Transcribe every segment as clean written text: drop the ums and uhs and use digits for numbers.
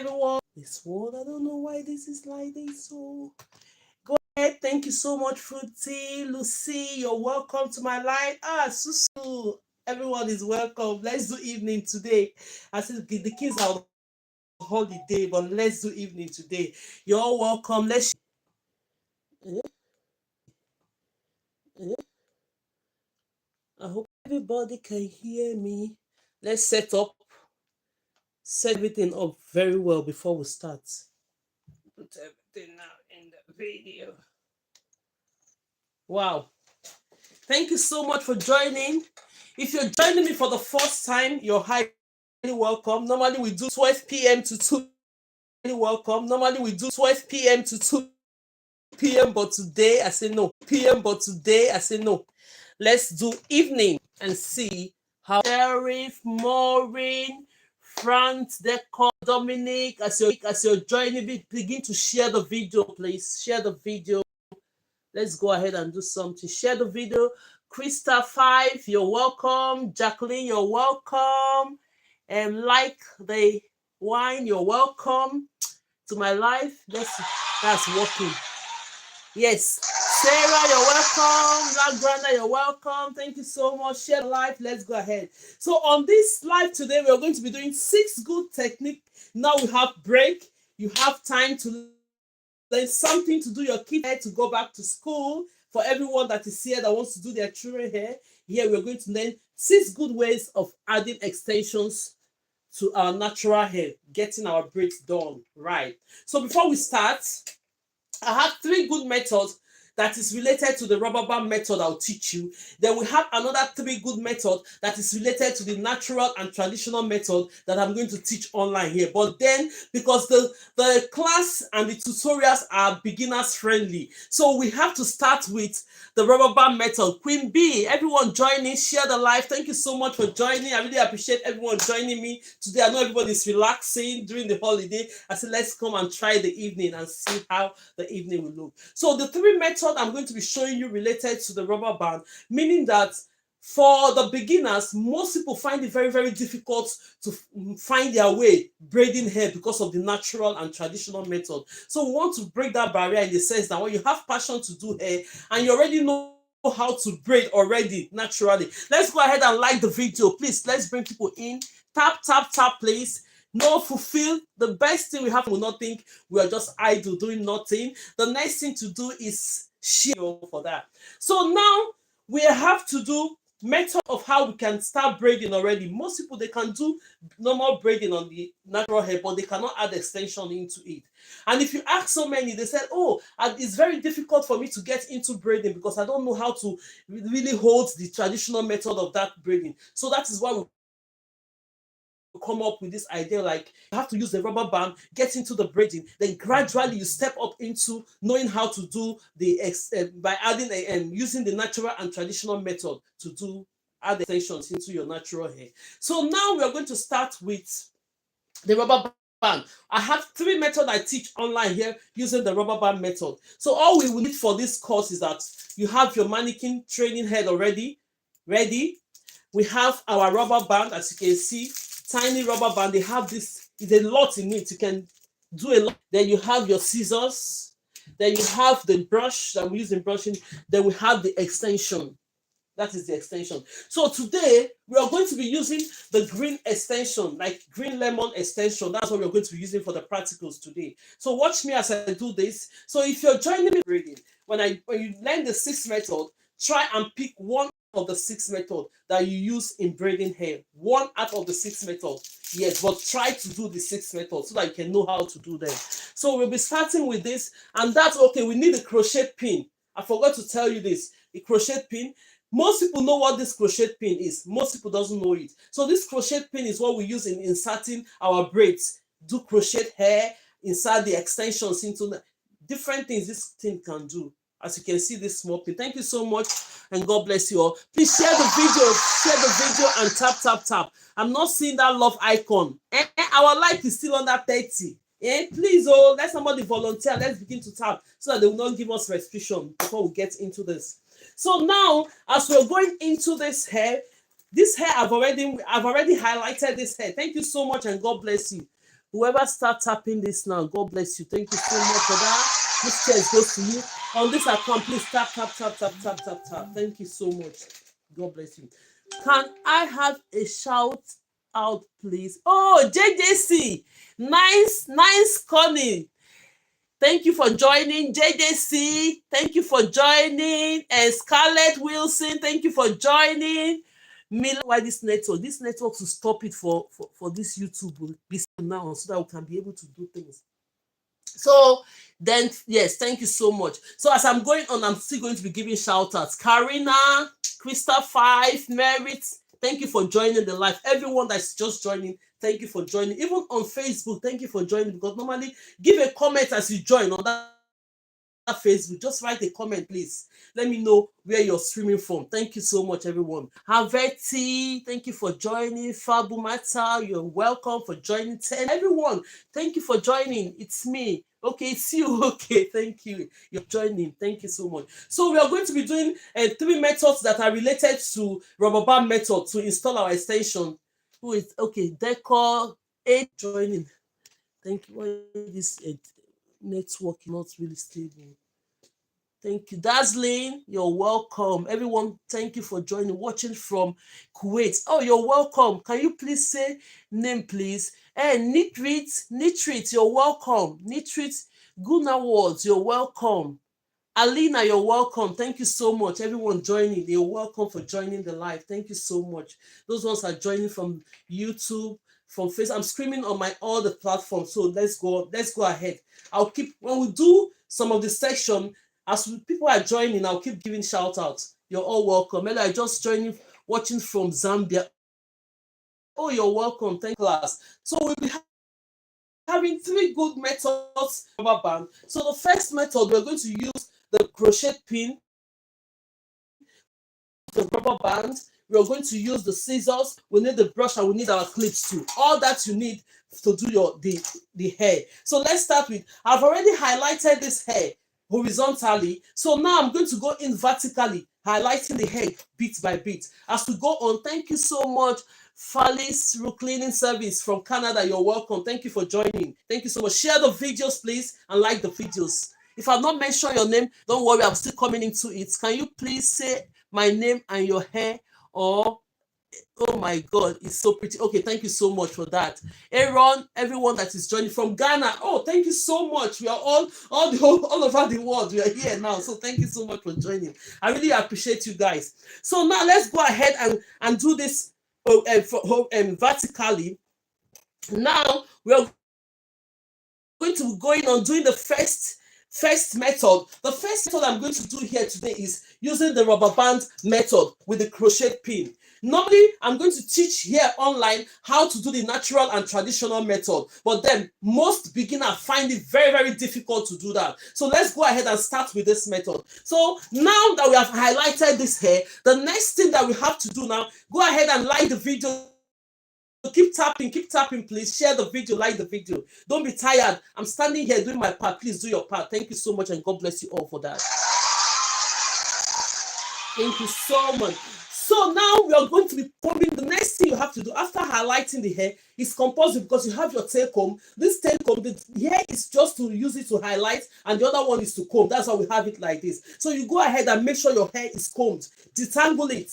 everyone. This world, I don't know why this is like this. So go ahead. Thank you so much, Fruity, Lucy. You're welcome to my live. Susu. Everyone is welcome. Let's do evening today. I said the kids are on holiday, but let's do evening today. You're all welcome. Eh, eh, I hope everybody can hear me. Let's set everything up very well before we start. Put everything now in the video. Wow. Thank you so much for joining. If you're joining me for the first time, you're highly welcome. Normally we do 12 p.m. to 2 welcome. Normally we do 12 p.m. to 2 p.m. But today I say no. p.m. But today I say no. Let's do evening and see how Sheriff, Maureen, France, Decor, Dominic, as you're joining me, begin to share the video, please. Share the video. Let's go ahead and do something. Share the video. Krista 5, you're welcome. Jacqueline, you're welcome. And like the wine, you're welcome to my life. That's working. Yes. Sarah, you're welcome. Lagranda, you're welcome. Thank you so much. Share the live. Let's go ahead. So on this live today, we're going to be doing 6 good techniques. Now we have break. You have time to learn something to do your kids' hair to go back to school. For everyone that is here that wants to do their children hair, here we're going to learn 6 good ways of adding extensions to our natural hair, getting our braids done right. So before we start, I have 3 good methods that is related to the rubber band method I'll teach you. Then we have another 3 good methods that is related to the natural and traditional method that I'm going to teach online here. But then, because the class and the tutorials are beginners friendly, so we have to start with the rubber band method. Queen B, everyone joining, share the live. Thank you so much for joining. I really appreciate everyone joining me today. I know everybody's relaxing during the holiday. I said, let's come and try the evening and see how the evening will look. So the 3 methods I'm going to be showing you related to the rubber band, meaning that for the beginners, most people find it very, very difficult to find their way braiding hair because of the natural and traditional method. So we want to break that barrier in the sense that when you have passion to do hair and you already know how to braid already naturally, let's go ahead and like the video. Please, let's bring people in. Tap, tap, tap, please. No fulfill. The best thing we have will not think we are just idle doing nothing. The next thing to do is share for that. So now we have to do method of how we can start braiding already. Most people, they can do normal braiding on the natural hair, but they cannot add extension into it. And if you ask so many, they said, oh, it's very difficult for me to get into braiding because I don't know how to really hold the traditional method of that braiding. So that is why we come up with this idea, like you have to use the rubber band, get into the braiding, then gradually you step up into knowing how to do the by adding and using the natural and traditional method to add extensions into your natural hair. So now we are going to start with the rubber band. I have 3 methods I teach online here using the rubber band method. So all we will need for this course is that you have your mannequin training head already ready. We have our rubber band, as you can see, tiny rubber band. They have this, it's a lot in it. You can do a lot. Then you have your scissors. Then you have the brush that we use in brushing. Then we have the extension. That is the extension. So today we are going to be using the green extension, like green lemon extension. That's what we're going to be using for the practicals today. So watch me as I do this. So if you're joining me braiding, when you learn the 6th method, try and pick one of the 6 methods that you use in braiding hair. One out of the 6 methods. Yes, but try to do the 6 methods so that you can know how to do them. So we'll be starting with this, and that's okay. We need a crochet pin. I forgot to tell you this. A crochet pin. Most people know what this crochet pin is. Most people doesn't know it. So this crochet pin is what we use in inserting our braids. Do crochet hair, insert the extensions into the different things this thing can do. As you can see, this small pin. Thank you so much, and God bless you all. Please share the video, and tap, tap, tap. I'm not seeing that love icon. Our like is still under 30. Please, let somebody volunteer. Let's begin to tap so that they will not give us restriction before we get into this. So now, as we're going into this hair I've already highlighted this hair. Thank you so much, and God bless you. Whoever start tapping this now, God bless you. Thank you so much for that. This chest goes to you. On this account, please tap, tap, tap, tap, tap, tap, tap. Thank you so much. God bless you. Can I have a shout out, please? Oh, JJC. Nice, Connie. Thank you for joining. JJC, thank you for joining. And Scarlett Wilson, thank you for joining. Why this network? This network to stop it for this YouTube will be now so that we can be able to do things. So then, yes, thank you so much. So as I'm going on, I'm still going to be giving shout outs. Karina, Krista 5, Merit, thank you for joining the live. Everyone that's just joining, thank you for joining. Even on Facebook, thank you for joining, because normally give a comment as you join on that Facebook. Just write a comment, please. Let me know where you're streaming from. Thank you so much, everyone. Haveti, thank you for joining. Fabumata, you're welcome for joining. Everyone, thank you for joining. It's me. Okay, it's you. Okay, thank you. You're joining. Thank you so much. So we are going to be doing 3 methods that are related to rubber band method to install our extension. Who is okay? Decor 8 joining. Thank you. Why this network not really stable? Thank you. Dazzling, you're welcome. Everyone, thank you for joining, watching from Kuwait. Oh, you're welcome. Can you please say name, please? Nitrit, you're welcome. Nitrit Guna Words, you're welcome. Alina, you're welcome. Thank you so much. Everyone joining, you're welcome for joining the live. Thank you so much. Those ones are joining from YouTube, from Facebook. I'm screaming on all the platforms. So let's go ahead. I'll keep, when we do some of the section, as people are joining, I'll keep giving shout outs. You're all welcome. Maybe I just joining, watching from Zambia. Oh, you're welcome. Thank you, class. So we'll be having 3 good methods rubber band. So the first method, we're going to use the crochet pin, the rubber band. We're going to use the scissors. We need the brush and we need our clips too. All that you need to do the hair. So let's start with, I've already highlighted this hair horizontally. So now I'm going to go in vertically, highlighting the hair bit by bit. As we go on, thank you so much, Fallis Root Cleaning Service from Canada. You're welcome. Thank you for joining. Thank you so much. Share the videos, please, and like the videos. If I've not mentioned your name, don't worry, I'm still coming into it. Can you please say my name and your hair? Or oh my God, it's so pretty. Okay, thank you so much for that. Aaron, everyone that is joining from Ghana. Oh, thank you so much. We are all over the world. We are here now. So thank you so much for joining. I really appreciate you guys. So now let's go ahead and do this vertically. Now we are going to be going on doing the first method. The first method I'm going to do here today is using the rubber band method with the crochet pin. Normally, I'm going to teach here online how to do the natural and traditional method, but then most beginners find it very, very difficult to do that. So let's go ahead and start with this method. So now that we have highlighted this hair, the next thing that we have to do now, go ahead and like the video. Keep tapping, please. Share the video, like the video. Don't be tired. I'm standing here doing my part. Please do your part. Thank you so much, and God bless you all for that. Thank you so much. So now we are going to be combing. The next thing you have to do after highlighting the hair is compulsory, because you have your tail comb. This tail comb, the hair is just to use it to highlight, and the other one is to comb. That's why we have it like this. So you go ahead and make sure your hair is combed. Detangle it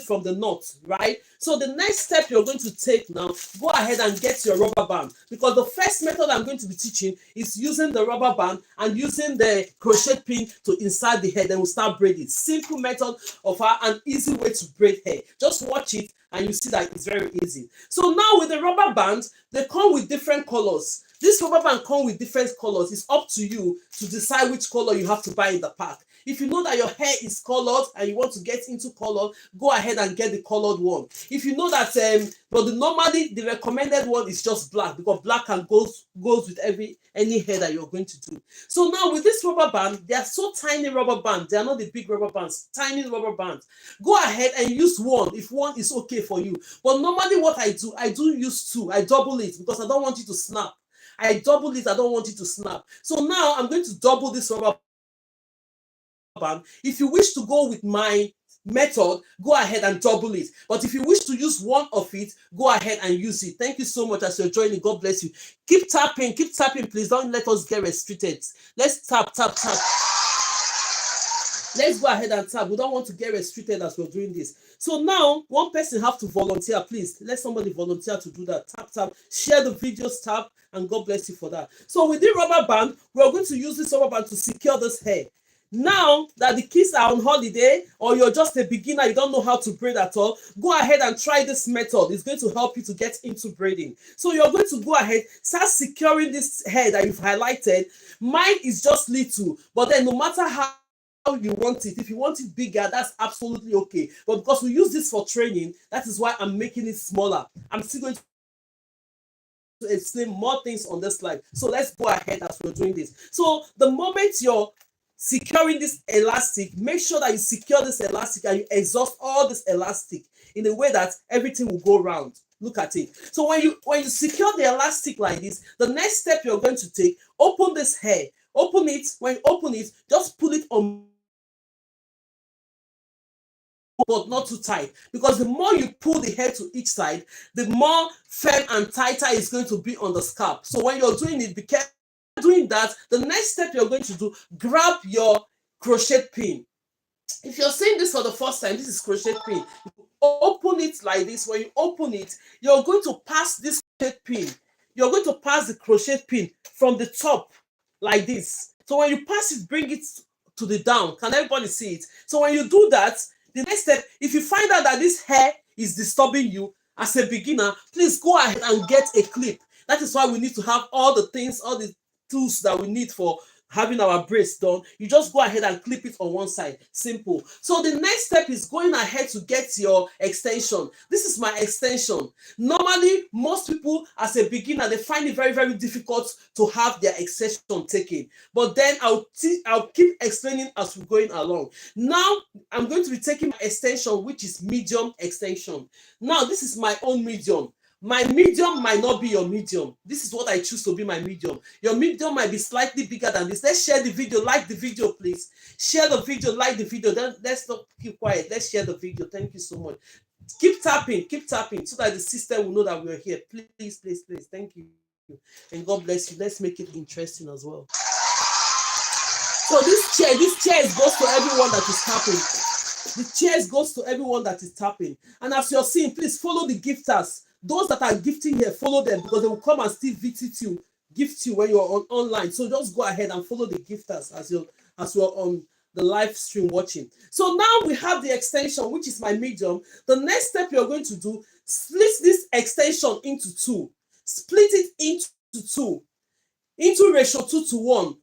from the knot, right? So the next step you're going to take now, go ahead and get your rubber band, because the first method I'm going to be teaching is using the rubber band and using the crochet pin to insert the hair. Then we'll start braiding. Simple method of an easy way to braid hair. Just watch it and you see that it's very easy. So now with the rubber band, they come with different colors. This rubber band comes with different colors. It's up to you to decide which color you have to buy in the pack. If you know that your hair is colored and you want to get into color, go ahead and get the colored one. If you know that, normally the recommended one is just black, because black can goes with any hair that you're going to do. So now with this rubber band, they are so tiny rubber bands. They are not the big rubber bands, tiny rubber bands. Go ahead and use one if one is okay for you. But normally what I do use 2. I double it because I don't want it to snap. I double it. I don't want it to snap. So now I'm going to double this rubber band. If you wish to go with my method, go ahead and double it. But if you wish to use one of it, go ahead and use it. Thank you so much as you're joining. God bless you. Keep tapping, please. Don't let us get restricted. Let's tap, tap, tap. Let's go ahead and tap. We don't want to get restricted as we're doing this. So now, one person have to volunteer, please. Let somebody volunteer to do that. Tap, tap. Share the videos, tap, and God bless you for that. So with the rubber band, we're going to use this rubber band to secure this hair. Now that the kids are on holiday, or you're just a beginner, you don't know how to braid at all, go ahead and try this method. It's going to help you to get into braiding. So you're going to go ahead, start securing this hair that you've highlighted. Mine is just little, but then no matter how you want it, if you want it bigger, that's absolutely okay. But because we use this for training, that is why I'm making it smaller. I'm still going to explain more things on this slide. So let's go ahead as we're doing this. So the moment you're securing this elastic, make sure that you secure this elastic and you exhaust all this elastic in a way that everything will go round. Look at it. So when you secure the elastic like this, the next step you're going to take, open this hair. Open it. When you open it, just pull it on, but not too tight, because the more you pull the hair to each side, the more firm and tighter it's going to be on the scalp. So when you're doing it, be careful. Doing that, the next step you're going to do, grab your crochet pin. If you're seeing this for the first time, this is crochet pin. Open it like this. When you open it, you're going to pass this crochet pin. You're going to pass the crochet pin from the top like this. So when you pass it, bring it to the down. Can everybody see it? So when you do that, the next step, if you find out that this hair is disturbing you as a beginner, please go ahead and get a clip. That is why we need to have all the things, all the tools that we need for having our braids done. You just go ahead and clip it on one side. Simple. So the next step is going ahead to get your extension. This is my extension. Normally, most people as a beginner, they find it very, very difficult to have their extension taken. But then I'll keep explaining as we're going along. Now, I'm going to be taking my extension, which is medium extension. Now, this is my own medium. My medium might not be your medium. This is what I choose to be my medium. Your medium might be slightly bigger than this. Let's share the video. Like the video, please. Share the video. Like the video. Then let's not keep quiet. Let's share the video. Thank you so much. Keep tapping so that the system will know that we're here. Please, please, please. Thank you. And God bless you. Let's make it interesting as well. So this chair goes to everyone that is tapping. The chairs goes to everyone that is tapping. And as you're seeing, please follow the gifters. Those that are gifting here, follow them, because they will come and still gift you when you're online. So just go ahead and follow the gifters as you're on the live stream watching. So now we have the extension, which is my medium. The next step you're going to do, split this extension into two. Split it into two, into ratio 2:1.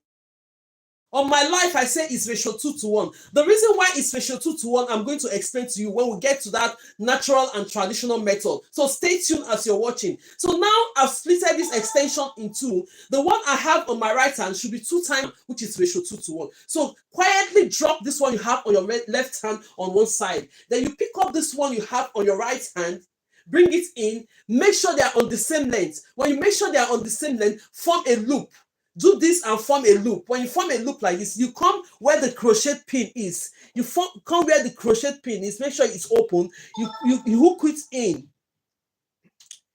On my life, I say it's ratio 2:1. The reason why it's ratio 2:1, I'm going to explain to you when we get to that natural and traditional method. So stay tuned as you're watching. So now I've splitted this extension in two. The one I have on my right hand should be 2 times, which is ratio 2:1. So quietly drop this one you have on your left hand on one side. Then you pick up this one you have on your right hand, bring it in, make sure they are on the same length. When you make sure they are on the same length, form a loop. Do this and form a loop. When you form a loop like this, you come where the crochet pin is. You come where the crochet pin is. Make sure it's open. You hook it in.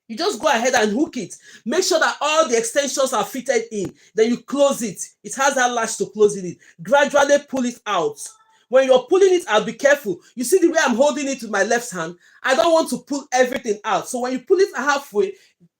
You just go ahead and hook it. Make sure that all the extensions are fitted in. Then you close it. It has that latch to close it. Gradually pull it out. When you're pulling it out, be careful. You see the way I'm holding it with my left hand? I don't want to pull everything out. So when you pull it halfway,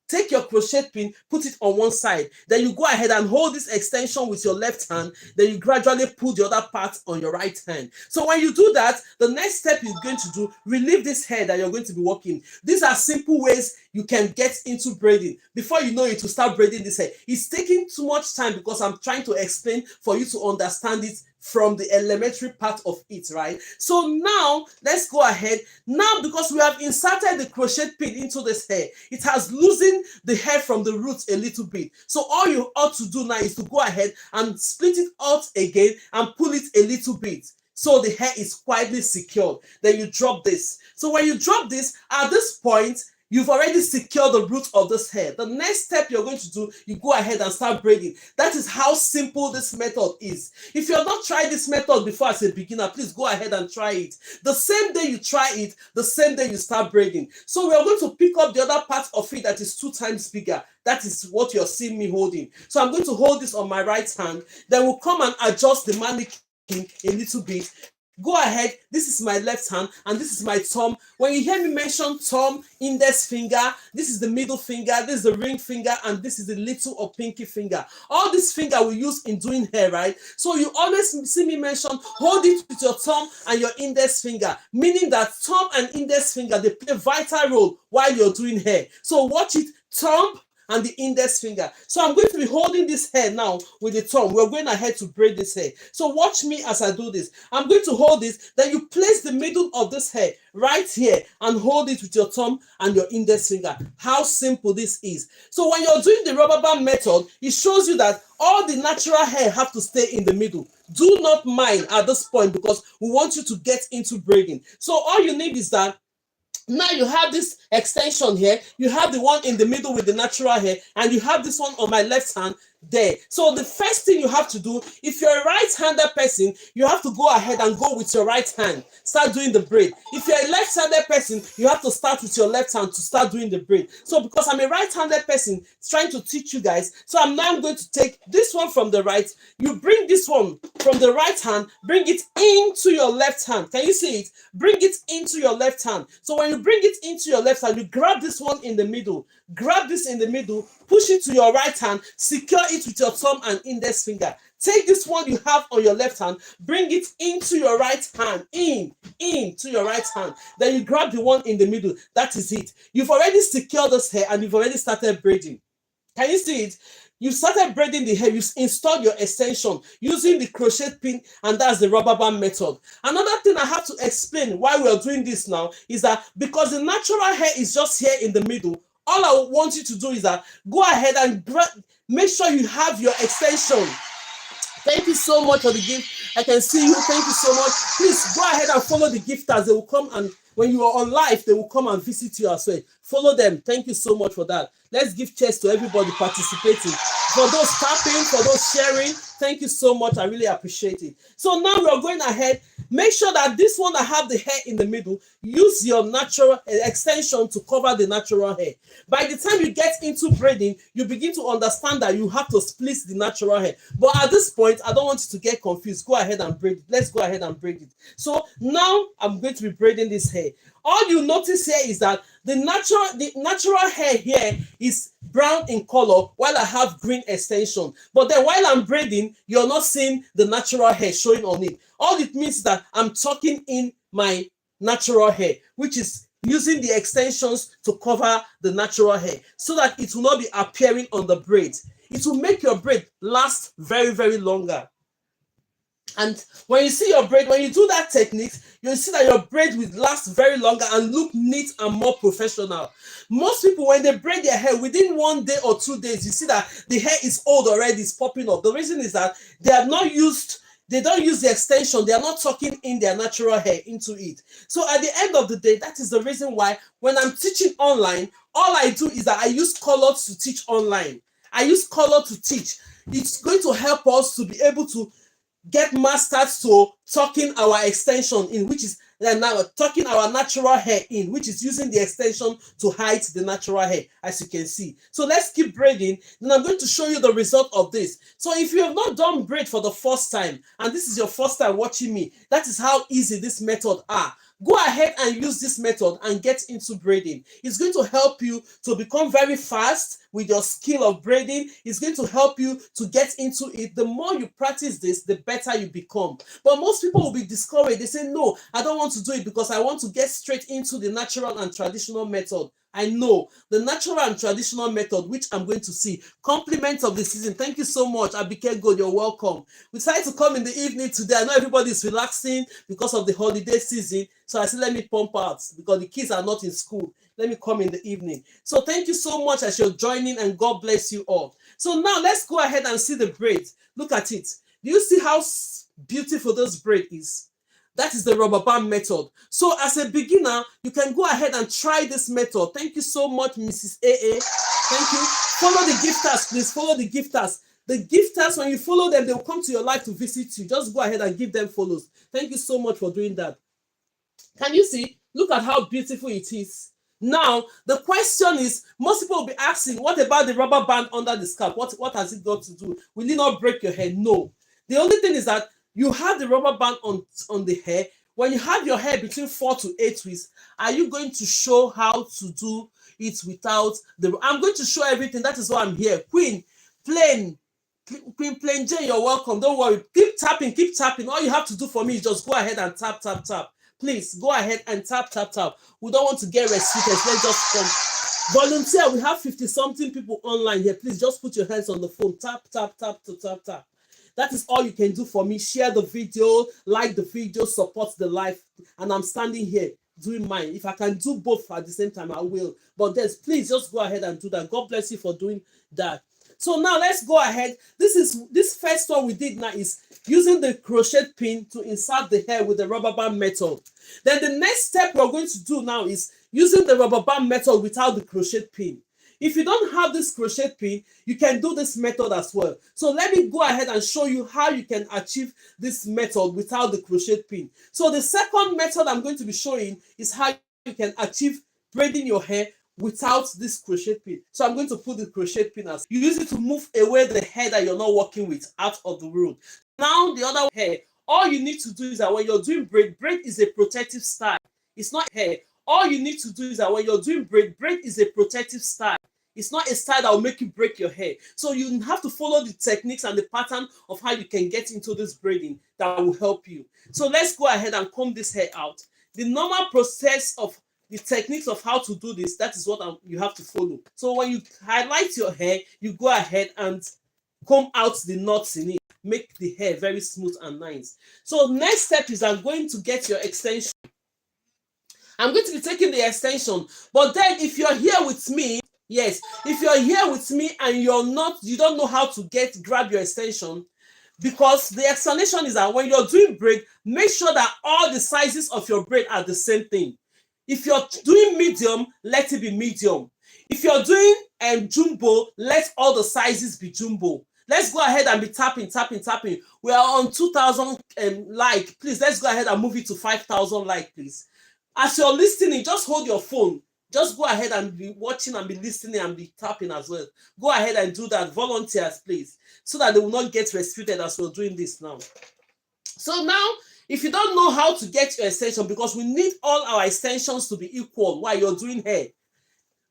take your crochet pin, put it on one side. Then you go ahead and hold this extension with your left hand. Then you gradually pull the other part on your right hand. So when you do that, the next step you're going to do, relieve this hair that you're going to be working. These are simple ways you can get into braiding. Before you know it, to start braiding this hair. It's taking too much time because I'm trying to explain for you to understand it from the elementary part of it, right? So now let's go ahead. Now, because we have inserted the crochet pin into this hair, it has loosened the hair from the roots a little bit. So all you ought to do now is to go ahead and split it out again and pull it a little bit, so the hair is quietly secured. Then you drop this. So when you drop this, at this point, You've already secured the root of this hair. The next step you're going to do, you go ahead and start braiding. That is how simple this method is. If you have not tried this method before as a beginner, please go ahead and try it. The same day you try it, the same day you start braiding. So we are going to pick up the other part of it that is 2 times bigger. That is what you're seeing me holding. So I'm going to hold this on my right hand. Then we'll come and adjust the mannequin a little bit. Go ahead, this is my left hand and this is my thumb. When you hear me mention thumb, index finger, this is the middle finger, this is the ring finger, and this is the little or pinky finger. All this finger we use in doing hair, right? So you always see me mention, hold it with your thumb and your index finger, meaning that thumb and index finger, they play a vital role while you're doing hair. So watch it, thumb and the index finger. So I'm going to be holding this hair now with the thumb. We're going ahead to braid this hair. So watch me as I do this. I'm going to hold this. Then you place the middle of this hair right here and hold it with your thumb and your index finger. How simple this is. So when you're doing the rubber band method, it shows you that all the natural hair have to stay in the middle. Do not mind at this point because we want you to get into braiding. So all you need is that now you have this extension here, you have the one in the middle with the natural hair, and you have this one on my left hand there. So the first thing you have to do, if you're a right-handed person, you have to go ahead and go with your right hand, start doing the braid. If you're a left-handed person, you have to start with your left hand to start doing the braid. So because I'm a right-handed person trying to teach you guys, so I'm now going to take this one from the right, you bring this one from the right hand, bring it into your left hand. Can you see it? Bring it into your left hand. So when you bring it into your left hand, you grab this one in the middle, grab this in the middle, push it to your right hand, secure it with your thumb and index finger. Take this one you have on your left hand, bring it into your right hand, into your right hand. Then you grab the one in the middle. That is it. You've already secured this hair and you've already started braiding. Can you see it? You started braiding the hair, you installed your extension using the crochet pin, and that's the rubber band method. Another thing I have to explain why we are doing this now is that because the natural hair is just here in the middle, all I want you to do is that go ahead and make sure you have your extension. Thank you so much for the gift. I can see you. Thank you so much. Please go ahead and follow the gifters. They will come, and when you are on live, they will come and visit you as well. Follow them. Thank you so much for that. Let's give cheers to everybody participating. For those tapping, for those sharing, thank you so much. I really appreciate it. So now we are going ahead. Make sure that this one that have the hair in the middle, use your natural extension to cover the natural hair. By the time you get into braiding, you begin to understand that you have to split the natural hair. But at this point, I don't want you to get confused. Go ahead and braid it. Let's go ahead and braid it. So now I'm going to be braiding this hair. All you notice here is that the natural hair here is brown in color while I have green extension. But then while I'm braiding, you're not seeing the natural hair showing on it. All it means is that I'm tucking in my natural hair, which is using the extensions to cover the natural hair so that it will not be appearing on the braid. It will make your braid last very, very longer. And when you see your braid, when you do that technique, you'll see that your braid will last very longer and look neat and more professional. Most people, when they braid their hair, within 1 day or 2 days, you see that the hair is old already, it's popping up. The reason is that they don't use the extension, they are not tucking in their natural hair into it. So at the end of the day, that is the reason why when I'm teaching online, all I do is that I use color to teach online. I use color to teach. It's going to help us to be able to get mastered to tucking our extension in, which is now tucking our natural hair in, which is using the extension to hide the natural hair, as you can see. So let's keep braiding. Then I'm going to show you the result of this. So if you have not done braid for the first time, and this is your first time watching me, that is how easy this method are. Go ahead and use this method and get into braiding. It's going to help you to become very fast with your skill of braiding. It's going to help you to get into it. The more you practice this, the better you become. But most people will be discouraged. They say, no, I don't want to do it because I want to get straight into the natural and traditional method. I know the natural and traditional method, which I'm going to see. Compliments of the season. Thank you so much, Abike Gold. You're welcome. We decided to come in the evening today. I know everybody's relaxing because of the holiday season. So I said, let me pump out because the kids are not in school. Let me come in the evening. So thank you so much as you're joining, and God bless you all. So now let's go ahead and see the braid. Look at it. Do you see how beautiful this braid is? That is the rubber band method. So as a beginner, you can go ahead and try this method. Thank you so much, Mrs. AA. Thank you. Follow the gifters, please. Follow the gifters. The gifters, when you follow them, they'll come to your life to visit you. Just go ahead and give them follows. Thank you so much for doing that. Can you see? Look at how beautiful it is. Now, the question is, most people will be asking, what about the rubber band under the scalp? What has it got to do? Will it not break your hair? No. The only thing is that you have the rubber band on the hair. When you have your hair between 4 to 8 weeks, are you going to show how to do it without the... I'm going to show everything. That is why I'm here. Queen Plain Jane, you're welcome. Don't worry. Keep tapping, keep tapping. All you have to do for me is just go ahead and tap, tap, tap. Please go ahead and tap, tap, tap. We don't want to get restricted. Let's just come. Volunteer. We have 50-something people online here. Please just put your hands on the phone. Tap, tap, tap, to tap, tap. That is all you can do for me. Share the video, like the video, support the life. And I'm standing here doing mine. If I can do both at the same time, I will. But please just go ahead and do that. God bless you for doing that. So now let's go ahead. This first one we did now is using the crochet pin to insert the hair with the rubber band method. Then the next step we're going to do now is using the rubber band method without the crochet pin. If you don't have this crochet pin, you can do this method as well. So let me go ahead and show you how you can achieve this method without the crochet pin. So the second method I'm going to be showing is how you can achieve braiding your hair without this crochet pin. So I'm going to put the crochet pin as you use it to move away the hair that you're not working with out of the road. Now the other hair, all you need to do is that when you're doing braid is a protective style. It's not hair. All you need to do is that when you're doing braid is a protective style. It's not a style that will make you break your hair. So you have to follow the techniques and the pattern of how you can get into this braiding that will help you. So let's go ahead and comb this hair out. The normal process of the techniques of how to do this, that is what you have to follow. So when you highlight your hair, you go ahead and comb out the knots in it. Make the hair very smooth and nice. So next step is I'm going to get your extension. I'm going to be taking the extension. But then if you're here with me, yes, if you're here with me and you don't know how to grab your extension, because the explanation is that when you're doing braid, make sure that all the sizes of your braid are the same thing. If you're doing medium, let it be medium. If you're doing jumbo, let all the sizes be jumbo. Let's go ahead and be tapping, tapping, tapping. We are on 2,000 like. Please, let's go ahead and move it to 5,000 like, please. As you're listening, just hold your phone. Just go ahead and be watching and be listening and be tapping as well. Go ahead and do that. Volunteers, please, so that they will not get restricted as we're doing this now. So now, if you don't know how to get your extension, because we need all our extensions to be equal while you're doing hair.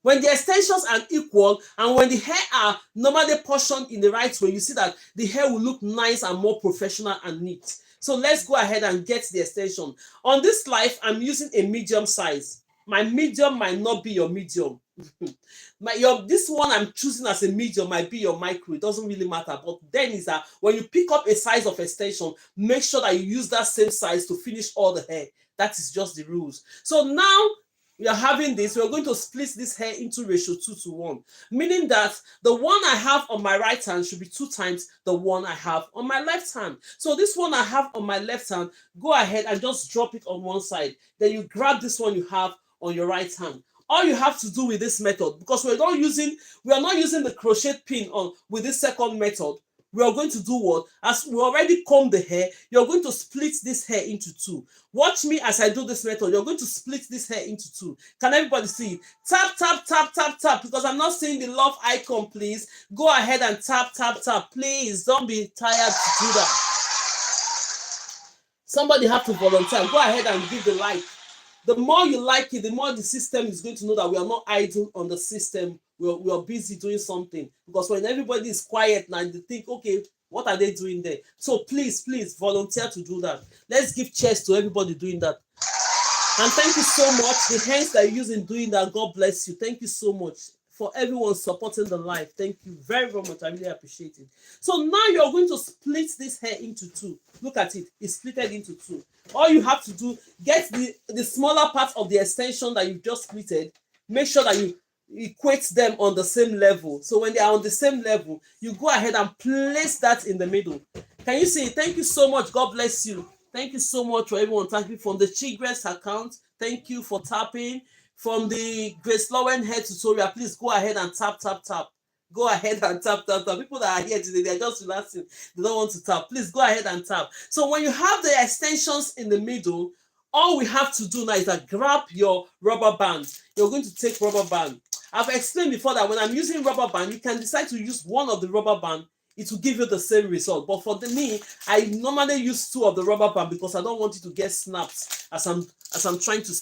When the extensions are equal and when the hair are normally portioned in the right way, you see that the hair will look nice and more professional and neat. So let's go ahead and get the extension. On this life, I'm using a medium size. My medium might not be your medium. This one I'm choosing as a medium might be your micro. It doesn't really matter. But then is that when you pick up a size of extension, make sure that you use that same size to finish all the hair. That is just the rules. So now we are having this. We're going to split this hair into ratio 2:1, meaning that the one I have on my right hand should be 2 times the one I have on my left hand. So this one I have on my left hand, go ahead and just drop it on one side. Then you grab this one you have on your right hand. All you have to do with this method, because we are not using the crochet pin with this second method, we are going to do what? As we already combed the hair, you're going to split this hair into 2. Watch me as I do this method. You're going to split this hair into 2. Can everybody see it? Tap, tap, tap, tap, tap, because I'm not seeing the love icon, please. Go ahead and tap, tap, tap. Please don't be tired to do that. Somebody have to volunteer. Go ahead and give the like. The more you like it, the more the system is going to know that we are not idle on the system. We are busy doing something. Because when everybody is quiet now, they think, okay, what are they doing there? So please, please volunteer to do that. Let's give cheers to everybody doing that. And thank you so much. The hands that you use in doing that, God bless you. Thank you so much for everyone supporting the live. Thank you very, very much. I really appreciate it. So now you're going to split this hair into 2. Look at it. It's splitted into 2. All you have to do, get the smaller part of the extension that you've just splitted. Make sure that you equate them on the same level. So when they are on the same level, you go ahead and place that in the middle. Can you see it? Thank you so much. God bless you. Thank you so much for everyone tapping from the Chigrace account. Thank you for tapping. From the GraceLawendhair tutorial, please go ahead and tap, tap, tap. Go ahead and tap, tap, tap. People that are here today, they're just relaxing. They don't want to tap. Please go ahead and tap. So when you have the extensions in the middle, all we have to do now is that grab your rubber band. You're going to take rubber band. I've explained before that when I'm using rubber band, you can decide to use one of the rubber band. It will give you the same result. But for me, I normally use 2 of the rubber band because I don't want it to get snapped as I'm trying to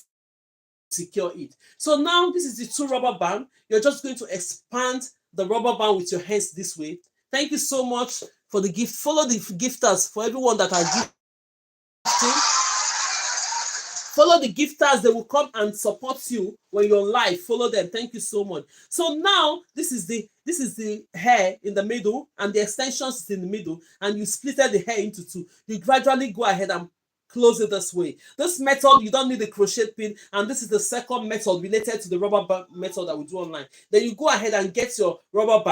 secure it. So now this is the 2 rubber band. You're just going to expand the rubber band with your hands this way. Thank you so much for the gift. Follow the gifters for everyone that are gifting. Follow the gifters. They will come and support you when you're live. Follow them. Thank you so much. So now this is the hair in the middle and the extensions is in the middle, and you splitted the hair into 2. You gradually go ahead and close it this way. This method, you don't need a crochet pin, and this is the second method related to the rubber band method that we do online. Then you go ahead and get your rubber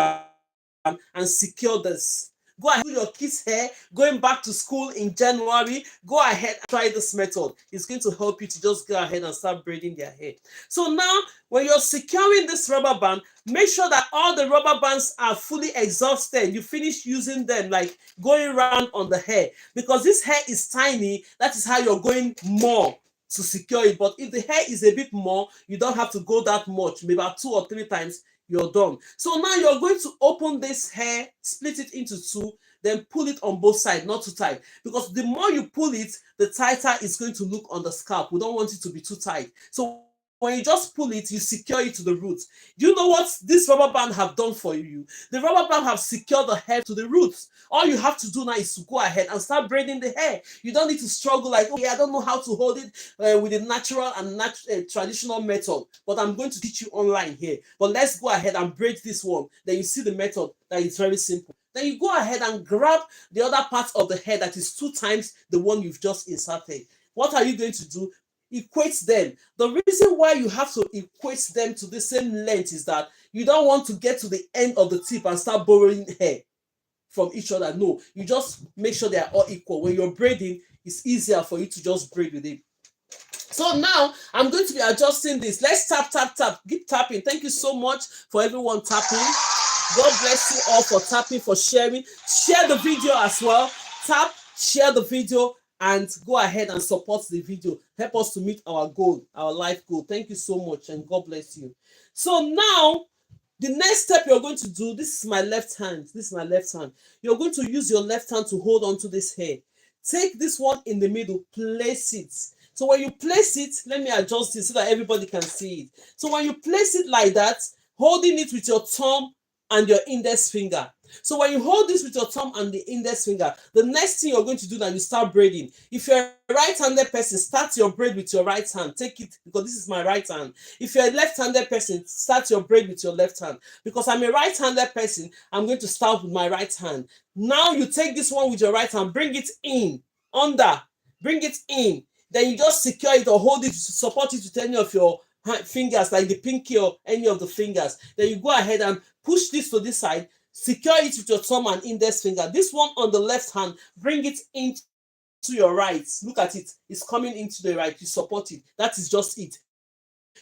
band and secure this. Go ahead, do your kids' hair, going back to school in January. Go ahead and try this method. It's going to help you to just go ahead and start braiding their hair. So now, when you're securing this rubber band, make sure that all the rubber bands are fully exhausted. You finish using them, like going around on the hair. Because this hair is tiny, that is how you're going more to secure it. But if the hair is a bit more, you don't have to go that much, maybe about 2 or 3 times. You're done. So now you're going to open this hair, split it into 2, then pull it on both sides, not too tight. Because the more you pull it, the tighter it's going to look on the scalp. We don't want it to be too tight. So when you just pull it, you secure it to the roots. Do you know what this rubber band have done for you? The rubber band have secured the hair to the roots. All you have to do now is to go ahead and start braiding the hair. You don't need to struggle like, okay, I don't know how to hold it with the natural and traditional method, but I'm going to teach you online here. But let's go ahead and braid this one. Then you see the method that is very simple. Then you go ahead and grab the other part of the hair that is 2 times the one you've just inserted. What are you going to do? Equate them. The reason why you have to equate them to the same length is that you don't want to get to the end of the tip and start borrowing hair from each other. No, you just make sure they are all equal. When you're braiding, it's easier for you to just braid with it. So now I'm going to be adjusting this. Let's tap, tap, tap. Keep tapping. Thank you so much for everyone tapping. God bless you all for tapping, for sharing. Share the video as well. Tap, share the video, and go ahead and support the video. Help us to meet our goal, our life goal. Thank you so much, and God bless you. So now, the next step you're going to do, this is my left hand. This is my left hand. You're going to use your left hand to hold on to this hair. Take this one in the middle, place it. So when you place it, let me adjust it so that everybody can see it. So when you place it like that, holding it with your thumb and your index finger. So when you hold this with your thumb and the index finger, the next thing you're going to do now, you start braiding. If you're a right-handed person, start your braid with your right hand. Take it, because this is my right hand. If you're a left-handed person, start your braid with your left hand. Because I'm a right-handed person, I'm going to start with my right hand. Now you take this one with your right hand, bring it in, under, bring it in. Then you just secure it or hold it, support it with any of your fingers, like the pinky or any of the fingers. Then you go ahead and push this to this side, secure it with your thumb and index finger. This one on the left hand, bring it into your right. Look at it. It's coming into the right. You support it. That is just it.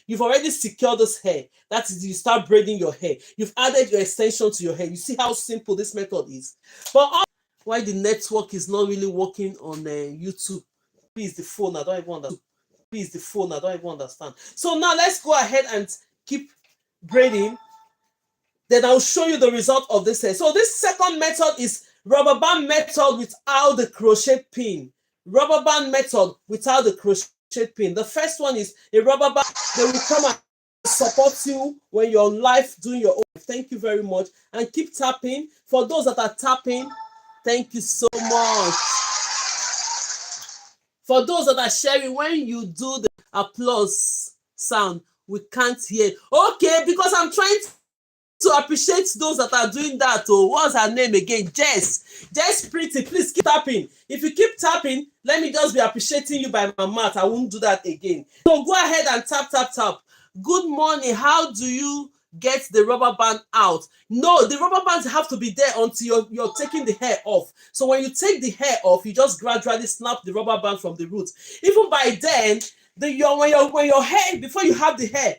You've already secured this hair. That is, you start braiding your hair. You've added your extension to your hair. You see how simple this method is. But why the network is not really working on YouTube? Please, the phone, I don't even understand. Please, the phone, I don't even understand. So now let's go ahead and keep braiding. Then I'll show you the result of this hair. So this second method is rubber band method without the crochet pin. Rubber band method without the crochet pin. The first one is a rubber band. They will come and support you when you're live doing your own. Thank you very much. And keep tapping. For those that are tapping, thank you so much. For those that are sharing, when you do the applause sound, we can't hear. Okay, because I'm trying to appreciate those that are doing that. Oh, what's her name again? Jess Pretty, please keep tapping. If you keep tapping, let me just be appreciating you by my mouth. I won't do that again. So go ahead and tap, tap, tap. Good morning. How do you get the rubber band out. No, the rubber bands have to be there until you're taking the hair off. So when you take the hair off, you just gradually snap the rubber band from the root. Even by then, when your hair, before you have the hair,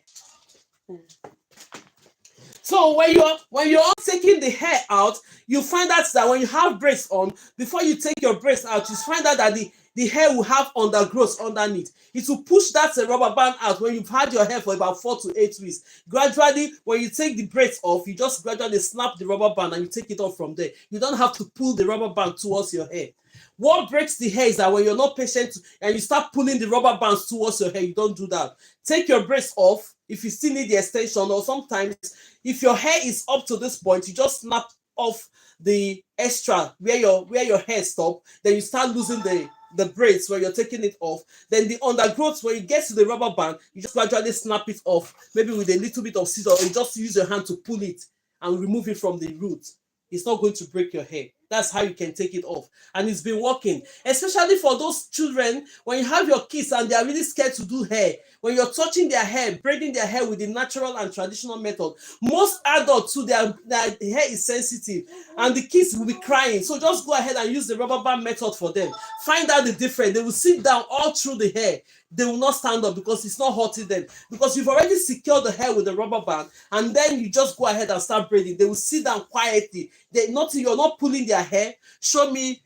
so when you're taking the hair out, you find out that when you have braids on, before you take your braids out, you find out that the hair will have undergrowth underneath. It will push that rubber band out when you've had your hair for about 4 to 8 weeks. Gradually, when you take the braids off, you just gradually snap the rubber band and you take it off from there. You don't have to pull the rubber band towards your hair. What breaks the hair is that when you're not patient and you start pulling the rubber bands towards your hair, you don't do that. Take your braids off if you still need the extension, or sometimes if your hair is up to this point, you just snap off the extra where your hair stop. Then you start losing the braids where you're taking it off. Then the undergrowth, when you get to the rubber band, you just gradually snap it off, maybe with a little bit of scissors, or you just use your hand to pull it and remove it from the root. It's not going to break your hair. That's how you can take it off. And it's been working, especially for those children, when you have your kids and they are really scared to do hair. When you're touching their hair, braiding their hair with the natural and traditional method, most adults too, their hair is sensitive and the kids will be crying. So just go ahead and use the rubber band method for them. Find out the difference. They will sit down all through the hair. They will not stand up because it's not hurting them. Because you've already secured the hair with the rubber band, and then you just go ahead and start braiding. They will sit down quietly. You're not pulling their hair. Show me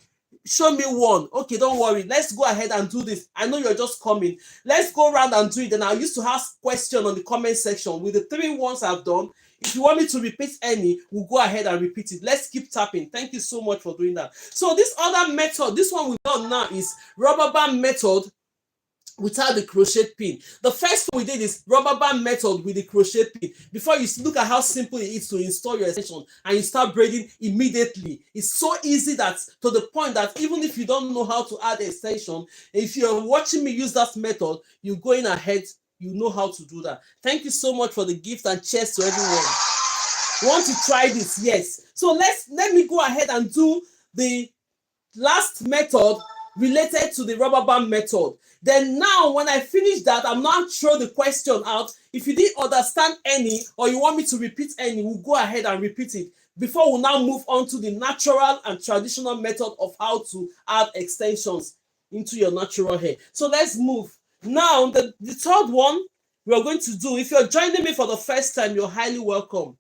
one. Okay, don't worry. Let's go ahead and do this. I know you're just coming. Let's go around and do it. And I used to ask questions on the comment section with the 3 ones I've done. If you want me to repeat any, we'll go ahead and repeat it. Let's keep tapping. Thank you so much for doing that. So this other method, this one we've done now is rubber band method without the crochet pin. The first one we did is rubber band method with the crochet pin. Before you look at how simple it is to install your extension and you start braiding immediately. It's so easy that to the point that even if you don't know how to add extension, if you're watching me use that method, you're going ahead, you know how to do that. Thank you so much for the gift, and cheers to everyone. Want to try this? Yes. So let me go ahead and do the last method related to the rubber band method. Then now when I finish that, I'm not throw the question out. If you didn't understand any or you want me to repeat any, we'll go ahead and repeat it before we now move on to the natural and traditional method of how to add extensions into your natural hair. So let's move. Now the third one we are going to do, if you're joining me for the first time, you're highly welcome.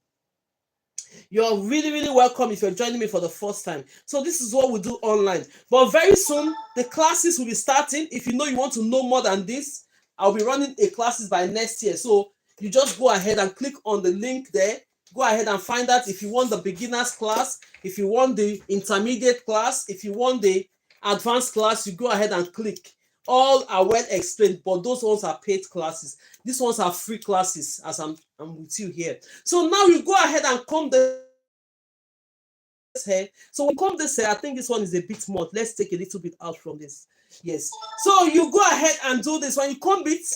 You're really, really welcome if you're joining me for the first time. So this is what we do online. But very soon, the classes will be starting. If you know you want to know more than this, I'll be running a classes by next year. So you just go ahead and click on the link there. Go ahead and find out if you want the beginners class, if you want the intermediate class, if you want the advanced class, you go ahead and click. All are well explained, but those ones are paid classes. These ones are free classes as I'm with you here. So now you go ahead and comb this hair. So we comb this hair. I think this one is a bit more. Let's take a little bit out from this. Yes. So you go ahead and do this. When you comb it,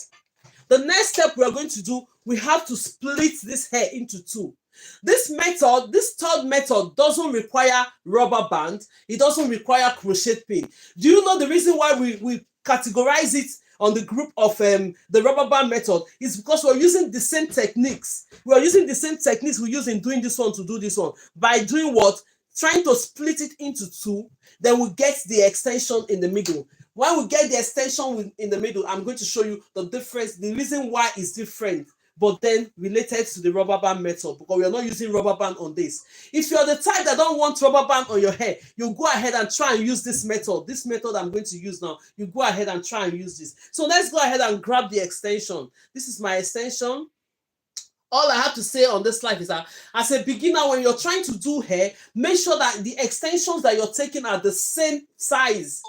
the next step we are going to do, we have to split this hair into 2. This method, this third method, doesn't require rubber band. It doesn't require crochet pin. Do you know the reason why we categorize it on the group of the rubber band method? Is because we're using the same techniques. We're using the same techniques we use in doing this one to do this one. By doing what? Trying to split it into 2, then we get the extension in the middle. When we get the extension in the middle, I'm going to show you the difference, the reason why it's different, but then related to the rubber band method, because we are not using rubber band on this. If you're the type that don't want rubber band on your hair, you go ahead and try and use this method. This method I'm going to use now, you go ahead and try and use this. So let's go ahead and grab the extension. This is my extension. All I have to say on this slide is that as a beginner, when you're trying to do hair, make sure that the extensions that you're taking are the same size.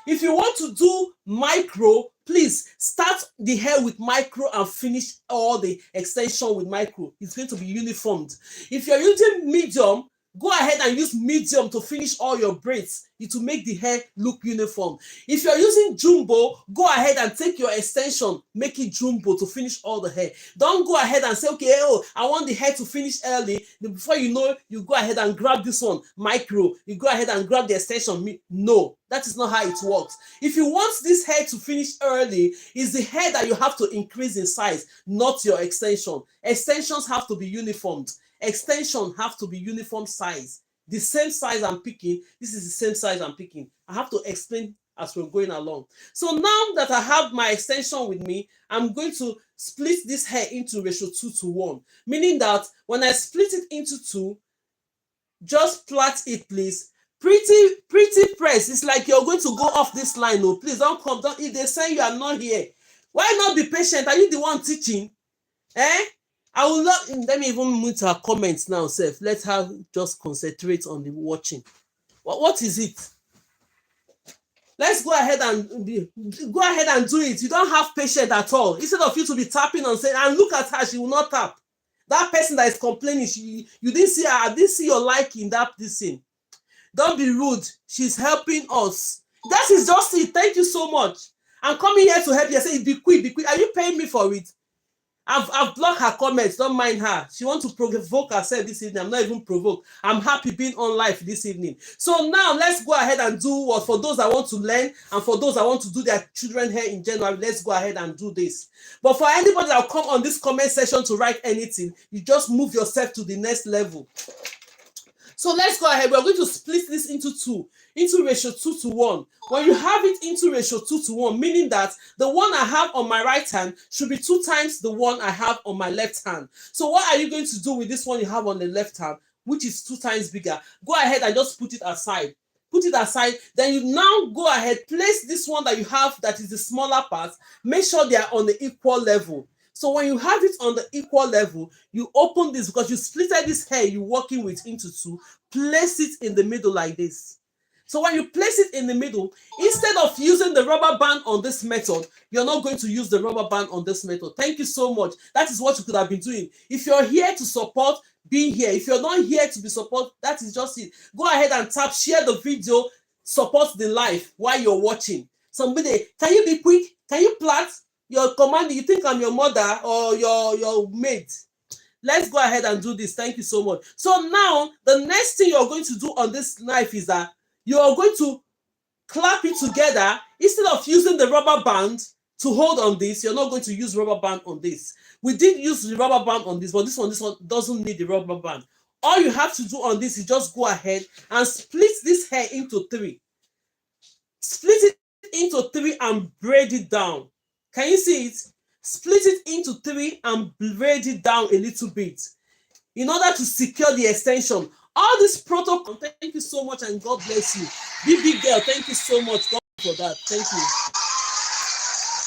If you want to do micro, please start the hair with micro and finish all the extension with micro. It's going to be uniformed. If you're using medium, go ahead and use medium to finish all your braids. It will make the hair look uniform. If you're using jumbo, go ahead and take your extension, make it jumbo to finish all the hair. Don't go ahead and say, okay, oh, I want the hair to finish early. Before you know, you go ahead and grab this one, micro. You go ahead and grab the extension. No, that is not how it works. If you want this hair to finish early, it's the hair that you have to increase in size, not your extension. Extensions have to be uniformed. Extension have to be uniform size. The same size I'm picking, this is the same size I'm picking. I have to explain as we're going along. So now that I have my extension with me, I'm going to split this hair into ratio 2:1, meaning that when I split it into 2, just plait it, please. Pretty press. It's like you're going to go off this line. No, please don't come. If they say you are not here, why not be patient? Are you the one teaching? I will not. Let me even move to her comments now, Seth. Let her just concentrate on the watching. What is it? Let's go ahead and do it. You don't have patience at all. Instead of you to be tapping and saying, and look at her, she will not tap. That person that is complaining, you didn't see her. I didn't see your liking that this thing. Don't be rude. She's helping us. That is just it. Thank you so much. I'm coming here to help you. I say, be quick, be quick. Are you paying me for it? I've blocked her comments. Don't mind her. She wants to provoke herself this evening. I'm not even provoked. I'm happy being on live this evening. So now let's go ahead and do what for those that want to learn and for those that want to do their children hair in January. Let's go ahead and do this. But for anybody that will come on this comment section to write anything, you just move yourself to the next level. So let's go ahead. We're going to split this into 2, into ratio 2:1. When you have it into ratio 2:1, meaning that the one I have on my right hand should be 2 times the one I have on my left hand. So what are you going to do with this one you have on the left hand, which is 2 times bigger? Go ahead and just put it aside. Put it aside. Then you now go ahead, place this one that you have that is the smaller part. Make sure they are on the equal level. So when you have it on the equal level, you open this because you splitted this hair you're working with into 2, place it in the middle like this. So when you place it in the middle, instead of using the rubber band on this method, you're not going to use the rubber band on this method. Thank you so much. That is what you could have been doing. If you're here to support, be here. If you're not here to be support, that is just it. Go ahead and tap, share the video, support the live while you're watching. Somebody, can you be quick? Can you plait? Your command, you think I'm your mother or your mate? Let's go ahead and do this. Thank you so much. So now, the next thing you're going to do on this knife is that you are going to clap it together. Instead of using the rubber band to hold on this, you're not going to use rubber band on this. We did use the rubber band on this, but this one doesn't need the rubber band. All you have to do on this is just go ahead and split this hair into 3. Split it into 3 and braid it down. Can you see it? Split it into 3 and braid it down a little bit in order to secure the extension. All this protocol, thank you so much and God bless you. Big girl, thank you so much. God for that. Thank you.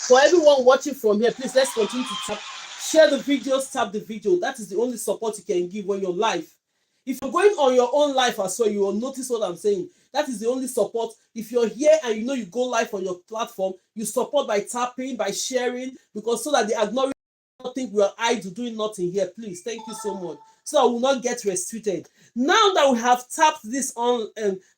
For everyone watching from here, please let's continue to tap. Share the videos, tap the video. That is the only support you can give when you're live. If you're going on your own life as well, you will notice what I'm saying. That is the only support. If you're here and you know you go live on your platform, you support by tapping, by sharing, because so that the ignorant don't think we are idle doing nothing here. Please, thank you so much. So I will not get restricted. Now that we have tapped this on,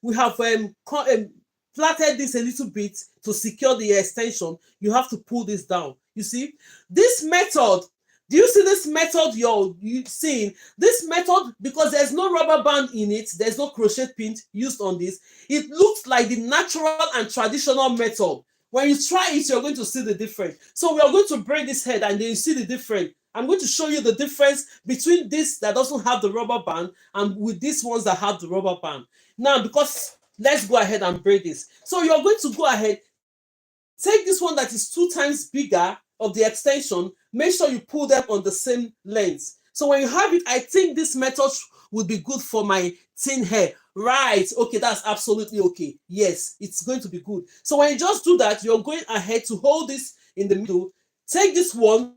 we have plaited this a little bit to secure the extension, you have to pull this down. You see, this method. Do you see this method you're seeing? This method, because there's no rubber band in it, there's no crochet pin used on this, it looks like the natural and traditional method. When you try it, you're going to see the difference. So we are going to braid this head and then you see the difference. I'm going to show you the difference between this that doesn't have the rubber band and with these ones that have the rubber band. Now, because let's go ahead and braid this. So you're going to go ahead, take this one that is 2 times bigger of the extension, make sure you pull them on the same length. So when you have it, I think this method would be good for my thin hair. Right, okay, that's absolutely okay. Yes, it's going to be good. So when you just do that, you're going ahead to hold this in the middle. Take this one,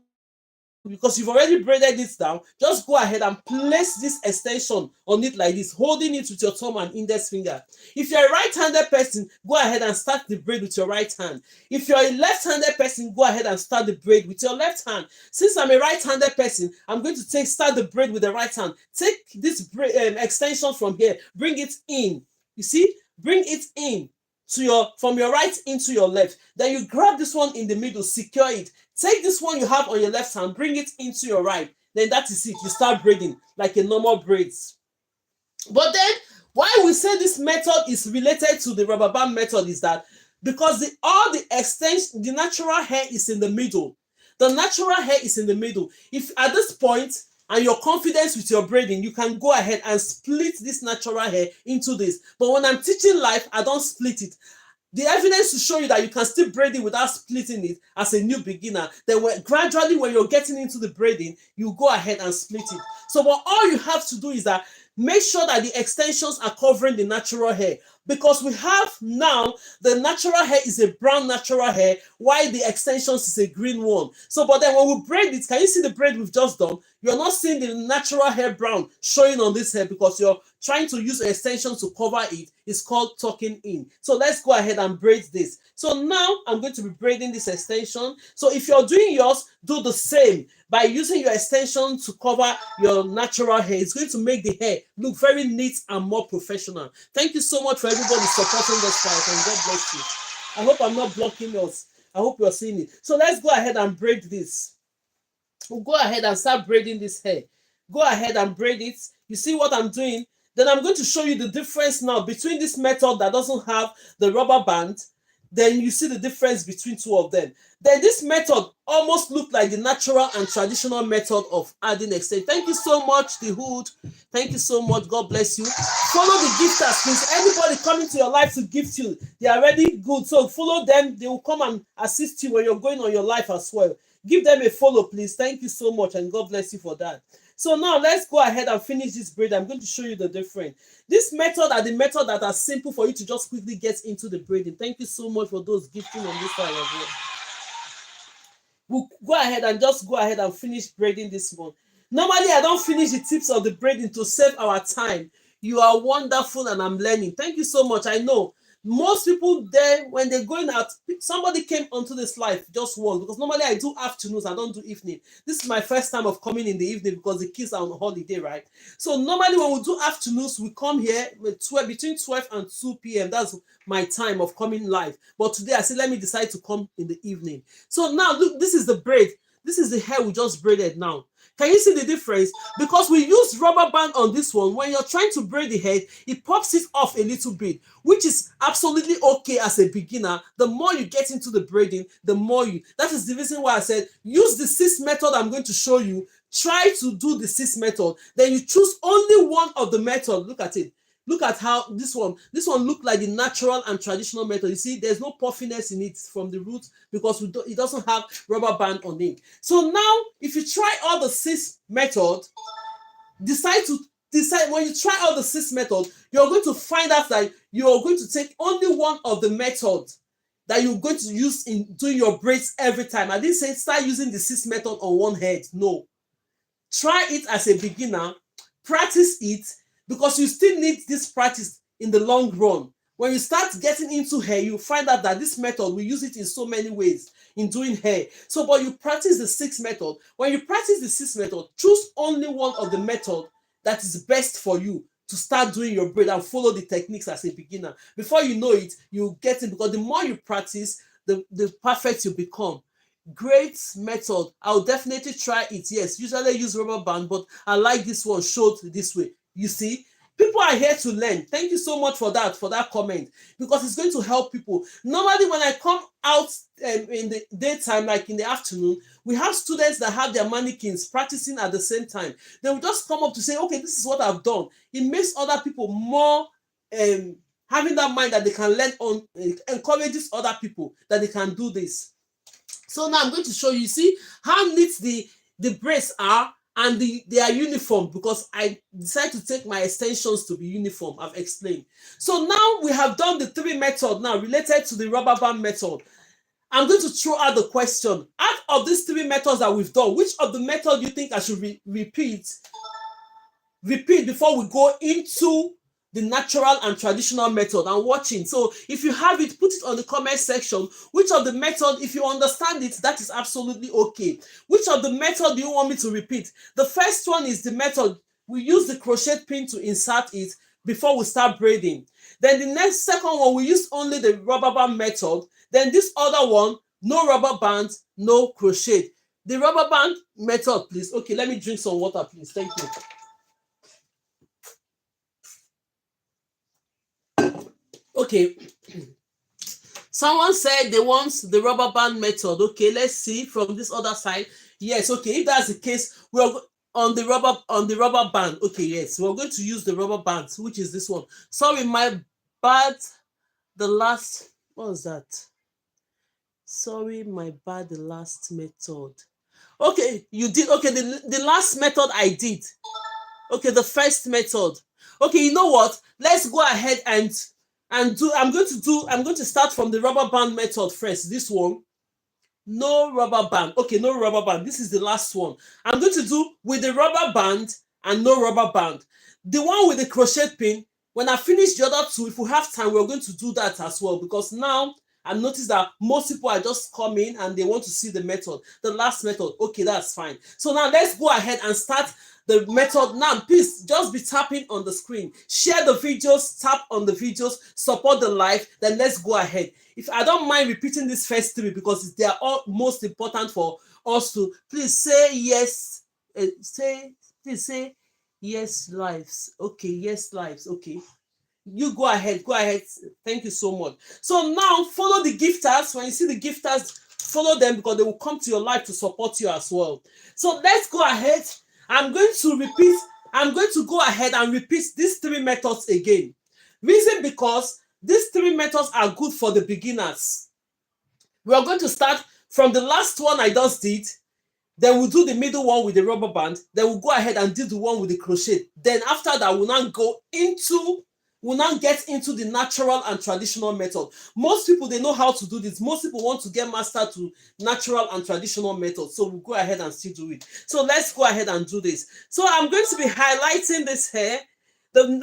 because you've already braided it down, just go ahead and place this extension on it like this, holding it with your thumb and index finger. If you're a right-handed person, go ahead and start the braid with your right hand. If you're a left-handed person, go ahead and start the braid with your left hand. Since I'm a right-handed person, I'm going to start the braid with the right hand. Take this extension from here, bring it in. You see, bring it in to from your right into your left. Then you grab this one in the middle, secure it. Take this one you have on your left hand, bring it into your right. Then that is it. You start braiding like a normal braids. But then why we say this method is related to the rubber band method is that because all the extension, the natural hair is in the middle. The natural hair is in the middle. If at this point and you're confident with your braiding, you can go ahead and split this natural hair into this. But when I'm teaching live, I don't split it. The evidence to show you that you can still braid it without splitting it as a new beginner, then gradually when you're getting into the braiding, you go ahead and split it. So but all you have to do is that make sure that the extensions are covering the natural hair, because we have now the natural hair is a brown natural hair while the extensions is a green one. So but then when we braid it, can you see the braid we've just done? You're not seeing the natural hair brown showing on this hair because you're trying to use an extension to cover it. It's called tucking in. So let's go ahead and braid this. So now I'm going to be braiding this extension. So if you're doing yours, do the same by using your extension to cover your natural hair. It's going to make the hair look very neat and more professional. Thank you so much for everybody supporting this fight, and God bless you. I hope I'm not blocking us. I hope you're seeing it. So let's go ahead and braid this. We'll go ahead and start braiding this hair. Go ahead and braid it. You see what I'm doing? Then I'm going to show you the difference now between this method that doesn't have the rubber band. Then you see the difference between two of them. Then this method almost looked like the natural and traditional method of adding extension. Thank you so much, the hood. Thank you so much. God bless you. Follow the gifters, please. Anybody coming to your life to gift you, they are already good. So follow them. They will come and assist you when you're going on your life as well. Give them a follow, please. Thank you so much, and God bless you for that. So now let's go ahead and finish this braid. I'm going to show you the difference. This method are the method that are simple for you to just quickly get into the braiding. Thank you so much for those gifting on this side as well. We'll go ahead and just go ahead and finish braiding this one. Normally, I don't finish the tips of the braiding to save our time. You are wonderful and I'm learning. Thank you so much. I know most people there, when they're going out, somebody came onto this live just once, because normally I do afternoons, I don't do evening. This is my first time of coming in the evening because the kids are on holiday, right? So normally when we do afternoons, we come here between 12 and 2 p.m. That's my time of coming live. But today I said, let me decide to come in the evening. So now look, this is the braid. This is the hair we just braided now. Can you see the difference? Because we use rubber band on this one. When you're trying to braid the head, it pops it off a little bit, which is absolutely okay as a beginner. The more you get into the braiding, the more that is the reason why I said, use the 6 method I'm going to show you. Try to do the 6 method. Then you choose only one of the method. Look at it. Look at how this one look like the natural and traditional method. You see, there's no puffiness in it from the root because it doesn't have rubber band on it. So now, if you try all the 6 method, decide when you try all the 6 method, you're going to find out that you're going to take only one of the methods that you're going to use in doing your braids every time. I didn't say start using the 6 method on one head. No. Try it as a beginner, practice it, because you still need this practice in the long run. When you start getting into hair, you find out that this method, we use it in so many ways in doing hair. So, but you practice the 6 method. When you practice the 6 method, choose only one of the method that is best for you to start doing your braid and follow the techniques as a beginner. Before you know it, you get it, because the more you practice, the perfect you become. Great method. I'll definitely try it. Yes, usually I use rubber band, but I like this one showed this way. You see, people are here to learn. Thank you so much for that comment, because it's going to help people. Normally, when I come out in the daytime, like in the afternoon, we have students that have their mannequins practicing at the same time. They will just come up to say, okay, this is what I've done. It makes other people more having that mind that they can learn on, encourages other people that they can do this. So now I'm going to show you, see how neat the braids are. And they are uniform, because I decided to take my extensions to be uniform. I've explained. So now we have done the 3 methods now related to the rubber band method. I'm going to throw out the question. Out of these three methods that we've done, which of the method you think I should repeat before we go into the natural and traditional method and watching? So if you have it, put it on the comment section. Which of the method, if you understand it, that is absolutely okay. Which of the method do you want me to repeat? The first one is the method we use the crochet pin to insert it before we start braiding. Then the second one, we use only the rubber band method. Then this other one, no rubber band, no crochet. The rubber band method, please. Okay, let me drink some water, please. Thank you. Okay. Someone said they want the rubber band method. Okay, let's see from this other side. Yes, okay, if that's the case, we're on the rubber band. Okay, yes, we're going to use the rubber band, which is this one. Sorry, my bad. The last, what was that? Sorry, my bad. The last method. Okay, you did. Okay, the last method I did. Okay, the first method. Okay, you know what? Let's go ahead and do. I'm going to start from the rubber band method first. This one. No rubber band. Okay, no rubber band. This is the last one. I'm going to do with the rubber band and no rubber band. The one with the crochet pin, when I finish the other two, if we have time, we're going to do that as well, because now I noticed that most people are just coming and they want to see the method, the last method. Okay, that's fine. So now let's go ahead and start the method. Now, please just be tapping on the screen. Share the videos, tap on the videos, support the live. Then let's go ahead. If I don't mind repeating this first three because they are all most important for us to, please say yes. Please say yes, lives. Okay, yes, lives. Okay. You go ahead. Thank you so much. So now follow the gifters. When you see the gifters, follow them because they will come to your live to support you as well. So let's go ahead. I'm going to go ahead and repeat these three methods again. Reason because these three methods are good for the beginners. We are going to start from the last one I just did. Then we'll do the middle one with the rubber band. Then we'll go ahead and do the one with the crochet. Then after that, we'll now get into the natural and traditional method. Most people, they know how to do this. Most people want to get mastered to natural and traditional methods. So we'll go ahead and still do it. So let's go ahead and do this. So I'm going to be highlighting this hair. We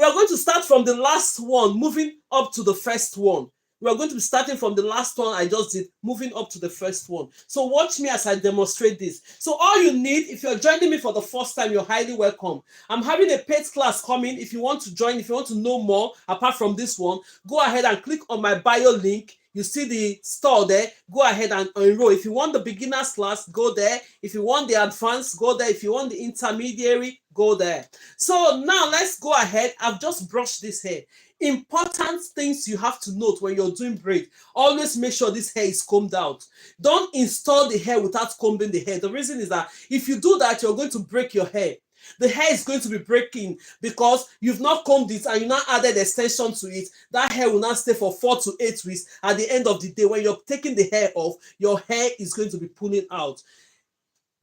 are going to start from the last one, moving up to the first one. We are going to be starting from the last one I just did, moving up to the first one. So watch me as I demonstrate this. So all you need, if you're joining me for the first time, you're highly welcome. I'm having a paid class coming. If you want to join, if you want to know more apart from this one, go ahead and click on my bio link. You see the store there. Go ahead and enroll. If you want the beginner's class, go there. If you want the advanced, go there. If you want the intermediary, go there. So now let's go ahead. I've just brushed this hair. Important things you have to note when you're doing braid. Always make sure this hair is combed out. Don't install the hair without combing the hair. The reason is that if you do that, you're going to break your hair. The hair is going to be breaking because you've not combed it and you not added extension to it. That hair will not stay for 4 to 8 weeks. At the end of the day, when you're taking the hair off, your hair is going to be pulling out.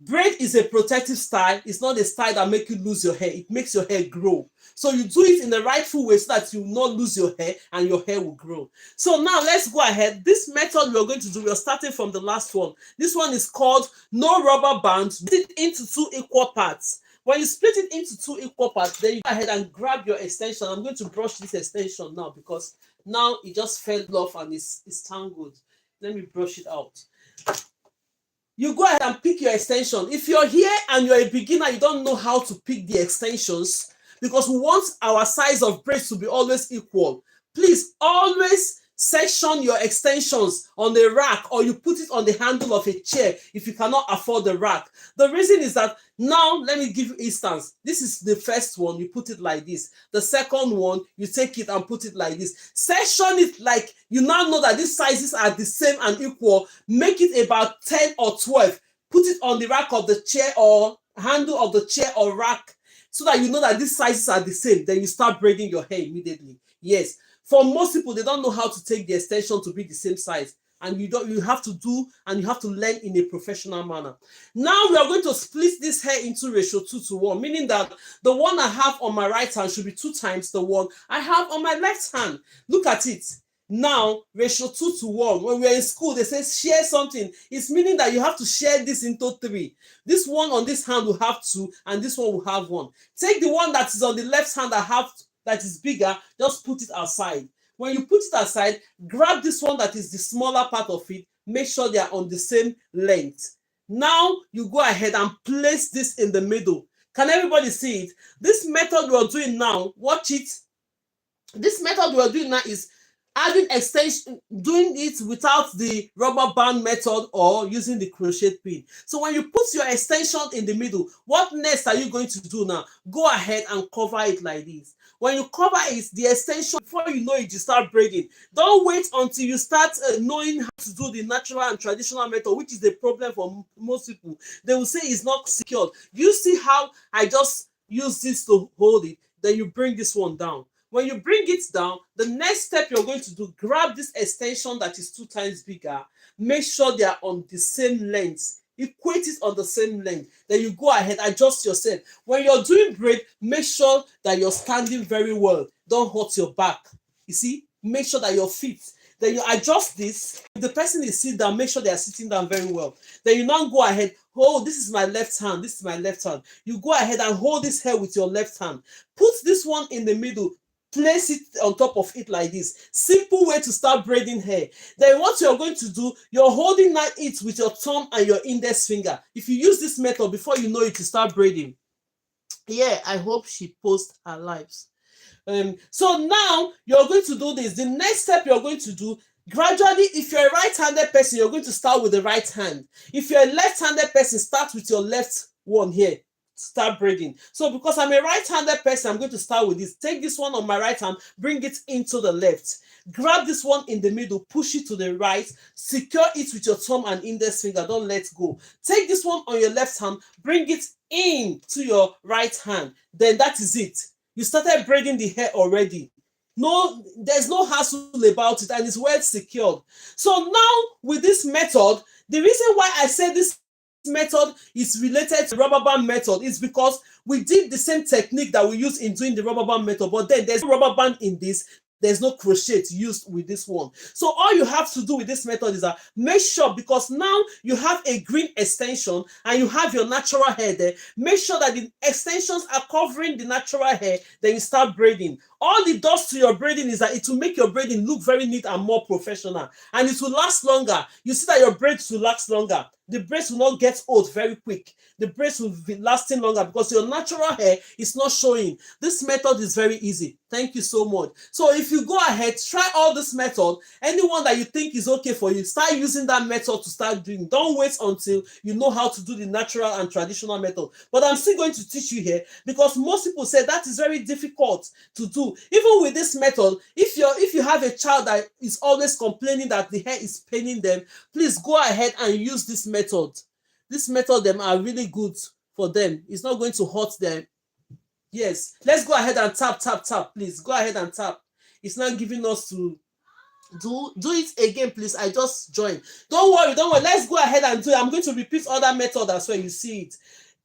Braid is a protective style. It's not a style that makes you lose your hair. It makes your hair grow. So you do it in the rightful way so that you will not lose your hair and your hair will grow. So now let's go ahead. This method we're going to do, we're starting from the last one. This one is called no rubber band. Split it into 2 equal parts. When you split it into 2 equal parts, then you go ahead and grab your extension. I'm going to brush this extension now because now it just fell off and it's tangled. Let me brush it out. You go ahead and pick your extension. If you're here and you're a beginner, you don't know how to pick the extensions because we want our size of braids to be always equal. Please always section your extensions on the rack or you put it on the handle of a chair if you cannot afford the rack. The reason is that now, let me give you instance. This is the first one, you put it like this. The second one, you take it and put it like this. Section it like you now know that these sizes are the same and equal. Make it about 10 or 12. Put it on the rack of the chair or handle of the chair or rack so that you know that these sizes are the same. Then you start braiding your hair immediately. Yes. For most people, they don't know how to take the extension to be the same size. And you have to do and you have to learn in a professional manner. Now we are going to split this hair into ratio 2 to 1, meaning that the one I have on my right hand should be 2 times the one I have on my left hand. Look at it. Now, ratio 2 to 1. When we are in school, they say share something. It's meaning that you have to share this into 3. This one on this hand will have 2, and this one will have 1. Take the one that is on the left hand that is bigger, just put it aside. When you put it aside, grab this one that is the smaller part of it. Make sure they are on the same length. Now, you go ahead and place this in the middle. Can everybody see it? This method we're doing now, watch it. This method we're doing now is adding extension, doing it without the rubber band method or using the crochet pin. So when you put your extension in the middle, what next are you going to do now? Go ahead and cover it like this. When you cover it, the extension, before you know it, you start braiding. Don't wait until you start knowing how to do the natural and traditional method, which is the problem for most people. They will say it's not secured. You see how I just use this to hold it, then you bring this one down. When you bring it down, the next step you're going to do, grab this extension that is 2 times bigger. Make sure they are on the same length. Equate it on the same length. Then you go ahead, adjust yourself. When you're doing braid, make sure that you're standing very well. Don't hurt your back. You see, make sure that your feet. Then you adjust this. If the person is sitting down, make sure they are sitting down very well. Then you now go ahead. Oh, this is my left hand. This is my left hand. You go ahead and hold this hair with your left hand. Put this one in the middle. Place it on top of it like this. Simple way to start braiding hair. Then what you're going to do, you're holding it with your thumb and your index finger. If you use this method, before you know it, you start braiding. Yeah, I hope she posts her lives. So now you're going to do this. The next step you're going to do, gradually, if you're a right-handed person, you're going to start with the right hand. If you're a left-handed person, start with your left one here. Start braiding. So because I'm a right-handed person, I'm going to start with this. Take this one on my right hand, bring it into the left. Grab this one in the middle, push it to the right, secure it with your thumb and index finger. Don't let go. Take this one on your left hand, bring it in to your right hand. Then that is it. You started braiding the hair already. No, there's no hassle about it, and it's well secured. So now with this method, the reason why I say this method is related to rubber band method is because we did the same technique that we use in doing the rubber band method, but then there's no rubber band in this. There's no crochet used with this one. So all you have to do with this method is that make sure, because now you have a green extension and you have your natural hair there, make sure that the extensions are covering the natural hair. Then you start braiding. All it does to your braiding is that it will make your braiding look very neat and more professional, and it will last longer. You see that your braids will last longer. The braids will not get old very quick. The braids will be lasting longer because your natural hair is not showing. This method is very easy. Thank you so much. So if you go ahead, try all this method. Anyone that you think is okay for you, start using that method to start doing. Don't wait until you know how to do the natural and traditional method. But I'm still going to teach you here because most people say that is very difficult to do. Even with this method, if you have a child that is always complaining that the hair is paining them, please go ahead and use this method. This method, them are really good for them. It's not going to hurt them. Yes, let's go ahead and tap, please. Go ahead and tap. It's not giving us to do it again, please. I just joined. Don't worry. Let's go ahead and do it. I'm going to repeat other method as well. You see it.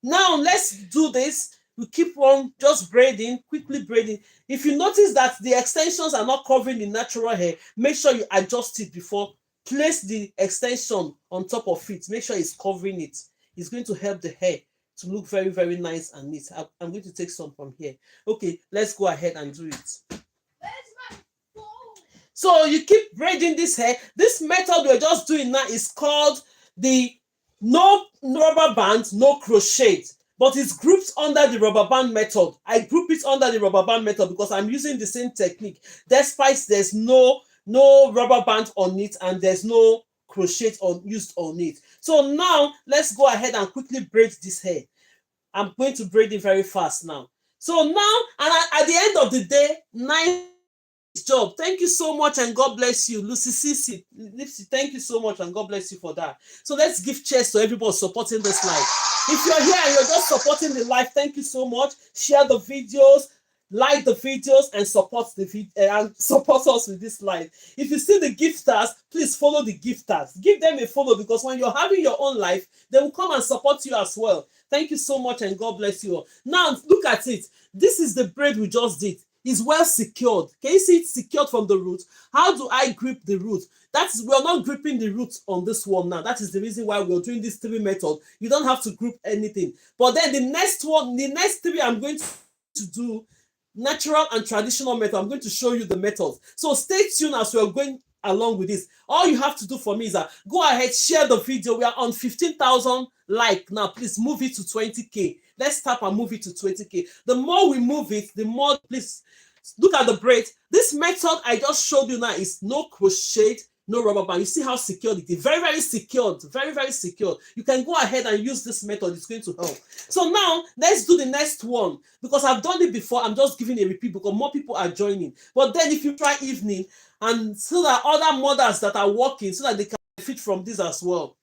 Now, let's do this. We keep on just braiding, quickly braiding. If you notice that the extensions are not covering the natural hair, make sure you adjust it before. Place the extension on top of it. Make sure it's covering it. It's going to help the hair to look very, very nice and neat. I'm going to take some from here. Okay, let's go ahead and do it. So you keep braiding this hair. This method we're just doing now is called the no rubber band, no crochet. But it's grouped under the rubber band method. I group it under the rubber band method because I'm using the same technique. Despite there's no rubber band on it and there's no crochet used on it. So now let's go ahead and quickly braid this hair. I'm going to braid it very fast now. So now, and at the end of the day, nice job. Thank you so much and God bless you. Lucy Cece, thank you so much and God bless you for that. So let's give cheers to everybody supporting this live. If you're here and you're just supporting the live, thank you so much. Share the videos, like the videos, and support the and support us with this live. If you see the gifters, please follow the gifters. Give them a follow because when you're having your own life, they will come and support you as well. Thank you so much and God bless you all. Now look at it. This is the braid we just did. is well secured. Can you see it's secured from the root? How do I grip the root? That's, we're not gripping the root on this one now. That is the reason why we're doing this 3 method. You don't have to grip anything. But then the next one, the next 3 I'm going to do natural and traditional method. I'm going to show you the methods. So stay tuned as we're going along with this. All you have to do for me is that go ahead, share the video. We are on 15,000 like now. Please move it to 20k. Let's tap and move it to 20k. The more we move it, the more, please look at the braid. This method I just showed you now is no crochet, no rubber band. You see how secured it is. Very, very secured. Very, very secured. You can go ahead and use this method. It's going to help. So now let's do the next one, because I've done it before. I'm just giving a repeat because more people are joining. But then if you try evening, and so that other mothers that are working, so that they can benefit from this as well.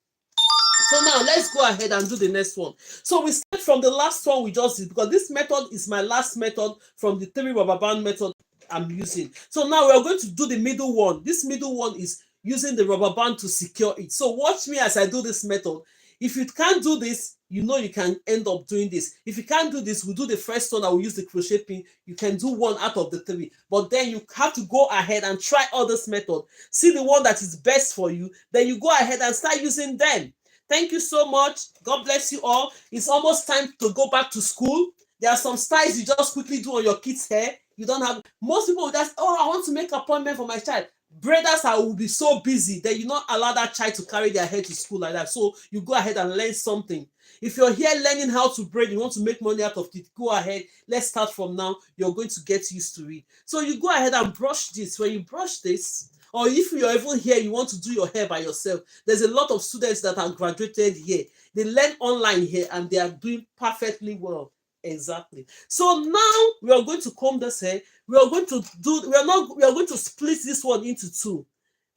So now let's go ahead and do the next one. So we start from the last one we just did, because this method is my last method from the 3 rubber band method I'm using. So now we're going to do the middle one. This middle one is using the rubber band to secure it. So watch me as I do this method. If you can't do this, you know you can end up doing this. If you can't do this, we'll do the first one. I will use the crochet pin. You can do 1 out of the 3, but then you have to go ahead and try all this method. See the one that is best for you. Then you go ahead and start using them. Thank you so much. God bless you all. It's almost time to go back to school. There are some styles you just quickly do on your kids' hair. You don't have, most people will just, oh, I want to make an appointment for my child. Braiders will be so busy that you not allow that child to carry their hair to school like that. So you go ahead and learn something. If you're here learning how to braid, you want to make money out of it, go ahead. Let's start from now. You're going to get used to it. So you go ahead and brush this. When you brush this, or if you're even here, you want to do your hair by yourself, there's a lot of students that are graduated here. They learn online here and they are doing perfectly well. Exactly. So now we are going to comb this hair. We are going to split this one into 2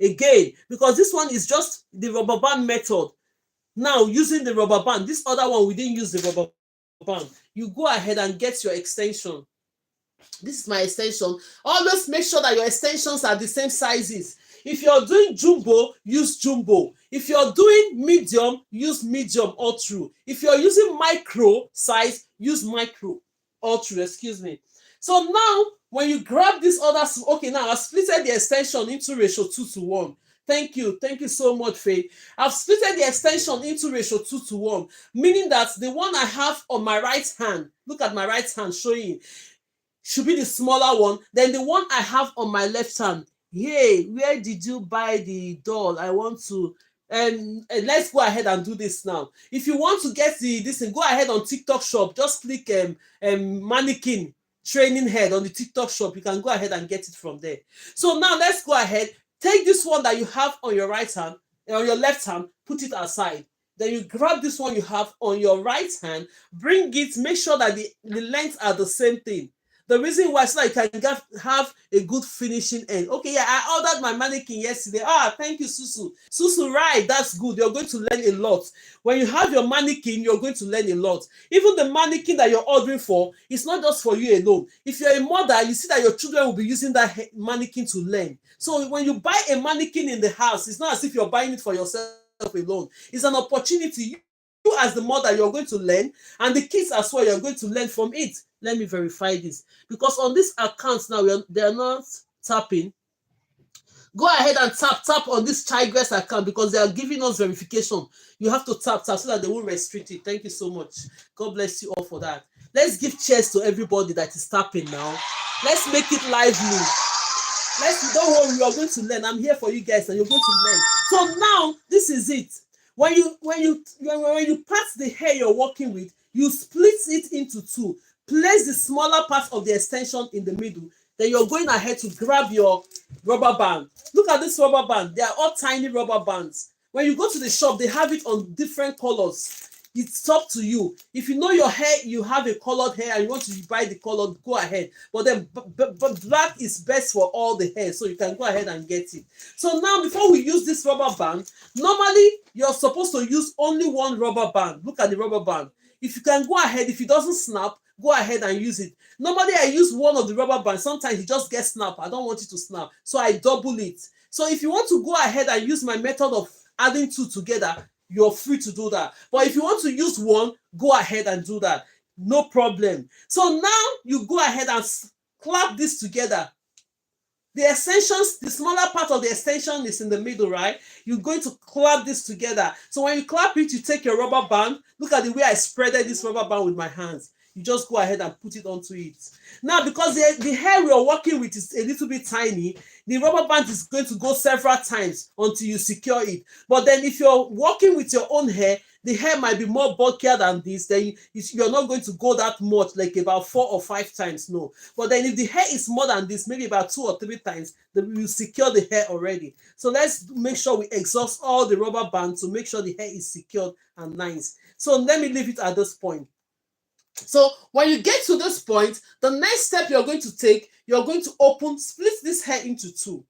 again, because this one is just the rubber band method. Now using the rubber band, this other one we didn't use the rubber band. You go ahead and get your extension. This is my extension. Always make sure that your extensions are the same sizes. If you're doing jumbo, use jumbo. If you're doing medium, use medium all through. If you're using micro size, use micro all through, excuse me. So now, when you grab this other, okay, now I've splitted the extension into ratio 2:1. Thank you so much, Faye. I've splitted the extension into ratio 2:1, meaning that the one I have on my right hand, look at my right hand showing, should be the smaller one. Then the one I have on my left hand, hey, where did you buy the doll? I want to, and let's go ahead and do this now. If you want to get this thing, go ahead on TikTok shop. Just click mannequin training head on the TikTok shop. You can go ahead and get it from there. So now let's go ahead. Take this one that you have on your right hand, on your left hand, put it aside. Then you grab this one you have on your right hand, bring it, make sure that the lengths are the same thing. The reason why, so that you can have a good finishing end. Okay, yeah, I ordered my mannequin yesterday. Thank you, Susu. Susu, right, that's good. You're going to learn a lot. When you have your mannequin, you're going to learn a lot. Even the mannequin that you're ordering for, it's not just for you alone. If you're a mother, you see that your children will be using that mannequin to learn. So when you buy a mannequin in the house, it's not as if you're buying it for yourself alone. It's an opportunity. You as the mother, you're going to learn, and the kids as well, you're going to learn from it. Let me verify this, because on this account now, they're not tapping. Go ahead and tap on this Tigress account, because they are giving us verification. You have to tap so that they won't restrict it. Thank you so much. God bless you all for that. Let's give cheers to everybody that is tapping now. Let's make it lively. Don't worry, you are going to learn. I'm here for you guys, and you're going to learn. So now this is it. When you part the hair you're working with, you split it into 2. Place the smaller part of the extension in the middle. Then you're going ahead to grab your rubber band. Look at this rubber band. They are all tiny rubber bands. When you go to the shop, they have it on different colors. It's up to you. If you know your hair, you have a colored hair and you want to buy the color, go ahead. But then but black is best for all the hair, so you can go ahead and get it. So now, before we use this rubber band, normally you're supposed to use only one rubber band. Look at the rubber band. If you can go ahead, if it doesn't snap, go ahead and use it. Normally I use one of the rubber bands. Sometimes it just gets snapped. I don't want it to snap, so I double it. So if you want to go ahead and use my method of adding 2 together, you're free to do that. But if you want to use one, go ahead and do that. No problem. So now you go ahead and clap this together. The extensions, the smaller part of the extension is in the middle, right? You're going to clap this together. So when you clap it, you take your rubber band. Look at the way I spreaded this rubber band with my hands. You just go ahead and put it onto it. Now, because the hair we are working with is a little bit tiny, the rubber band is going to go several times until you secure it. But then if you're working with your own hair, the hair might be more bulkier than this, then you're not going to go that much, like about 4 or 5 times, no. But then if the hair is more than this, maybe about 2 or 3 times, then we will secure the hair already. So let's make sure we exhaust all the rubber bands to make sure the hair is secured and nice. So let me leave it at this point. So when you get to this point, the next step you're going to take, you're going to split this hair into 2.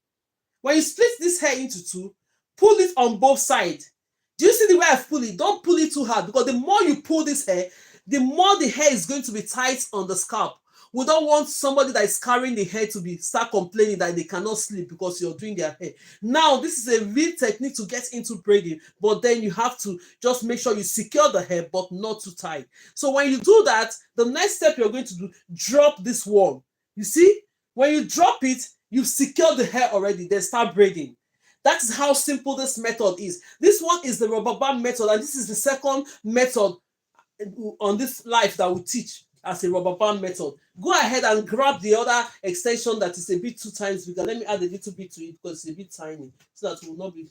When you split this hair into 2, pull it on both sides. Do you see the way I've pulled it? Don't pull it too hard, because the more you pull this hair, the more the hair is going to be tight on the scalp. We don't want somebody that is carrying the hair to start complaining that they cannot sleep because you're doing their hair. Now, this is a real technique to get into braiding, but then you have to just make sure you secure the hair, but not too tight. So when you do that, the next step you're going to do, drop this one. You see, when you drop it, you've secured the hair already. Then start braiding. That is how simple this method is. This one is the rubber band method, and this is the second method on this life that we teach as a rubber band method. Go ahead and grab the other extension that is a bit 2 times bigger. Let me add a little bit to it because it's a bit tiny, so that it will not be.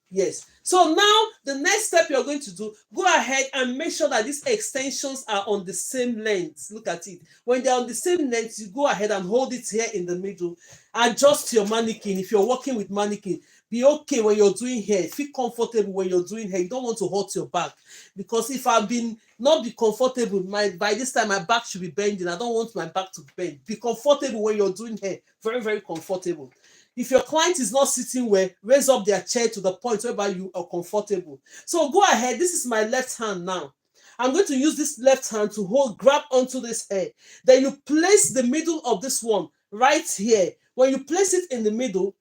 Yes. So now the next step you're going to do, go ahead and make sure that these extensions are on the same length. Look at it. When they're on the same length, you go ahead and hold it here in the middle. Adjust your mannequin. If you're working with mannequin, be okay when you're doing hair. Feel comfortable when you're doing hair. You don't want to hurt your back, because if I've been not be comfortable, by this time my back should be bending. I don't want my back to bend. Be comfortable when you're doing hair. Very, very comfortable. If your client is not sitting well, raise up their chair to the point whereby you are comfortable. So go ahead. This is my left hand now. I'm going to use this left hand to grab onto this hair. Then you place the middle of this one right here. When you place it in the middle,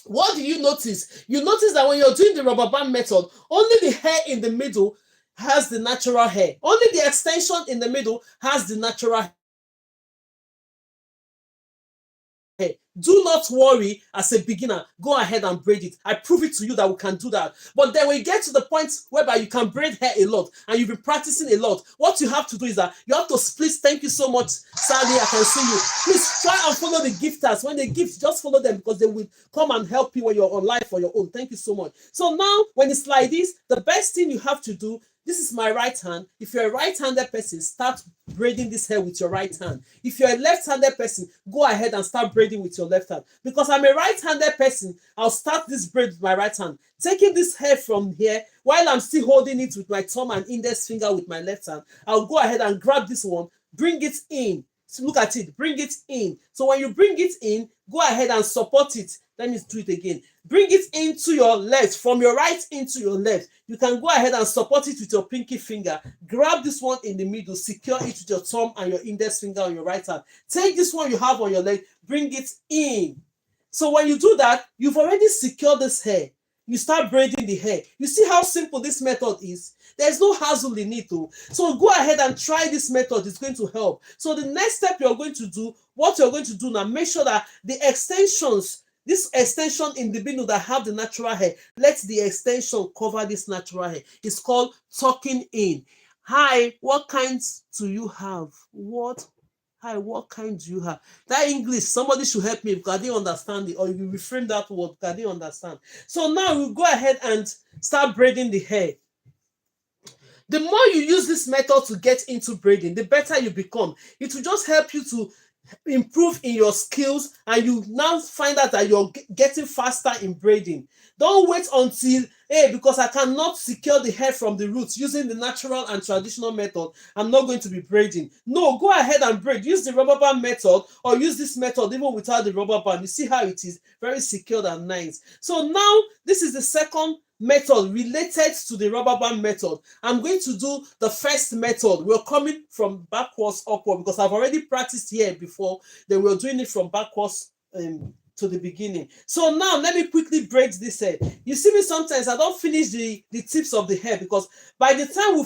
what do you notice? You notice that when you're doing the rubber band method, only the hair in the middle has the natural hair. Only the extension in the middle has the natural hair. Do not worry as a beginner. Go ahead and braid it. I prove it to you that we can do that. But then when you get to the point whereby you can braid hair a lot and you've been practicing a lot, what you have to do is that you have to split. Thank you so much, Sally. I can see you. Please try and follow the gifters. When they gift, just follow them, because they will come and help you when you're on live for your own. Thank you so much. So now, when it's like this, the best thing you have to do, this is my right hand. If you're a right-handed person, start braiding this hair with your right hand. If you're a left-handed person, go ahead and start braiding with your left hand. Because I'm a right-handed person, I'll start this braid with my right hand. Taking this hair from here, while I'm still holding it with my thumb and index finger with my left hand, I'll go ahead and grab this one, bring it in. So look at it, bring it in. So when you bring it in, go ahead and support it. Let me do it again. Bring it into your left, from your right into your left. You can go ahead and support it with your pinky finger. Grab this one in the middle, secure it with your thumb and your index finger on your right hand. Take this one you have on your leg, bring it in. So when you do that, you've already secured this hair. You start braiding the hair. You see how simple this method is? There's no hassle in it. So go ahead and try this method. It's going to help. So the next step you're going to do, what you're going to do now, make sure that the extensions, this extension in the middle that have the natural hair, let the extension cover this natural hair. It's called tucking in. Hi, what kinds do you have? Hi, what kind do you have? That English, somebody should help me because I didn't understand it, or you reframe that word because I didn't understand. So now we'll go ahead and start braiding the hair. The more you use this method to get into braiding, the better you become. It will just help you to improve in your skills, and you now find out that you're getting faster in braiding. Don't wait until, because I cannot secure the hair from the roots using the natural and traditional method, I'm not going to be braiding. No, go ahead and braid. Use the rubber band method, or use this method even without the rubber band. You see how it is very secured and nice. So now this is the second method related to the rubber band method. I'm going to do the first method. We're coming from backwards upward because I've already practiced here before. Then we're doing it from backwards to the beginning. So now let me quickly braid this hair. You see me sometimes I don't finish the tips of the hair, because by the time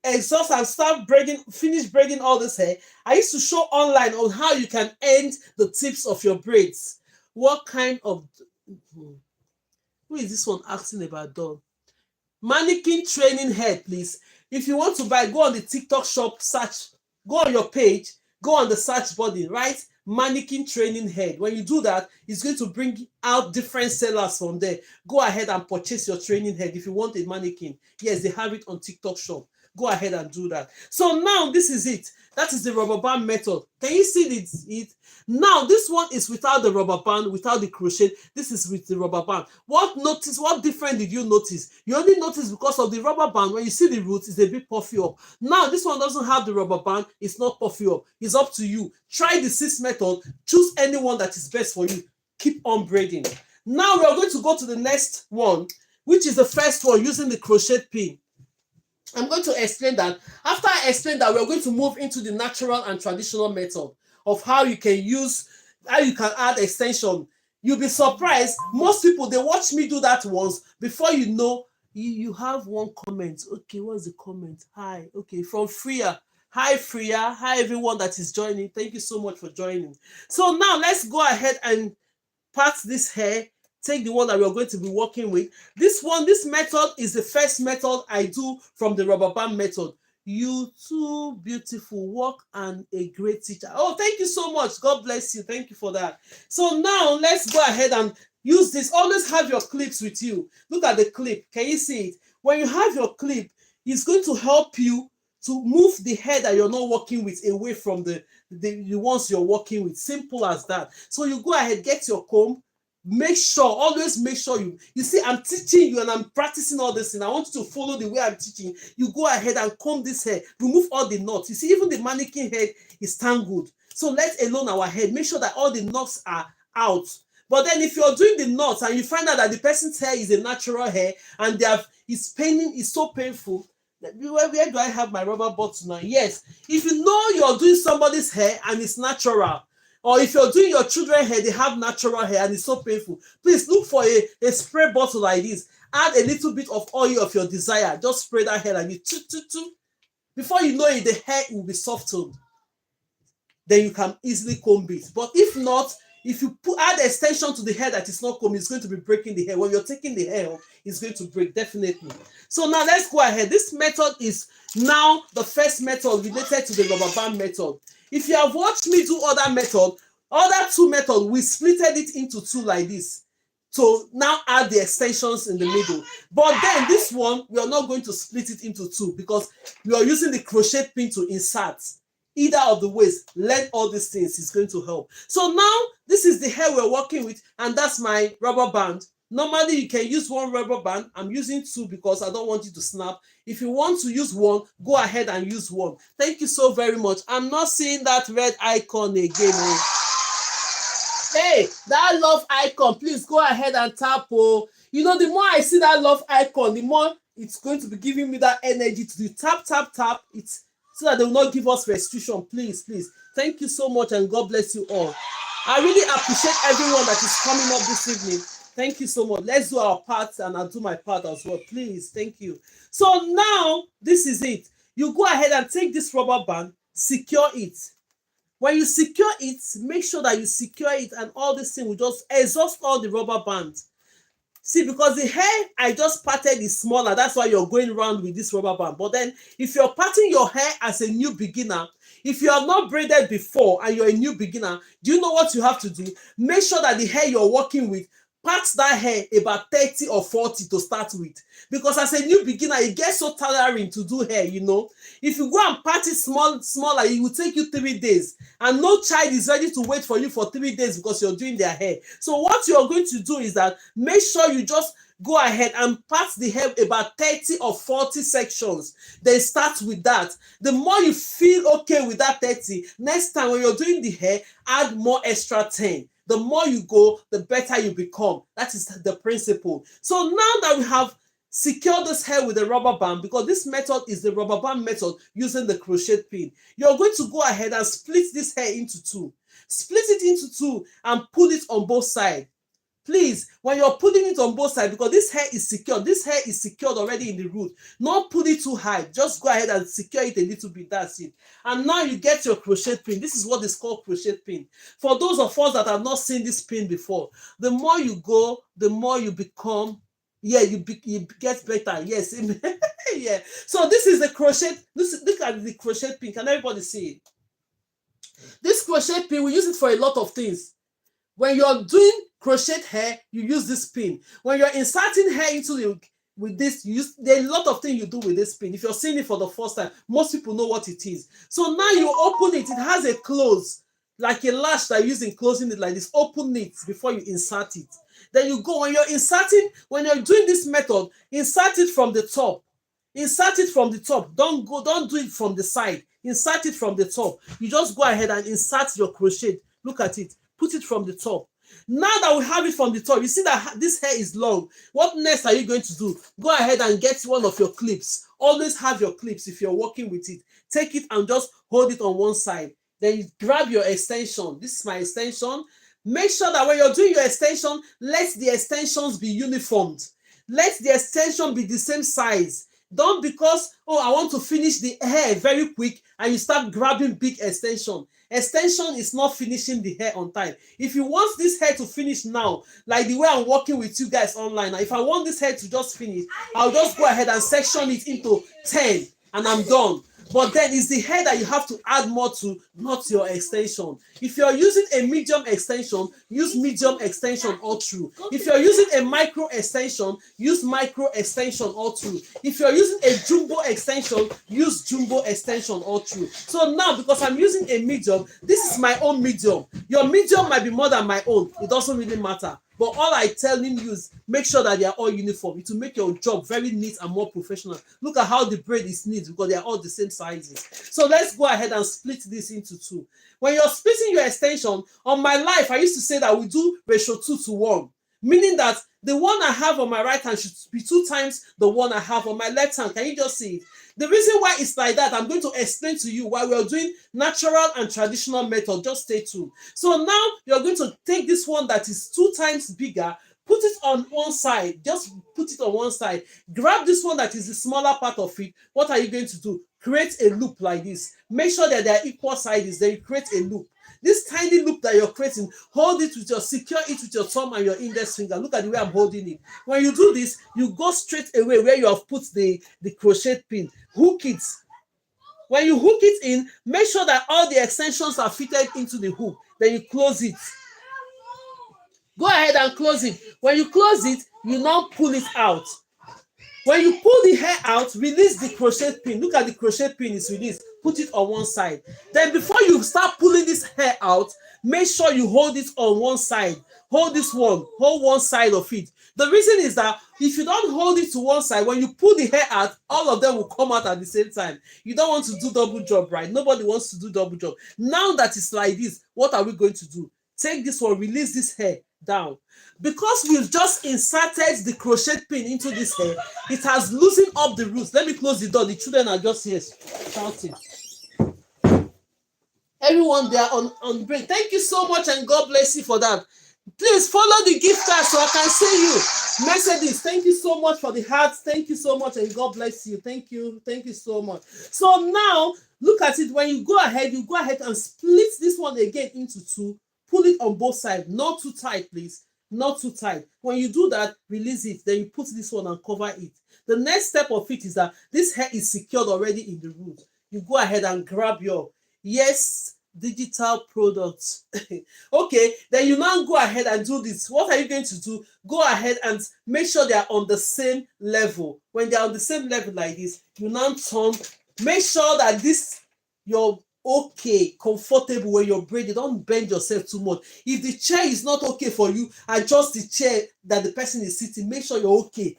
exhaust and start braiding, finish braiding all this hair, I used to show online on how you can end the tips of your braids. What kind of, who is this one asking about doll? Mannequin training head, please. If you want to buy, go on the TikTok shop, search, go on your page, go on the search button, right? Mannequin training head. When you do that, it's going to bring out different sellers from there. Go ahead and purchase your training head if you want a mannequin. Yes, they have it on TikTok shop. Go ahead and do that. So now this is it. That is the rubber band method. Can you see it? Now this one is without the rubber band, without the crochet. This is with the rubber band. What different did you notice? You only notice because of the rubber band. When you see the roots, it's a bit puffy up. Now this one doesn't have the rubber band. It's not puffy up. It's up to you. Try the 6 method. Choose any one that is best for you. Keep on braiding. Now we are going to go to the next one, which is the first one using the crochet pin. I'm going to explain that. After I explain that, we're going to move into the natural and traditional method of how you can add extension. You'll be surprised. Most people, they watch me do that once. Before you know, you have one comment. Okay, what's the comment? Hi. Okay, from Freya. Hi, Freya. Hi, everyone that is joining. Thank you so much for joining. So now let's go ahead and part this hair. Take the one that we're going to be working with. This method is the first method I do from the rubber band method. You too beautiful work and a great teacher. Oh, thank you so much. God bless you. Thank you for that. So now let's go ahead and use this. Always have your clips with you. Look at the clip. Can you see it? When you have your clip, it's going to help you to move the hair that you're not working with away from the ones you're working with. Simple as that. So you go ahead, get your comb. Always make sure you see, I'm teaching you and I'm practicing all this, and I want you to follow the way I'm teaching. You go ahead and comb this hair, remove all the knots. You see, even the mannequin head is tangled. So let alone our head, make sure that all the knots are out. But then if you're doing the knots and you find out that the person's hair is a natural hair and it's so painful. Where do I have my rubber bottle now? Yes, if you know you're doing somebody's hair and it's natural, or if you're doing your children's hair, they have natural hair and it's so painful, please look for a spray bottle like this. Add a little bit of oil of your desire. Just spray that hair and before you know it, the hair will be softened. Then you can easily comb it. But if not, if you add extension to the hair that is not combed, it's going to be breaking the hair. When you're taking the hair off, it's going to break, definitely. So now let's go ahead. This method is now the first method related to the rubber band method. If you have watched me do other 2 methods, we splitted it into 2 like this. So now add the extensions in the middle. But then this one, we are not going to split it into 2 because we are using the crochet pin to insert. Either of the ways, learn all these things is going to help. So now this is the hair we're working with, and that's my rubber band. Normally you can use 1 rubber band. I'm using 2 because I don't want it to snap. If you want to use 1, go ahead and use 1. Thank you so very much. I'm not seeing that red icon again. Hey, that love icon, please go ahead and tap. Oh, you know, the more I see that love icon, the more it's going to be giving me that energy to do tap. It's so that they will not give us restriction. Please. Thank you so much and God bless you all. I really appreciate everyone that is coming up this evening. Thank you so much. Let's do our part and I'll do my part as well. Please. Thank you. So now this is it. You go ahead and take this rubber band, secure it. When you secure it, make sure that you secure it and all this thing will just exhaust all the rubber band. See, because the hair I just parted is smaller, that's why you're going around with this rubber band. But then if you're parting your hair as a new beginner, if you have not braided before and you're a new beginner, do you know what you have to do? Make sure that the hair you're working with, part that hair about 30 or 40 to start with. Because as a new beginner, it gets so tiring to do hair, you know. If you go and part it smaller, it will take you 3 days. And no child is ready to wait for you for 3 days because you're doing their hair. So what you're going to do is that make sure you just go ahead and part the hair about 30 or 40 sections. Then start with that. The more you feel okay with that 30, next time when you're doing the hair, add more extra 10. The more you go, the better you become. That is the principle. So now that we have secured this hair with a rubber band, because this method is the rubber band method using the crochet pin, you're going to go ahead and split this hair into 2. Split it into 2 and pull it on both sides. Please, when you're putting it on both sides, because this hair is secured, this hair is secured already in the root. Not put it too high. Just go ahead and secure it a little bit. That's it. And now you get your crochet pin. This is what is called crochet pin. For those of us that have not seen this pin before, the more you go, the more you become. Yeah, you get better. Yes. Yeah. So this is the crochet. Look at the crochet pin. Can everybody see it? This crochet pin, we use it for a lot of things. When you're doing crochet hair, you use this pin. When you're inserting hair into the with this, there are a lot of things you do with this pin. If you're seeing it for the first time, most people know what it is. So now you open it. It has a close, like a latch that you use in closing it like this. Open it before you insert it. Then you go, when you're doing this method, insert it from the top. Insert it from the top. Don't do it from the side. Insert it from the top. You just go ahead and insert your crochet. Look at it. Put it from the top. Now that we have it from the top, you see that this hair is long. What next are you going to do? Go ahead and get one of your clips. Always have your clips if you're working with it. Take it and just hold it on one side. Then you grab your extension. This is my extension. Make sure that when you're doing your extension, let the extensions be uniformed. Let the extension be the same size. Don't because, oh, I want to finish the hair very quick and you start grabbing big extension. Extension is not finishing the hair on time. If you want this hair to finish now, like the way I'm working with you guys online, if I want this hair to just finish, I'll just go ahead and section it into 10 and I'm done. But then it's the hair that you have to add more to, not your extension. If you're using a medium extension, use medium extension all through. If you're using a micro extension, use micro extension all through. If you're using a jumbo extension, use jumbo extension all through. So now, because I'm using a medium, this is my own medium. Your medium might be more than my own. It doesn't really matter. But all I tell him is make sure that they are all uniform. It will make your job very neat and more professional. Look at how the braid is neat because they are all the same sizes. So let's go ahead and split this into two. When you're splitting your extension, on my life, I used to say that we do ratio 2:1, meaning that the one I have on my right hand should be 2 times the one I have on my left hand. Can you just see it? The reason why it's like that, I'm going to explain to you while we're doing natural and traditional method. Just stay tuned. So now you're going to take this one that is 2 times bigger, put it on one side. Just put it on one side. Grab this one that is the smaller part of it. What are you going to do? Create a loop like this. Make sure that they are equal sizes. Then you create a loop. This tiny loop that you're creating, hold it with secure it with your thumb and your index finger. Look at the way I'm holding it. When you do this, you go straight away where you have put the crochet pin. Hook it. When you hook it in, make sure that all the extensions are fitted into the hook. Then you close it. Go ahead and close it. When you close it, you now pull it out. When you pull the hair out, release the crochet pin. Look at the crochet pin is released. Put it on one side. Then before you start pulling this hair out, make sure you hold it on one side. Hold this one. Hold one side of it. The reason is that if you don't hold it to one side, when you pull the hair out, all of them will come out at the same time. You don't want to do double job, right? Nobody wants to do double job. Now that it's like this, what are we going to do? Take this one, release this hair down. Because we've just inserted the crochet pin into this hair, it has loosened up the roots. Let me close the door. The children are just here shouting. Everyone, they are on break. Thank you so much and God bless you for that. Please follow the gift card so I can see you. Mercedes, thank you so much for the hearts. Thank you so much and God bless you. Thank you. Thank you so much. So now, look at it. When you go ahead and split this one again into 2. Pull it on both sides. Not too tight, please. Not too tight. When you do that, release it. Then you put this one and cover it. The next step of it is that this hair is secured already in the root. You go ahead and grab your digital products. Okay, then you now go ahead and do this. What are you going to do? Go ahead and make sure they are on the same level. When they are on the same level like this, you now turn. Make sure that you're okay, comfortable when you're braiding. Don't bend yourself too much. If the chair is not okay for you, adjust the chair that the person is sitting. Make sure you're okay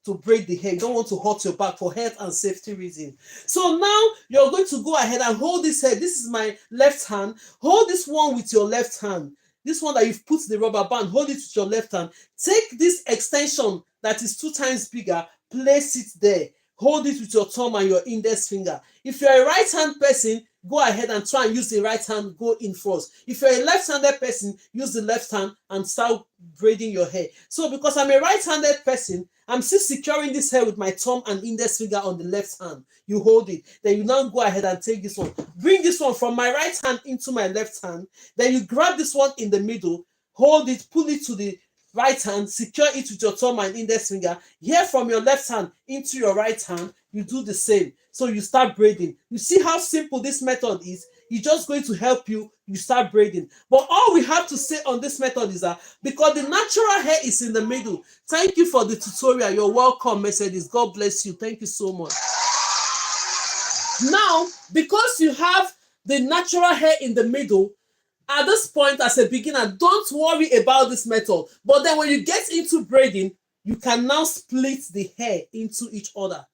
to braid the hair. You don't want to hurt your back for health and safety reasons. So now you're going to go ahead and hold this hair. This is my left hand. Hold this one with your left hand. This one that you've put the rubber band, hold it with your left hand. Take this extension that is 2 times bigger, place it there. Hold it with your thumb and your index finger. If you're a right hand person, go ahead and try and use the right hand, go in first. If you're a left-handed person, use the left hand and start braiding your hair. So because I'm a right-handed person, I'm still securing this hair with my thumb and index finger on the left hand. You hold it, then you now go ahead and take this one. Bring this one from my right hand into my left hand. Then you grab this one in the middle, hold it, pull it to the right hand, secure it with your thumb and index finger. Here from your left hand into your right hand, you do the same. So you start braiding. You see how simple this method is? It's just going to help you. You start braiding. But all we have to say on this method is that because the natural hair is in the middle. Thank you for the tutorial. You're welcome, Mercedes. God bless you. Thank you so much. Now, because you have the natural hair in the middle, at this point as a beginner, don't worry about this method. But then when you get into braiding, you can now split the hair into each other.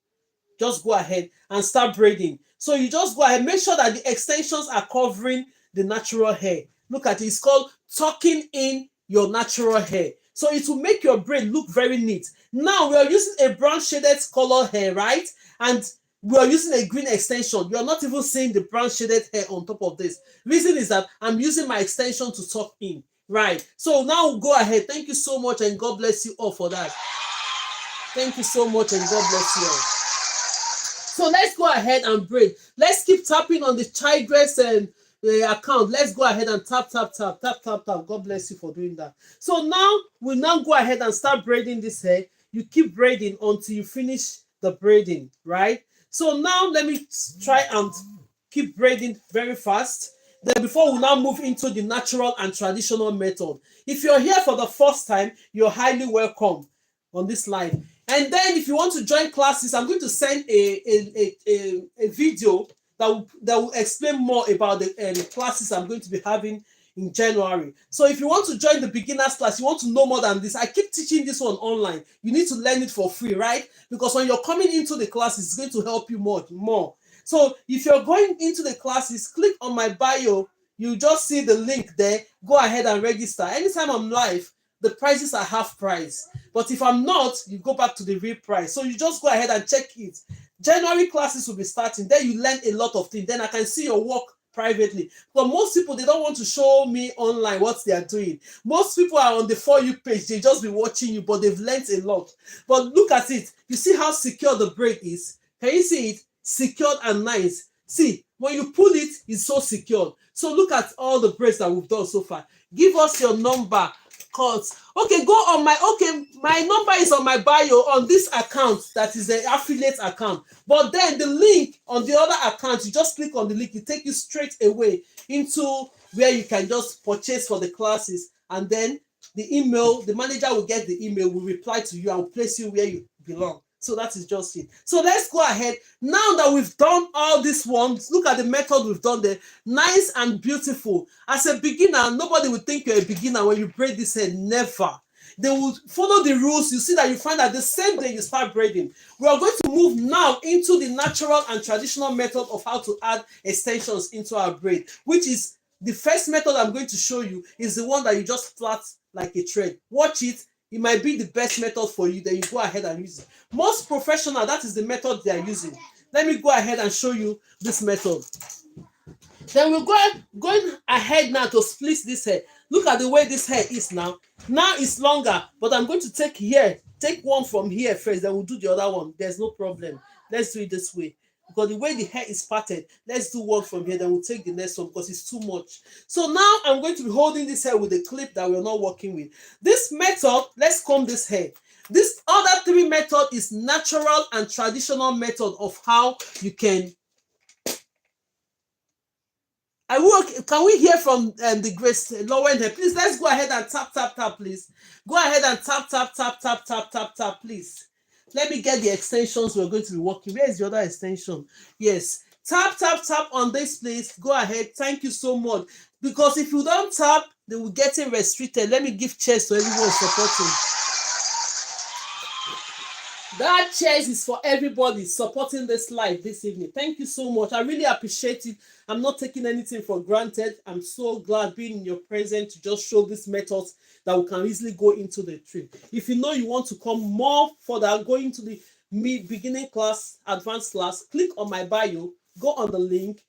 Just go ahead and start braiding. So you just go ahead, make sure that the extensions are covering the natural hair. Look at it, it's called tucking in your natural hair. So it will make your braid look very neat. Now we are using a brown shaded color hair, right? And we are using a green extension. You're not even seeing the brown shaded hair on top of this. Reason is that I'm using my extension to tuck in, right? So now go ahead. Thank you so much and God bless you all for that. Thank you so much and God bless you all. So let's go ahead and braid. Let's keep tapping on the Tigress and account. Let's go ahead and tap. God bless you for doing that. So now we'll now go ahead and start braiding this hair. You keep braiding until you finish the braiding, right? So now let me try and keep braiding very fast. Then before we now move into the natural and traditional method. If you're here for the first time, you're highly welcome on this live. And then if you want to join classes, I'm going to send a video that will explain more about the classes I'm going to be having in January. So if you want to join the beginners class, you want to know more than this, I keep teaching this one online. You need to learn it for free, right? Because when you're coming into the class, it's going to help you more. So if you're going into the classes, click on my bio. You just see the link there. Go ahead and register. Anytime I'm live, the prices are half price. But if I'm not, you go back to the real price. So you just go ahead and check it. January classes will be starting. Then you learn a lot of things. Then I can see your work privately. But most people, they don't want to show me online what they are doing. Most people are on the For You page. They just be watching you, but they've learned a lot. But look at it. You see how secure the braid is? Can you see it? Secured and nice. See, when you pull it, it's so secured. So look at all the braids that we've done so far. Give us your number. Okay, go on my number is on my bio on this account that is the affiliate account. But then the link on the other account, you just click on the link, it takes you straight away into where you can just purchase for the classes. And then the email, the manager will get the email, will reply to you and will place you where you belong. So that is just it. So let's go ahead. Now that we've done all these ones, look at the method we've done there. Nice and beautiful. As a beginner, nobody will think you're a beginner when you braid this hair. Never. They will follow the rules. You see that you find that the same day you start braiding. We are going to move now into the natural and traditional method of how to add extensions into our braid, which is the first method I'm going to show you is the one that you just plait like a thread. Watch it. It might be the best method for you. Then you go ahead and use it. Most professional, that is the method they are using. Let me go ahead and show you this method. Then we're going ahead now to split this hair. Look at the way this hair is now. Now it's longer, but I'm going to take one from here first, then we'll do the other one. There's no problem. Let's do it this way. Because the way the hair is parted, let's do one from here, then we'll take the next one because it's too much. So now I'm going to be holding this hair with a clip that we're not working with. This method, let's comb this hair. This other three method is natural and traditional method of how you can. Can we hear from the GraceLawendhair? Please, let's go ahead and tap, please. Go ahead and tap, please. Let me get the extensions we're going to be working. Where is the other extension? Yes. Tap on this, please. Go ahead. Thank you so much. Because if you don't tap, they will get it restricted. Let me give cheers to everyone supporting. That cheers is for everybody supporting this live this evening. Thank you so much. I really appreciate it. I'm not taking anything for granted. I'm so glad being in your presence to just show these methods that we can easily go into the trip. If you know you want to come more further, go into the beginning class, advanced class, click on my bio, go on the link,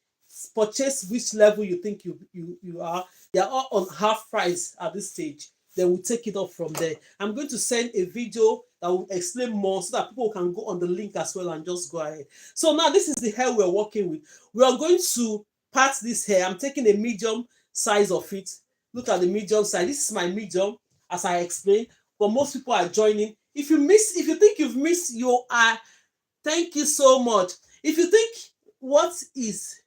purchase which level you think you are. They are all on half price at this stage. Then we'll take it up from there. I'm going to send a video that will explain more so that people can go on the link as well and just go ahead. So now this is the hair we're working with. We are going to part this hair. I'm taking a medium size of it. Look at the medium size. This is my medium, as I explained. But most people are joining. If you think you've missed, you are. Thank you so much. If you think what is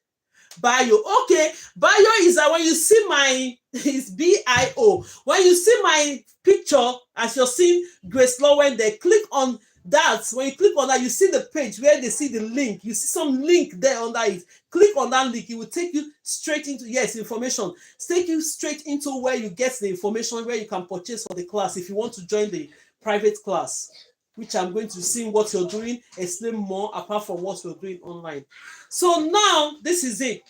bio, okay, bio is that when you see my, it's bio. When you see my picture, as you're seeing GraceLawendhair, click on that. When you click on that, you see the page where they see the link. You see some link there under it. Click on that link. It will take you straight into, yes, information. Take you straight into where you get the information, where you can purchase for the class if you want to join the private class, which I'm going to see what you're doing, explain more apart from what you're doing online. So now this is it.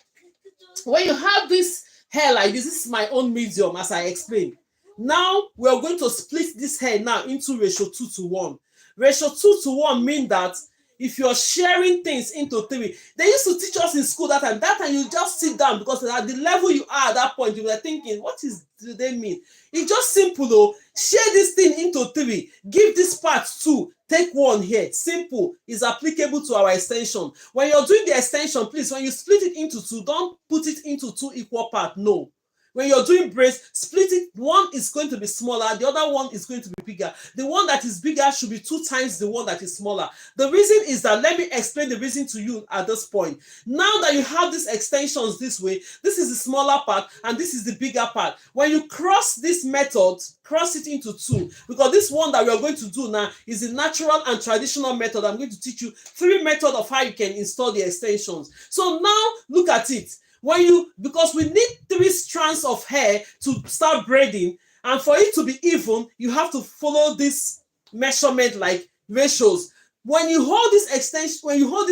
When you have this hair like this is my own medium, as I explained. Now we're going to split this hair now into ratio 2:1. Ratio 2:1 means that if you're sharing things into 3, they used to teach us in school that time you just sit down, because at the level you are at that point, you were thinking, what do they mean? It's just simple though. Share this thing into 3, give this part 2, take 1 here. Simple. Is applicable to our extension. When you're doing the extension, please, when you split it into 2, don't put it into 2 equal parts. No. When you're doing braids, split it. 1 is going to be smaller, the other one is going to be bigger. The one that is bigger should be 2 times the one that is smaller. The reason is that, let me explain the reason to you at this point. Now that you have these extensions this way, this is the smaller part and this is the bigger part. When you cross this method, cross it into 2, because this one that we are going to do now is the natural and traditional method. I'm going to teach you 3 methods of how you can install the extensions. So now look at it. Because we need 3 strands of hair to start braiding, and for it to be even, you have to follow this measurement like ratios. When you hold these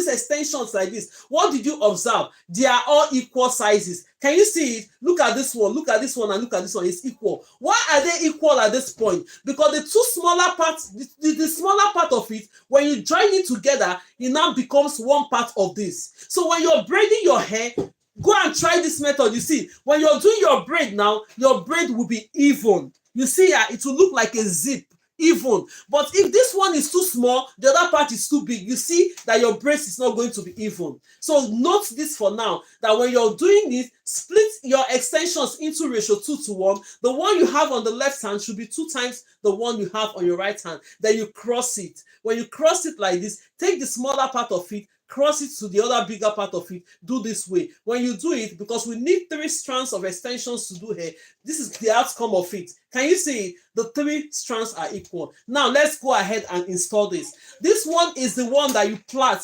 extensions like this, what did you observe? They are all equal sizes. Can you see it? Look at this one, and look at this one. It's equal. Why are they equal at this point? Because the 2 smaller parts, the smaller part of it, when you join it together, it now becomes one part of this. So when you're braiding your hair, go and try this method. You see, when you're doing your braid now, your braid will be even. You see, it will look like a zip, even. But if this one is too small, the other part is too big, you see that your braid is not going to be even. So note this for now, that when you're doing this, split your extensions into ratio 2:1. The one you have on the left hand should be 2 times the one you have on your right hand. Then you cross it. When you cross it like this, take the smaller part of it, cross it to the other bigger part of it. Do this way. When you do it, because we need 3 strands of extensions to do here, this is the outcome of it. Can you see? The 3 strands are equal. Now let's go ahead and install this. This one is the one that you plait.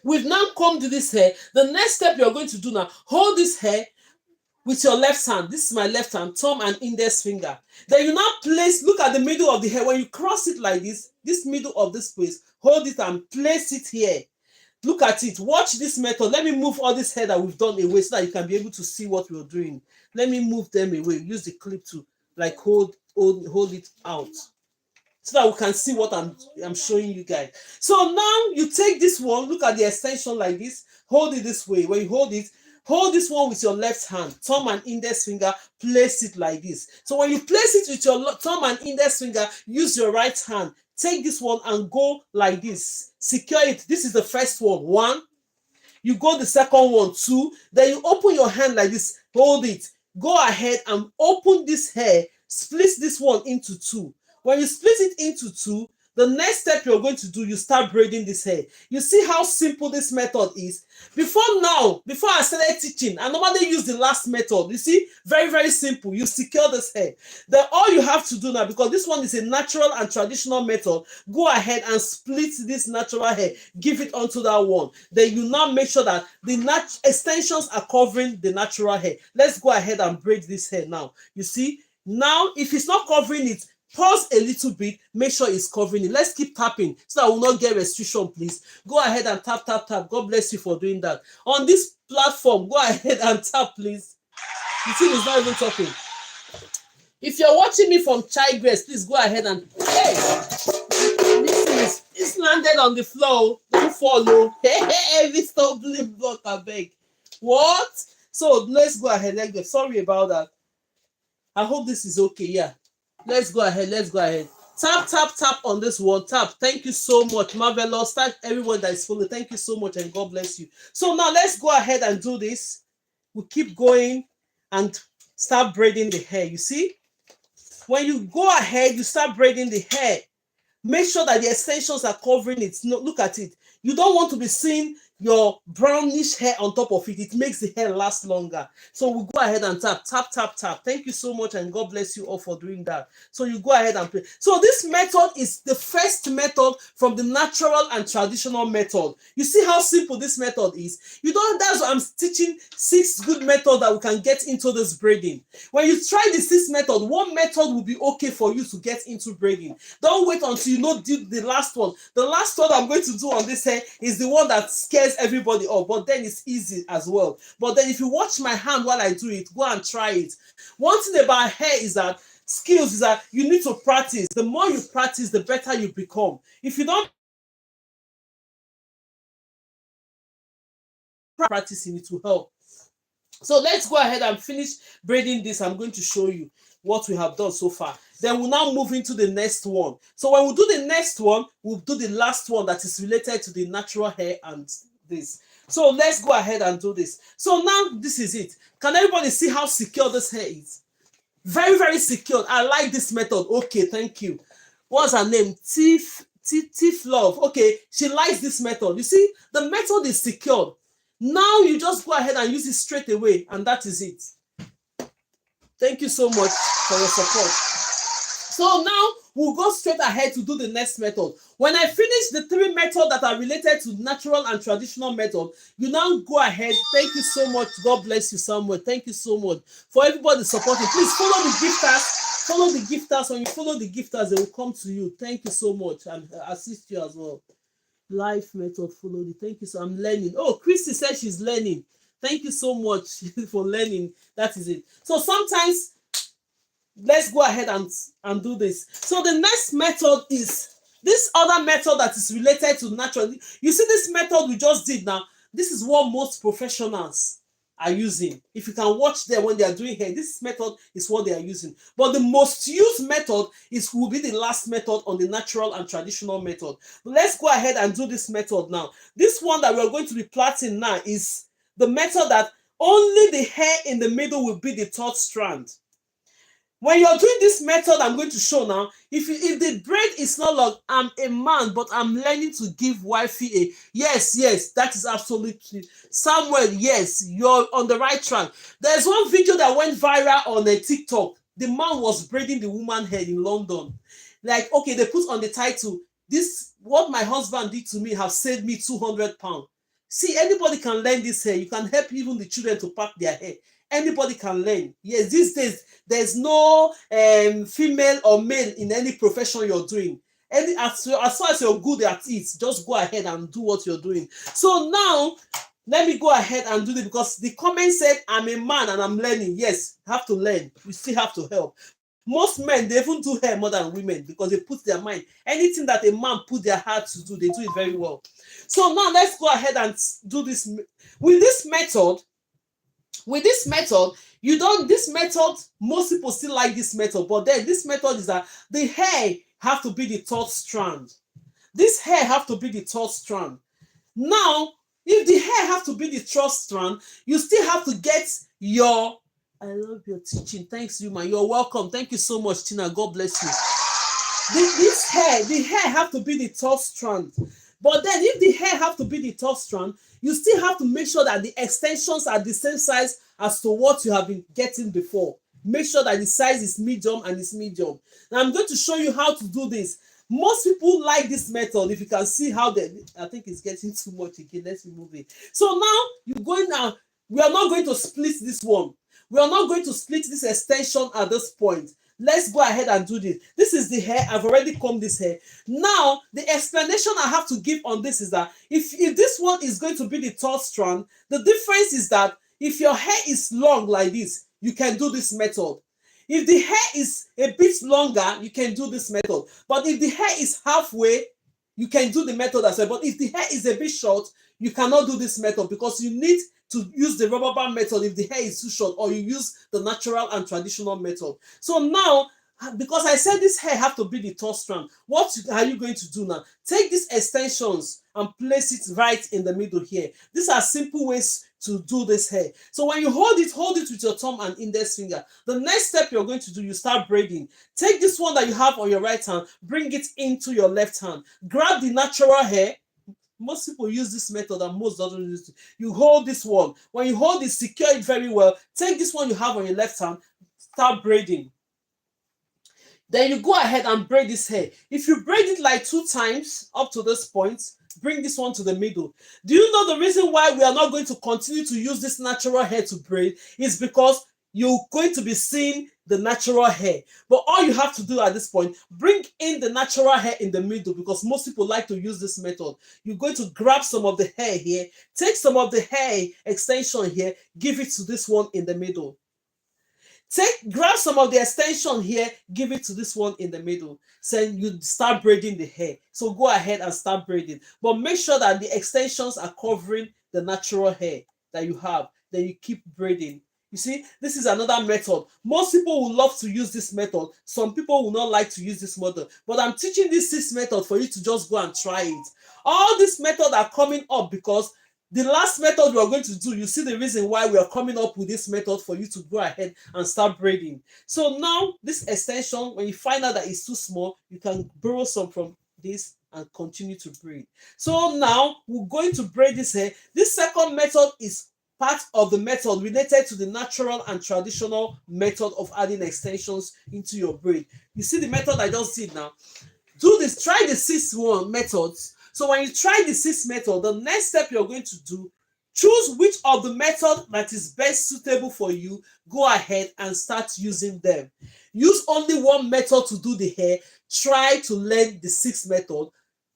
We've now combed this hair. The next step you're going to do now, hold this hair with your left hand. This is my left hand, thumb and index finger. Then you now place, look at the middle of the hair. When you cross it like this middle of this place, hold it and place it here. Look at it. Watch this method. Let me move all this hair that we've done away so that you can be able to see what we're doing. Let me move them away. Use the clip to like hold it out so that we can see what I'm showing you guys. So now you take this one, look at the extension like this, hold it this way. When you hold this one with your left hand, thumb and index finger, place it like this. So when you place it with your thumb and index finger, use your right hand. Take this one and go like this. Secure it. This is the first one. 1. You go the second one. 2. Then you open your hand like this. Hold it. Go ahead and open this hair. Split this one into 2. When you split it into 2, the next step you're going to do, you start braiding this hair. You see how simple this method is? Before I started teaching, I normally use the last method. You see, very, very simple. You secure this hair. Then all you have to do now, because this one is a natural and traditional method, go ahead and split this natural hair. Give it onto that one. Then you now make sure that the extensions are covering the natural hair. Let's go ahead and braid this hair now. You see, now if it's not covering it, pause a little bit, make sure it's covering it. Let's keep tapping so that I will not get restriction, please. Go ahead and tap, tap, tap. God bless you for doing that. On this platform, go ahead and tap, please. The thing is not even talking. If you're watching me from Child Grace, please go ahead and, hey, it's landed on the floor. Don't follow. Hey, this stumbling block, I beg. What? So let's go ahead. Let's go. Sorry about that. I hope this is okay. Yeah. Let's go ahead. Let's go ahead. Tap, tap, tap on this one. Tap. Thank you so much. Marvelous. Thank everyone that is following. Thank you so much and God bless you. So now let's go ahead and do this. We keep going and start braiding the hair. You see? When you go ahead, you start braiding the hair. Make sure that the extensions are covering it. No, look at it. You don't want to be seeing your brownish hair on top of it. It makes the hair last longer. So we'll go ahead and tap, tap, tap, tap. Thank you so much and God bless you all for doing that. So you go ahead and play. So this method is the first method from the natural and traditional method. You see how simple this method is? You don't, that's why I'm teaching 6 good methods that we can get into this braiding. When you try the 6th method, one method will be okay for you to get into braiding. Don't wait until you know the last one. The last one I'm going to do on this hair is the one that scares everybody off, but then it's easy as well. But then if you watch my hand while I do it, go and try it. One thing about hair is that skills is that you need to practice. The more you practice, the better you become. If you don't practice, it will help. So let's go ahead and finish braiding this. I'm going to show you what we have done so far. Then we'll now move into the next one. So when we do the next one, we'll do the last one that is related to the natural hair and this. So let's go ahead and do this. So now this is it. Can everybody see how secure this hair is? Very, very secure. I like this method. Okay, thank you. What's her name? Tiff Love. Okay, she likes this method. You see, the method is secured. Now you just go ahead and use it straight away, and that is it. Thank you so much for your support. So now we'll go straight ahead to do the next method. When I finish the 3 methods that are related to natural and traditional method, you now go ahead. Thank you so much. God bless you, Samuel. Thank you so much for everybody supporting. Please follow the gifters. Follow the gifters. When you follow the gifters, they will come to you. Thank you so much and assist you as well. Life method, follow the. Thank you. So I'm learning. Oh, Christy said she's learning. Thank you so much for learning. That is it. So sometimes let's go ahead and do this. So the next method is this other method that is related to natural. You see this method we just did now. This is what most professionals are using. If you can watch them when they are doing hair, this method is what they are using. But the most used method will be the last method on the natural and traditional method. But let's go ahead and do this method now. This one that we're going to be plaiting now is the method that only the hair in the middle will be the 3rd strand. When you're doing this method I'm going to show now, if the braid is not long, I'm a man, but I'm learning to give wifey a yes, that is absolutely Samuel. Yes, you're on the right track. There's one video that went viral on a TikTok. The man was braiding the woman hair in London. Like, okay, they put on the title, this what my husband did to me have saved me £200. See, anybody can learn this hair. You can help even the children to pack their hair. Anybody can learn. Yes, these days there's no female or male in any profession you're doing. As far as you're good at it, just go ahead and do what you're doing. So now let me go ahead and do it because the comment said I'm a man and I'm learning. Yes, have to learn. We still have to help. Most men, they even do hair more than women because they put their mind. Anything that a man put their heart to do, they do it very well. So now let's go ahead and do this. With this method, this method, most people still like this method, but then this method is that the hair have to be the 3rd strand. This hair have to be the 3rd strand. Now, if the hair have to be the 3rd strand, you still have to get your, I love your teaching. Thanks, you, man. You're welcome. Thank you so much, Tina. God bless you. The hair have to be the 3rd strand. But then if the hair have to be the 3rd strand, you still have to make sure that the extensions are the same size as to what you have been getting before. Make sure that the size is medium and it's medium. Now I'm going to show you how to do this. Most people like this method. If you can see how I think it's getting too much again. Let's remove it. So now you're going now. We are not going to split this one. We are not going to split this extension at this point. Let's go ahead and do this. This is the hair. I've already combed this hair. Now, the explanation I have to give on this is that if this one is going to be the 3rd strand, the difference is that if your hair is long like this, you can do this method. If the hair is a bit longer, you can do this method. But if the hair is halfway, you can do the method as well. But if the hair is a bit short, you cannot do this method because you need to use the rubber band method if the hair is too short, or you use the natural and traditional method. So now, because I said this hair have to be the top strand, what are you going to do now? Take these extensions and place it right in the middle here. These are simple ways to do this hair. So when you hold it with your thumb and index finger. The next step you're going to do, you start braiding. Take this one that you have on your right hand, bring it into your left hand. Grab the natural hair. Most people use this method and most doesn't use it. You hold this one. When you hold it, secure it very well. Take this one you have on your left hand, start braiding. Then you go ahead and braid this hair. If you braid it like 2 times up to this point, bring this one to the middle. Do you know the reason why we are not going to continue to use this natural hair to braid? Is because you're going to be seeing the natural hair. But all you have to do at this point, bring in the natural hair in the middle, because most people like to use this method. You're going to grab some of the hair here, take some of the hair extension here, give it to this one in the middle. Grab some of the extension here, give it to this one in the middle. Then you start braiding the hair. So go ahead and start braiding. But make sure that the extensions are covering the natural hair that you have. Then you keep braiding. You see, this is another method. Most people will love to use this method. Some people will not like to use this method. But I'm teaching this 6 method for you to just go and try it. All these methods are coming up because the last method we are going to do, you see the reason why we are coming up with this method for you to go ahead and start braiding. So now this extension, when you find out that it's too small, you can borrow some from this and continue to braid. So now we're going to braid this hair. This second method is part of the method related to the natural and traditional method of adding extensions into your braid. You see the method I just did now? Do this, try the 6 methods. So when you try the 6 method, the next step you're going to do, choose which of the method that is best suitable for you. Go ahead and start using them. Use only one method to do the hair. Try to learn the 6 method.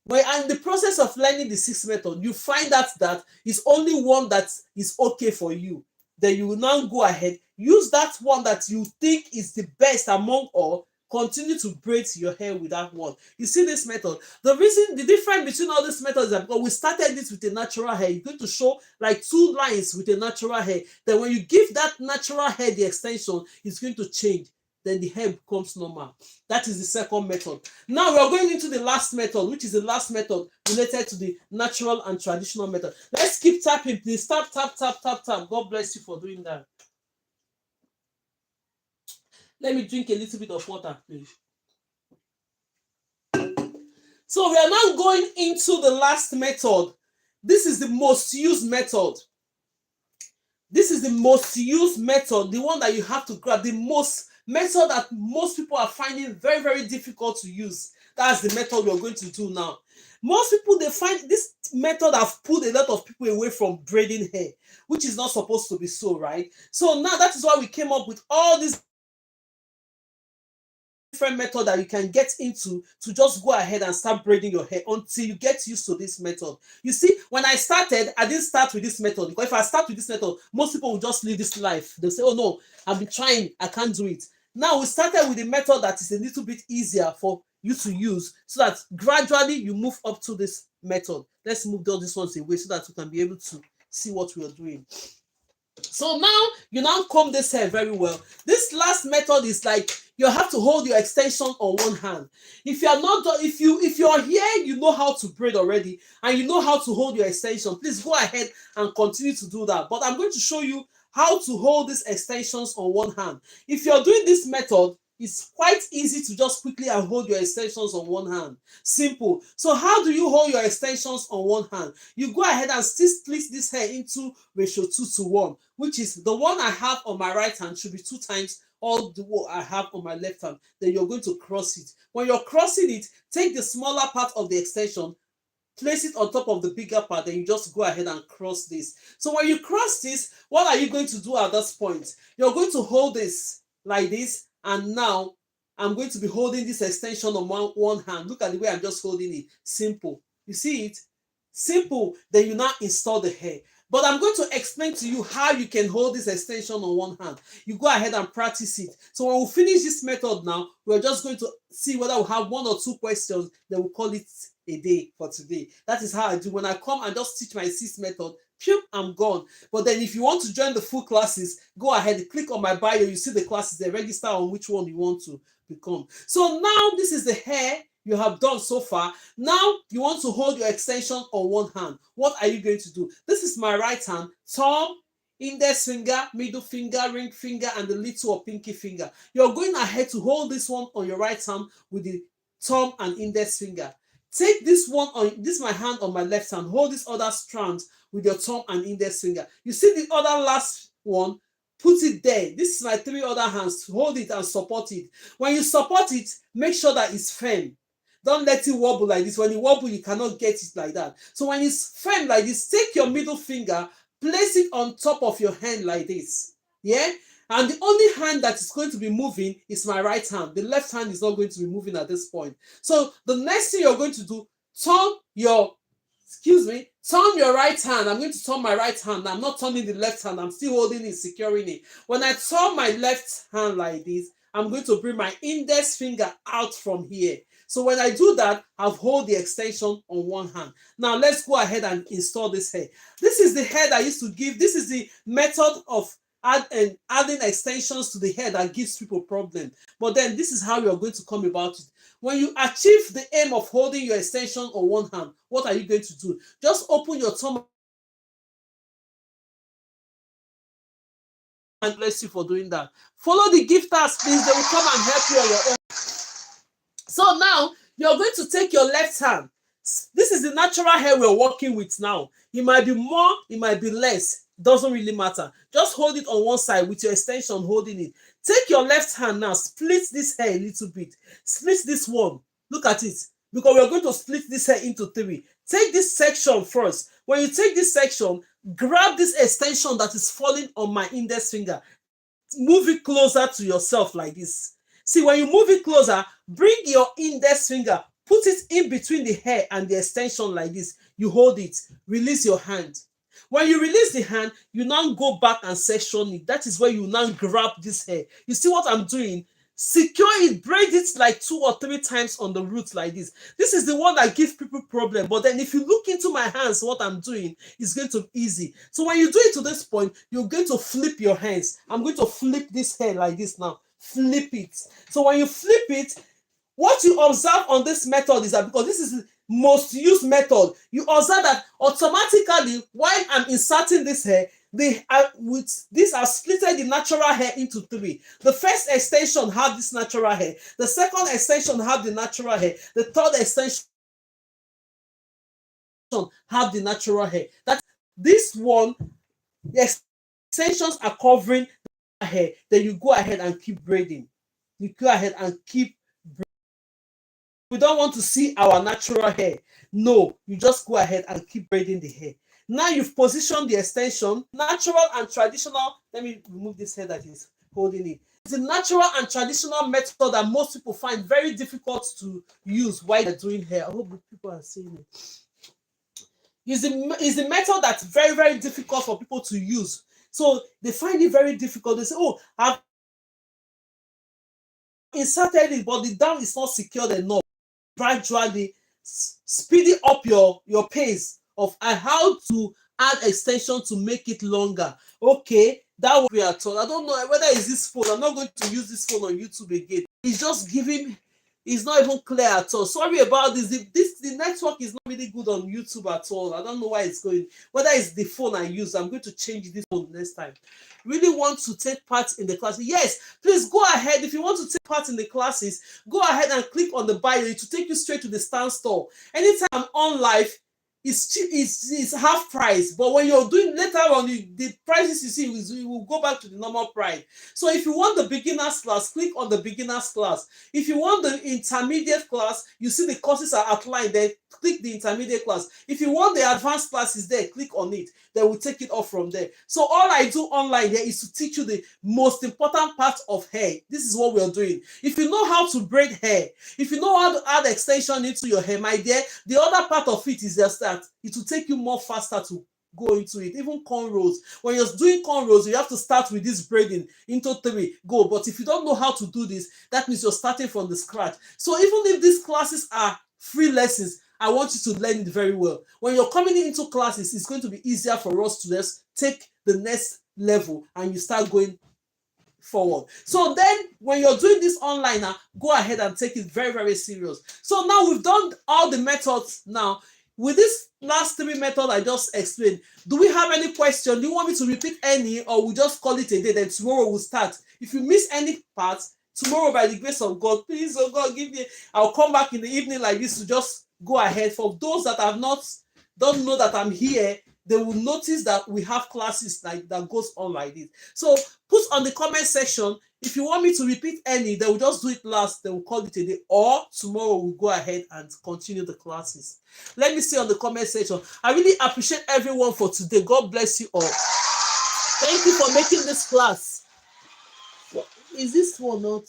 But in the process of learning the 6 method, you find out that it's only one that is okay for you. Then you will now go ahead, use that one that you think is the best among all. Continue to braid your hair with that one. You see this method. The difference between all these methods is because we started this with a natural hair. You're going to show like 2 lines with a natural hair. Then when you give that natural hair the extension, it's going to change. Then the hair becomes normal. That is the second method. Now we are going into the last method, which is the last method related to the natural and traditional method. Let's keep tapping, please. Tap, tap, tap, tap, tap. God bless you for doing that. Let me drink a little bit of water, please. So we are now going into the last method. This is the most used method. This is the most used method, the one that you have to grab, the most method that most people are finding very, very difficult to use. That's the method we're going to do now. Most people, they find this method have pulled a lot of people away from braiding hair, which is not supposed to be so, right? So now that is why we came up with all these different method that you can get into to just go ahead and start braiding your hair until you get used to this method. You see, when I started, I didn't start with this method, because if I start with this method, most people will just leave this life. They'll say, oh no, I've been trying, I can't do it. Now we started with a method that is a little bit easier for you to use, so that gradually you move up to this method. Let's move all these ones away so that we can be able to see what we are doing. So now you now comb this hair very well. This last method is like you have to hold your extension on one hand. If you are not, if you're here, you know how to braid already, and you know how to hold your extension, please go ahead and continue to do that. But I'm going to show you how to hold these extensions on one hand. If you're doing this method, it's quite easy to just quickly and hold your extensions on one hand. Simple. So how do you hold your extensions on one hand? You go ahead and still split this hair into ratio 2:1, which is the one I have on my right hand should be 2 times all the one I have on my left hand. Then you're going to cross it. When you're crossing it, take the smaller part of the extension, place it on top of the bigger part, then you just go ahead and cross this. So when you cross this, what are you going to do at this point? You're going to hold this like this, and now I'm going to be holding this extension on one hand. Look at the way I'm just holding it. Simple. You see it? Simple. Then you now install the hair. But I'm going to explain to you how you can hold this extension on one hand. You go ahead and practice it. So when we finish this method now, we're just going to see whether we have 1 or 2 questions. Then we'll call it a day for today. That is how I do. When I come and just teach my 6th method, Phew, I'm gone. But then if you want to join the full classes, go ahead, click on my bio, you see the classes, they register on which one you want to become. So now this is the hair you have done so far. Now you want to hold your extension on one hand. What are you going to do? This is my right hand, thumb, index finger, middle finger, ring finger, and the little or pinky finger. You're going ahead to hold this one on your right hand with the thumb and index finger. Take this one on, this is my hand on my left hand, hold this other strand with your thumb and index finger. You see the other last one, put it there. This is my three other hands, hold it and support it. When you support it, make sure that it's firm. Don't let it wobble like this. When it wobble, you cannot get it like that. So when it's firm like this, take your middle finger, place it on top of your hand like this. Yeah? And the only hand that is going to be moving is my right hand. The left hand is not going to be moving at this point. So the next thing you're going to do, turn your right hand. I'm going to turn my right hand. I'm not turning the left hand. I'm still holding it, securing it. When I turn my left hand like this, I'm going to bring my index finger out from here. So when I do that, I've hold the extension on one hand. Now let's go ahead and install this hair. This is the hair that I used to give. This is the method of adding extensions to the hair that gives people problem. But then this is how you're going to come about it. When you achieve the aim of holding your extension on one hand, what are you going to do? Just open your thumb and bless you for doing that. Follow the gifters, please. They will come and help you on your own. So now you're going to take your left hand. This is the natural hair we're working with now. It might be more, it might be less. Doesn't really matter. Just hold it on one side with your extension holding it. Take your left hand now, split this hair a little bit. Split this one. Look at it. Because we're going to split this hair into three. Take this section first. When you take this section, grab this extension that is falling on my index finger. Move it closer to yourself like this. See, when you move it closer, bring your index finger, put it in between the hair and the extension like this. You hold it, release your hand. When you release the hand, you now go back and section it. That is where you now grab this hair. You see what I'm doing? Secure it, braid it like 2 or 3 times on the roots like this. This is the one that gives people problem. But then if you look into my hands, what I'm doing is going to be easy. So when you do it to this point, you're going to flip your hands. I'm going to flip this hair like this now. Flip it. So when you flip it, what you observe on this method is that because this is the most used method, you observe that automatically while I'm inserting this hair, I've splitted the natural hair into 3. The first extension have this natural hair. The second extension have the natural hair. The third extension have the natural hair. That this one, the extensions are covering the hair. Then you go ahead and keep braiding. You go ahead and keep braiding. We don't want to see our natural hair. No, you just go ahead and keep braiding the hair. Now you've positioned the extension, natural and traditional. Let me remove this hair that is holding it. It's a natural and traditional method that most people find very difficult to use while they're doing hair. I hope people are seeing it. It's a method that's very, very difficult for people to use. So they find it very difficult. They say, oh, I've inserted it, but the down is not secured enough. Gradually speeding up your pace of how to add extension to make it longer. Okay, that will be at all. I don't know whether it's this phone. I'm not going to use this phone on YouTube again. It's just giving, it's not even clear at all. Sorry about this. The network is not really good on YouTube at all. I don't know why it's going. Whether it's the phone I use, I'm going to change this phone next time. Really want to take part in the classes? Yes, please go ahead. If you want to take part in the classes, go ahead and click on the bio to take you straight to the stand store. Anytime I'm on live, it's half price, but when you're doing later on, the prices you see will go back to the normal price. So if you want the beginners class, click on the beginners class. If you want the intermediate class, you see the courses are outlined there, click the intermediate class. If you want the advanced class is there, click on it, then we'll take it off from there. So all I do online here is to teach you the most important part of hair. This is what we're doing. If you know how to braid hair, if you know how to add extension into your hair, my dear, the other part of it is just that it will take you more faster to go into it. Even cornrows, when you're doing cornrows, you have to start with this braiding into 3 go. But if you don't know how to do this, that means you're starting from the scratch. So even if these classes are free lessons, I want you to learn it very well. When you're coming into classes, it's going to be easier for us to just take the next level and you start going forward. So then when you're doing this online now, go ahead and take it very, very serious. So now we've done all the methods now. With this last 3 methods I just explained, do we have any question? Do you want me to repeat any, or we just call it a day, then tomorrow we'll start? If you miss any part, tomorrow by the grace of God, please, oh God, give me, I'll come back in the evening like this to just go ahead. For those that don't know that I'm here, they will notice that we have classes like that goes on like this. So put on the comment section if you want me to repeat any, they will just do it last, they will call it a day, or tomorrow we'll go ahead and continue the classes. Let me see on the comment section. I really appreciate everyone for today. God bless you all. Thank you for making this class. Is this one not?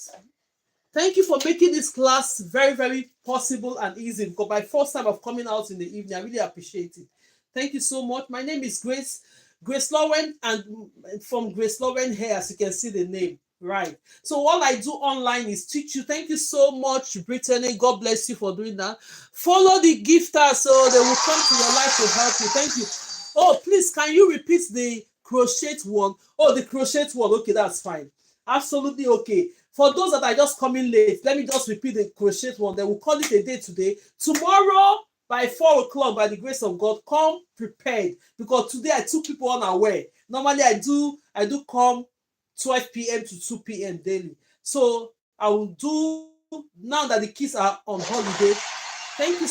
Thank you for making this class very, very possible and easy, because my first time of coming out in the evening, I really appreciate it. Thank you so much. My name is Grace Lowen, and from GraceLawendhair, as you can see the name, right? So all I do online is teach you. Thank you so much, Brittany. God bless you for doing that. Follow the gifters so they will come to your life to help you. Thank you. Oh, please, can you repeat the crochet one? Oh, the crochet one. Okay, that's fine. Absolutely okay. For those that are just coming late, let me just repeat the crochet one. They will call it a day today. Tomorrow, by 4 o'clock, by the grace of God, come prepared, because today I took people unaware. Normally I do come 12 p.m. to 2 p.m. daily. So I will do, now that the kids are on holiday. Thank you,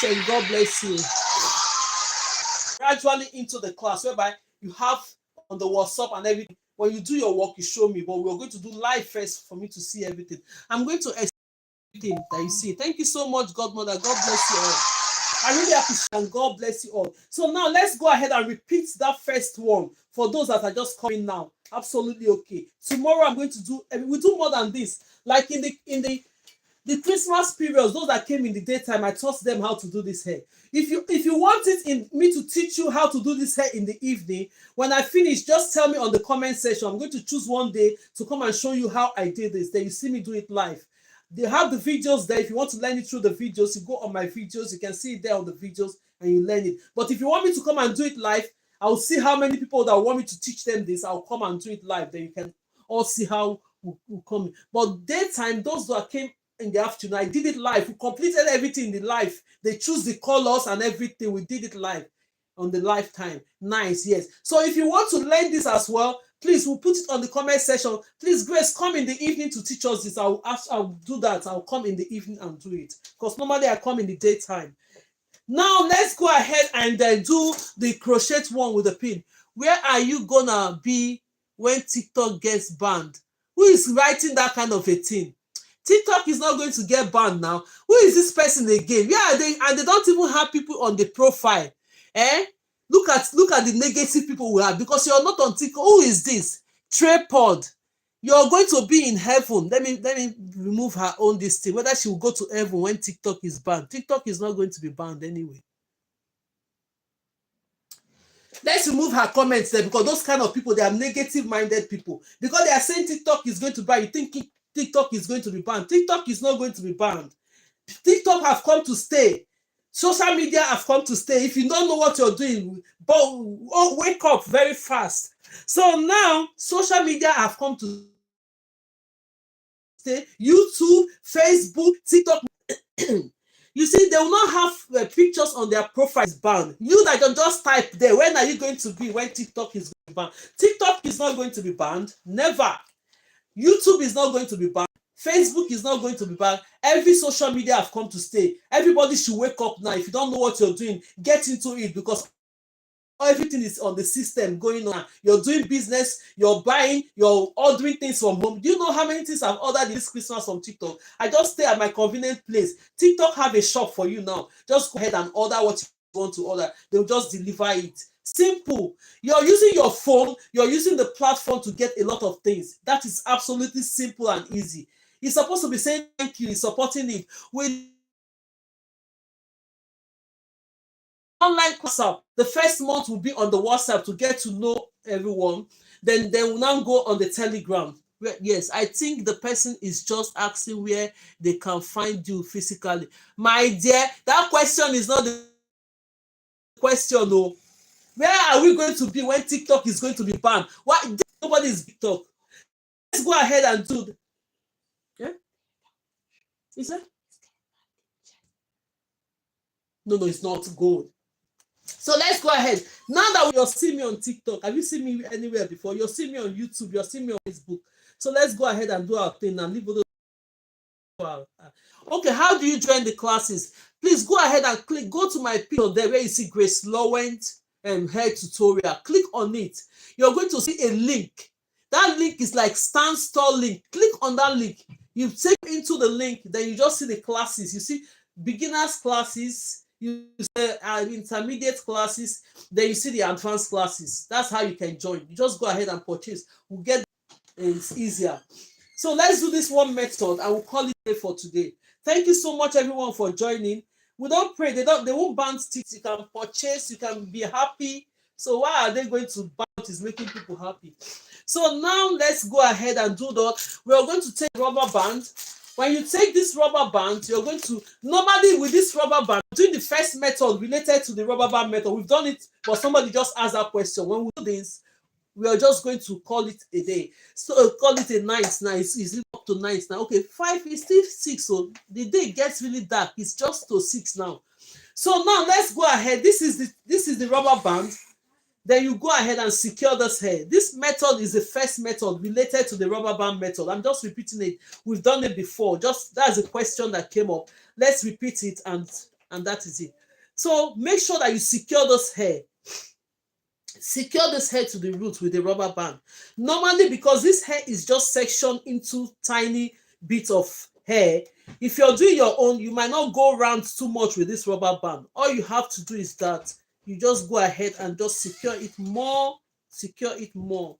and God bless you. Gradually into the class, whereby you have on the WhatsApp and everything. When you do your work, you show me, but we're going to do live first for me to see everything. I'm going to explain that you see. Thank you so much, Godmother. God bless you all. I really appreciate it, and God bless you all. So now let's go ahead and repeat that first one for those that are just coming now. Absolutely okay. Tomorrow I'm going to do, we do more than this. Like in the Christmas period, those that came in the daytime, I taught them how to do this hair. If you want it in me to teach you how to do this hair in the evening, when I finish, just tell me on the comment section. I'm going to choose one day to come and show you how I did this. Then you see me do it live. They have the videos there. If you want to learn it through the videos, you go on my videos. You can see it there on the videos and you learn it. But if you want me to come and do it live, I'll see how many people that want me to teach them this. I'll come and do it live. Then you can all see how we'll come. But daytime, those that came in the afternoon, I did it live. We completed everything in the live. They choose the colors and everything. We did it live on the lifetime. Nice, yes. So if you want to learn this as well, please, we'll put it on the comment section. Please, Grace, come in the evening to teach us this. I'll do that. I'll come in the evening and do it, because normally I come in the daytime. Now let's go ahead and do the crochet one with the pin. Where are you gonna be when TikTok gets banned? Who is writing that kind of a thing? TikTok is not going to get banned now. Who is this person again? Yeah, and they don't even have people on the profile. Look at the negative people we have, because you're not on TikTok. Who is this? Tripod. You're going to be in heaven. Let me remove her own this thing. Whether she will go to heaven when TikTok is banned. TikTok is not going to be banned anyway. Let's remove her comments there, because those kind of people, they are negative-minded people. Because they are saying TikTok is going to ban. You think TikTok is going to be banned? TikTok is not going to be banned. TikTok have come to stay. Social media have come to stay. If you don't know what you're doing, but wake up very fast. So now, social media have come to stay. YouTube, Facebook, TikTok. You see, they will not have pictures on their profiles banned. You that can just type there, when are you going to be when TikTok is going to be banned? TikTok is not going to be banned. Never. YouTube is not going to be banned. Facebook is not going to be banned. Every social media have come to stay. Everybody should wake up now. If you don't know what you're doing, get into it, because everything is on the system going on. You're doing business, you're buying, you're ordering things from home. Do you know how many things I've ordered this Christmas from TikTok? I just stay at my convenient place. TikTok have a shop for you now. Just go ahead and order what you want to order. They'll just deliver it. Simple. You're using your phone, you're using the platform to get a lot of things. That is absolutely simple and easy. It's supposed to be saying thank you, it's supporting it. With online WhatsApp, the first month will be on the WhatsApp to get to know everyone. Then they will now go on the Telegram. Yes, I think the person is just asking where they can find you physically. My dear, that question is not the question. No, where are we going to be when TikTok is going to be banned? Why nobody is TikTok? Let's go ahead and do. Yeah, is that? No, no, it's not gold. So let's go ahead. Now that you're seeing me on TikTok, have you seen me anywhere before? You're seeing me on YouTube, you're seeing me on Facebook. So let's go ahead and do our thing and leave those. Okay, how do you join the classes? Please go ahead and click, go to my picture there where you see Grace Lawend hair tutorial. Click on it. You're going to see a link. That link is like stand store link. Click on that link. You take into the link, then you just see the classes. You see beginners classes, you see intermediate classes, then you see the advanced classes. That's how you can join. You just go ahead and purchase. We'll get it's easier. So let's do this one method and we'll call it for today. Thank you so much everyone for joining. We don't pray, they won't ban sticks. You can purchase, you can be happy. So why are they going to ban what is making people happy? So now let's go ahead and do that. We are going to take rubber band. When you take this rubber band, you're going to normally with this rubber band, doing the first method related to the rubber band method. We've done it, but somebody just asked that question. When we do this, we are just going to call it a day. So call it a night now. It's up to night now. Okay, 5 is still 6. So the day gets really dark. It's just to 6 now. So now let's go ahead. This is the rubber band. Then you go ahead and secure this hair. This method is the first method related to the rubber band method. I'm just repeating it. We've done it before. Just that's a question that came up. Let's repeat it and that is it. So make sure that you secure this hair. Secure this hair to the root with a rubber band. Normally, because this hair is just sectioned into tiny bits of hair, if you're doing your own, you might not go around too much with this rubber band. All you have to do is that you just go ahead and just secure it more. Secure it more.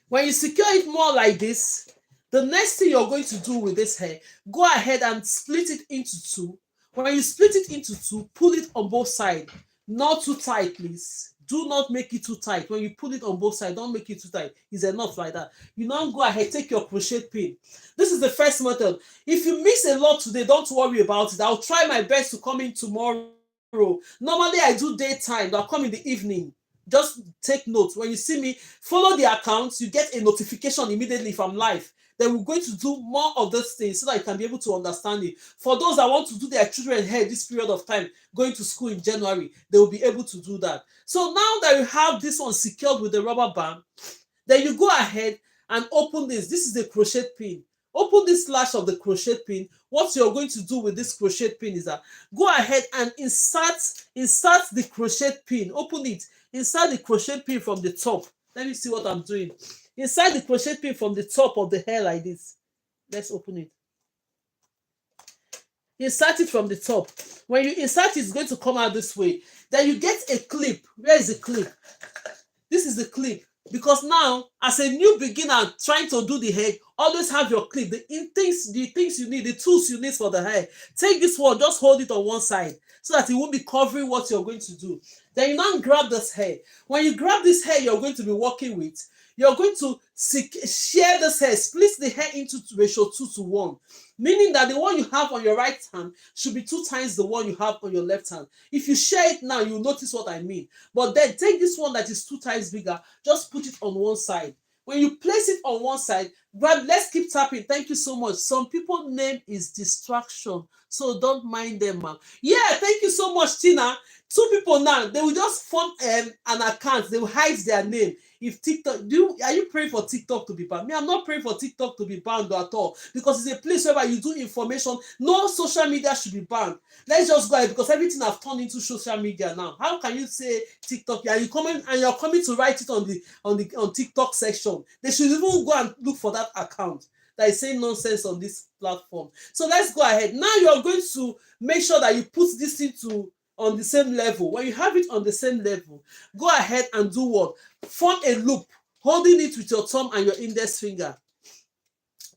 When you secure it more like this, the next thing you're going to do with this hair, go ahead and split it into two. When you split it into two, pull it on both sides. Not too tight, please. Do not make it too tight. When you pull it on both sides, don't make it too tight. It's enough like that. You now go ahead, take your crochet pin. This is the first method. If you miss a lot today, don't worry about it. I'll try my best to come in tomorrow. Normally, I do daytime. I'll come in the evening. Just take notes. When you see me, follow the accounts. You get a notification immediately if I'm live. Then we're going to do more of these things so that you can be able to understand it. For those that want to do their children hair this period of time, going to school in January, they will be able to do that. So now that you have this one secured with the rubber band, then you go ahead and open this. This is the crochet pin. Open this slash of the crochet pin. What you're going to do with this crochet pin is that go ahead and insert the crochet pin. Open it. Insert the crochet pin from the top. Let me see what I'm doing. Inside the crochet pin from the top of the hair like this. Let's open it. Insert it from the top. When you insert it, it's going to come out this way. Then you get a clip. Where is the clip? This is the clip. Because now, as a new beginner trying to do the hair, always have your clip. The things you need, the tools you need for the hair. Take this one, just hold it on one side so that it won't be covering what you're going to do. Then you now grab this hair. When you grab this hair you're going to be working with, you're going to share this hair, split the hair into ratio 2:1, meaning that the one you have on your right hand should be 2 times the one you have on your left hand. If you share it now, you'll notice what I mean. But then take this one that is 2 times bigger, just put it on one side. When you place it on one side, let's keep tapping. Thank you so much. Some people's name is distraction, so don't mind them, man. Yeah, thank you so much, Tina. 2 people now, they will just form an account. They will hide their name. If TikTok, are you praying for TikTok to be banned? Me, I'm not praying for TikTok to be banned at all, because it's a place where you do information. No social media should be banned. Let's just go ahead, because everything have turned into social media now. How can you say TikTok? Yeah, you're coming to write it on TikTok section. They should even go and look for that account that is saying nonsense on this platform. So let's go ahead. Now you're going to make sure that you put this into on the same level. When you have it on the same level, go ahead and do what? Form a loop, holding it with your thumb and your index finger.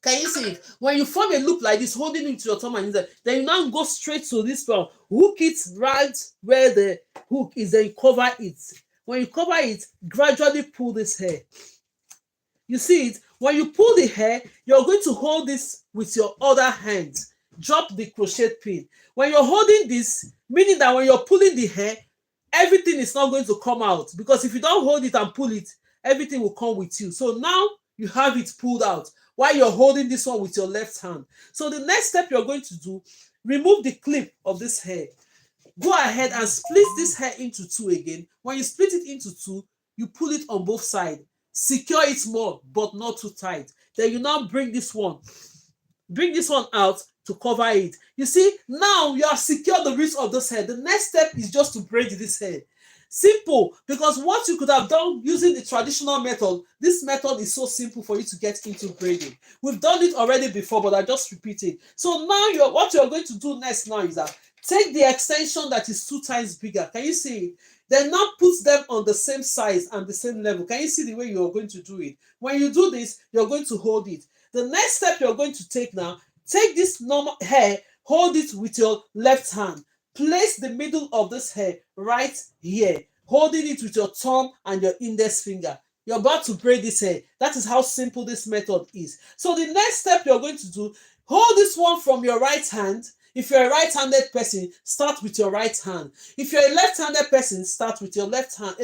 Can you see it? When you form a loop like this, holding it with your thumb and index, then you now go straight to this one. Hook it right where the hook is, then cover it. When you cover it, gradually pull this hair. You see it? When you pull the hair, you're going to hold this with your other hand. Drop the crochet pin. When you're holding this, meaning that when you're pulling the hair, everything is not going to come out, because if you don't hold it and pull it, everything will come with you. So now you have it pulled out while you're holding this one with your left hand. So the next step you're going to do, remove the clip of this hair. Go ahead and split this hair into two again. When you split it into two, you pull it on both sides. Secure it more, but not too tight. Then you now bring this one out to cover it. You see, now you have secured the roots of this hair. The next step is just to braid this hair. Simple, because what you could have done using the traditional method, this method is so simple for you to get into braiding. We've done it already before, but I just repeat it. So now what you're going to do next now is that take the extension that is 2 times bigger. Can you see it? Then now put them on the same size and the same level. Can you see the way you're going to do it? When you do this, you're going to hold it. The next step you're going to take now, take this normal hair, hold it with your left hand. Place the middle of this hair right here, holding it with your thumb and your index finger. You're about to braid this hair. That is how simple this method is. So the next step you're going to do, hold this one from your right hand. If you're a right-handed person, start with your right hand. If you're a left-handed person, start with your left hand,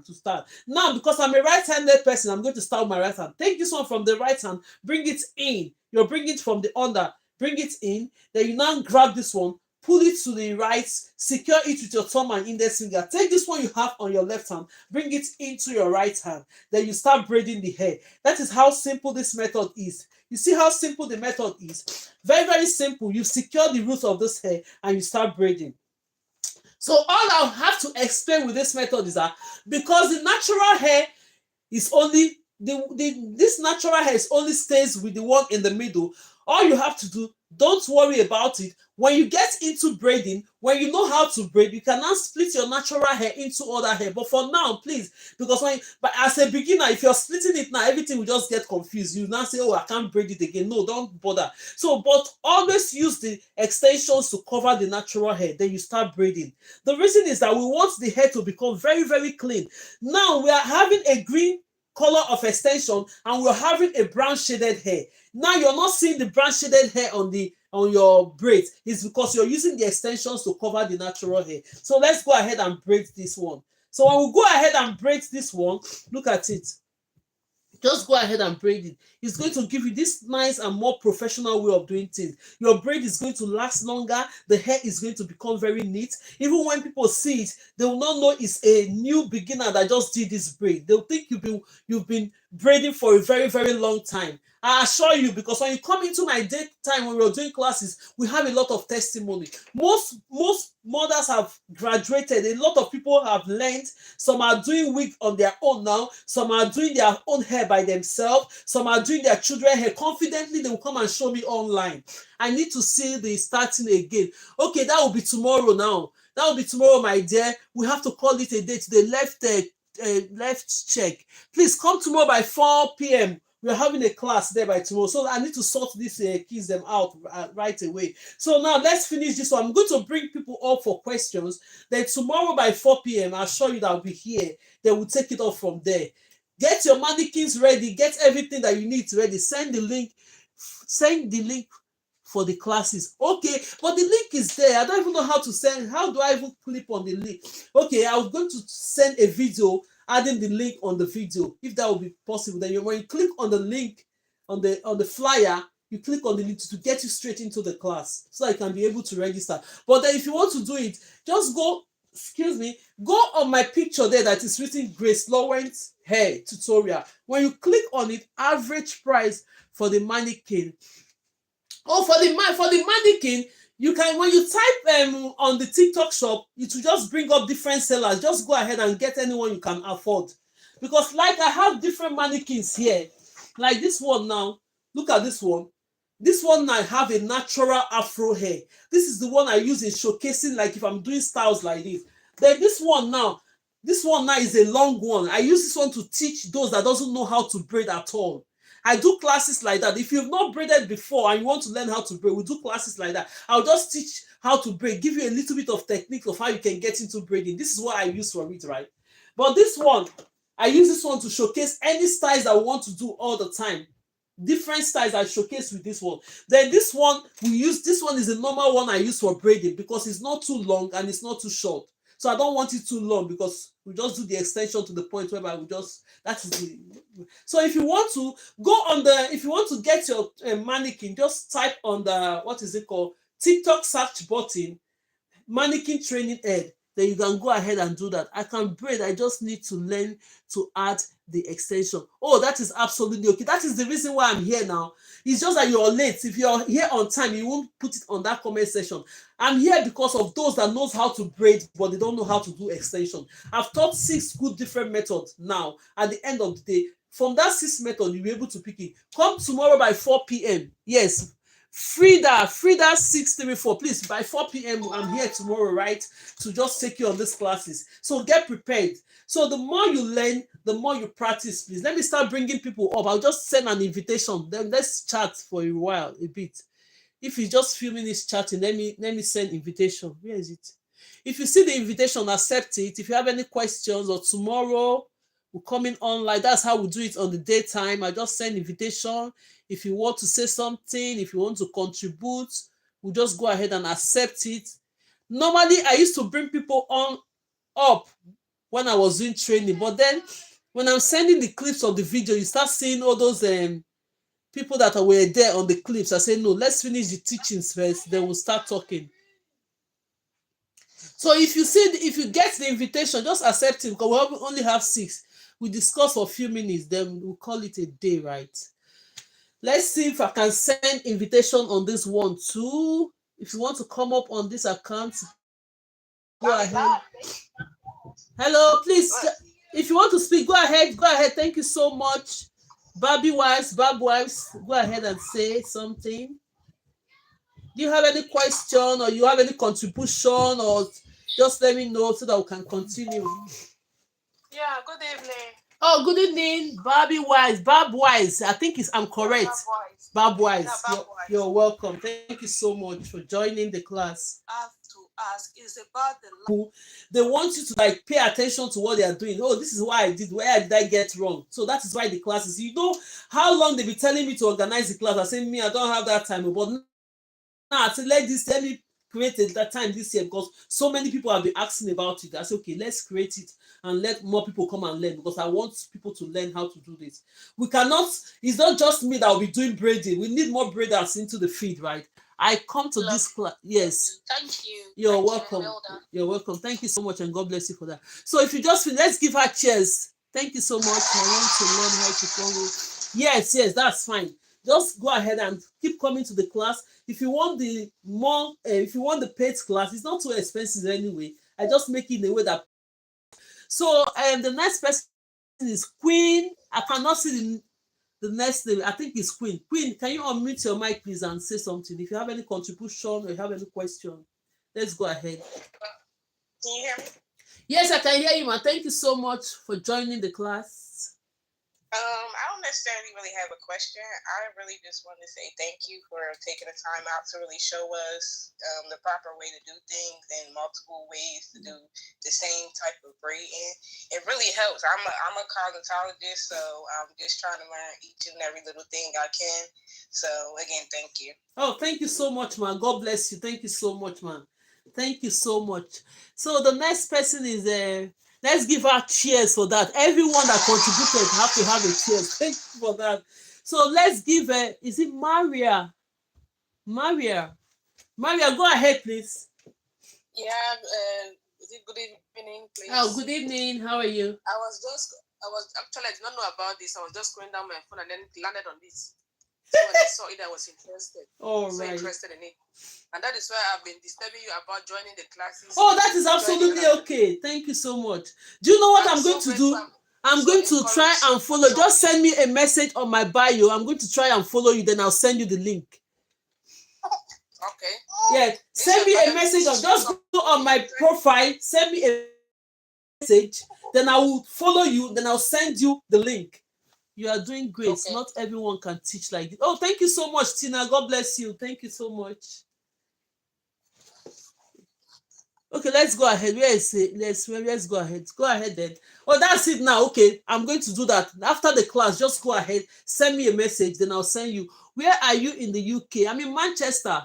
to start. Now, because I'm a right-handed person, I'm going to start with my right hand. Take this one from the right hand, bring it in. You'll bring it from the under, bring it in. Then you now grab this one, pull it to the right, secure it with your thumb and index finger. Take this one you have on your left hand, bring it into your right hand. Then you start braiding the hair. That is how simple this method is. You see how simple the method is? Very, very simple. You secure the roots of this hair and you start braiding. So all I'll have to explain with this method is that because the natural hair is only, this natural hair only stays with the one in the middle, all you have to do, don't worry about it. When you get into braiding, when you know how to braid, you can now split your natural hair into other hair. But for now, please, because but as a beginner, if you're splitting it now, everything will just get confused. You now say, oh, I can't braid it again. No, don't bother. So, but always use the extensions to cover the natural hair. Then you start braiding. The reason is that we want the hair to become very, very clean. Now we are having a green color of extension and we're having a brown shaded hair. Now you're not seeing the brown shaded hair on your braids. It's because you're using the extensions to cover the natural hair. So let's go ahead and braid this one. So when we go ahead and braid this one, look at it. Just go ahead and braid it. It's going to give you this nice and more professional way of doing things. Your braid is going to last longer. The hair is going to become very neat. Even when people see it, they will not know it's a new beginner that just did this braid. They'll think you've been braiding for a very, very long time. I assure you, because when you come into my daytime when we're doing classes, we have a lot of testimony. Most mothers have graduated. A lot of people have learned. Some are doing wig on their own now. Some are doing their own hair by themselves. Some are doing their children's hair. Confidently, they will come and show me online. I need to see the starting again. Okay, that will be tomorrow now. That will be tomorrow, my dear. We have to call it a day today. Left check. Please come tomorrow by 4 p.m. We're having a class there by tomorrow. So I need to sort these kids them out right away. So now let's finish this one. I'm going to bring people up for questions. Then tomorrow by 4 p.m. I'll show you that I'll be here. Then we'll take it off from there. Get your mannequins ready. Get everything that you need ready. Send the link. Send the link for the classes. Okay, but the link is there. I don't even know how to send. How do I even click on the link? Okay, I was going to send a video adding the link on the video, if that will be possible. Then when you click on the link on the flyer, you click on the link to get you straight into the class so that you can be able to register. But then if you want to do it, just go on my picture there that is written GraceLawendhair tutorial. When you click on it, average price for the mannequin. Oh, for the mannequin, you can, when you type on the TikTok shop, it will just bring up different sellers. Just go ahead and get anyone you can afford. Because like I have different mannequins here. Like this one now. Look at this one. This one I have a natural afro hair. This is the one I use in showcasing, like if I'm doing styles like this. Then this one now is a long one. I use this one to teach those that doesn't know how to braid at all. I do classes like that. If you've not braided before and you want to learn how to braid, we do classes like that. I'll just teach how to braid, give you a little bit of technique of how you can get into braiding. This is what I use for it, right? But this one, I use this one to showcase any styles I want to do all the time. Different styles I showcase with this one. Then this one, this one is the normal one I use for braiding because it's not too long and it's not too short. So I don't want it too long because we just do the extension to the point whereby that is the. So if you want to go on if you want to get your mannequin, just type on the, what is it called, TikTok search button, mannequin training head. Then you can go ahead and do that. I can braid. I just need to learn to add the extension. Oh, that is absolutely okay. That is the reason why I'm here now. It's just that you're late. If you're here on time, you won't put it on that comment section. I'm here because of those that knows how to braid, but they don't know how to do extension. I've taught 6 good different methods now. At the end of the day, from that 6 method, you'll be able to pick it. Come tomorrow by 4 p.m. Yes. Frida 634, please, by 4 p.m. I'm here tomorrow, right, to just take you on these classes. So get prepared. So the more you learn, the more you practice, please. Let me start bringing people up. I'll just send an invitation. Then let's chat for a while, a bit. If you just few minutes chatting, let me send invitation. Where is it? If you see the invitation, accept it. If you have any questions, or tomorrow we're coming online, that's how we do it on the daytime. I just send invitation. If you want to say something, if you want to contribute, we'll just go ahead and accept it. Normally, I used to bring people up when I was doing training, but then when I'm sending the clips of the video, you start seeing all those people that were there on the clips. I say, no, let's finish the teachings first, then we'll start talking. So if you get the invitation, just accept it, because we only have 6. We discuss for a few minutes, then we'll call it a day, right? Let's see if I can send invitation on this one too. If you want to come up on this account, go ahead. Hello, please. If you want to speak, go ahead. Go ahead. Thank you so much. Bob Wives, go ahead and say something. Do you have any question, or you have any contribution, or just let me know so that we can continue? Yeah, good evening. Oh, good evening, Bob Wise. I think I'm correct. Bob Wise. You're welcome. Thank you so much for joining the class. I have to ask, is about the they want you to pay attention to what they are doing. Oh, this is why I did. Where did I get wrong? So that is why the classes. You know how long they be telling me to organize the class. I say, me, I don't have that time. But now I say, let me create it that time this year, because so many people have been asking about it. I say, okay, let's create it and let more people come and learn, because I want people to learn how to do this. It's not just me that will be doing braiding. We need more braiders into the feed, right? I come to this class. Yes. Thank you. You're welcome. You're welcome. Thank you so much, and God bless you for that. So if you let's give her cheers. Thank you so much. I want to learn how to follow. Yes, that's fine. Just go ahead and keep coming to the class. If you want the paid class, it's not too expensive anyway. I just make it in a way that. So the next person is Queen. I cannot see the next name. I think it's Queen. Queen, can you unmute your mic, please, and say something? If you have any contribution or you have any question, let's go ahead. Can you hear me? Yes, I can hear you, man. Thank you so much for joining the class. I don't necessarily really have a question. I really just want to say thank you for taking the time out to really show us the proper way to do things and multiple ways to do the same type of braiding. It really helps. I'm a cosmetologist, so I'm just trying to learn each and every little thing I can. So again, thank you. Oh, thank you so much, man. God bless you. Thank you so much, man. Thank you so much. So the next person is let's give her cheers for that. Everyone that contributed have to have a cheers. Thank you for that. So let's give is it Maria? Maria, go ahead, please. Yeah, is it good evening, please? Oh, good evening. How are you? I did not know about this. I was just going down my phone and then landed on this. So when I saw it, I was interested. Interested in it. And that is why I've been disturbing you about joining the classes. Oh, that is absolutely okay. Thank you so much. Do you know what I'm going to do? I'm going to try and follow. Just send me a message on my bio. I'm going to try and follow you. Then I'll send you the link. Okay. Yeah. Send me a message. Or just go on my profile. Send me a message. Then I will follow you. Then I'll send you the link. You are doing great. Okay. Not everyone can teach like this. Oh, thank you so much, Tina. God bless you. Thank you so much. Okay, let's go ahead. Where is it? Let's go ahead. Go ahead then. Oh, that's it now. Okay, I'm going to do that after the class. Just go ahead, send me a message, then I'll send you. Where are you in the UK? I'm in Manchester.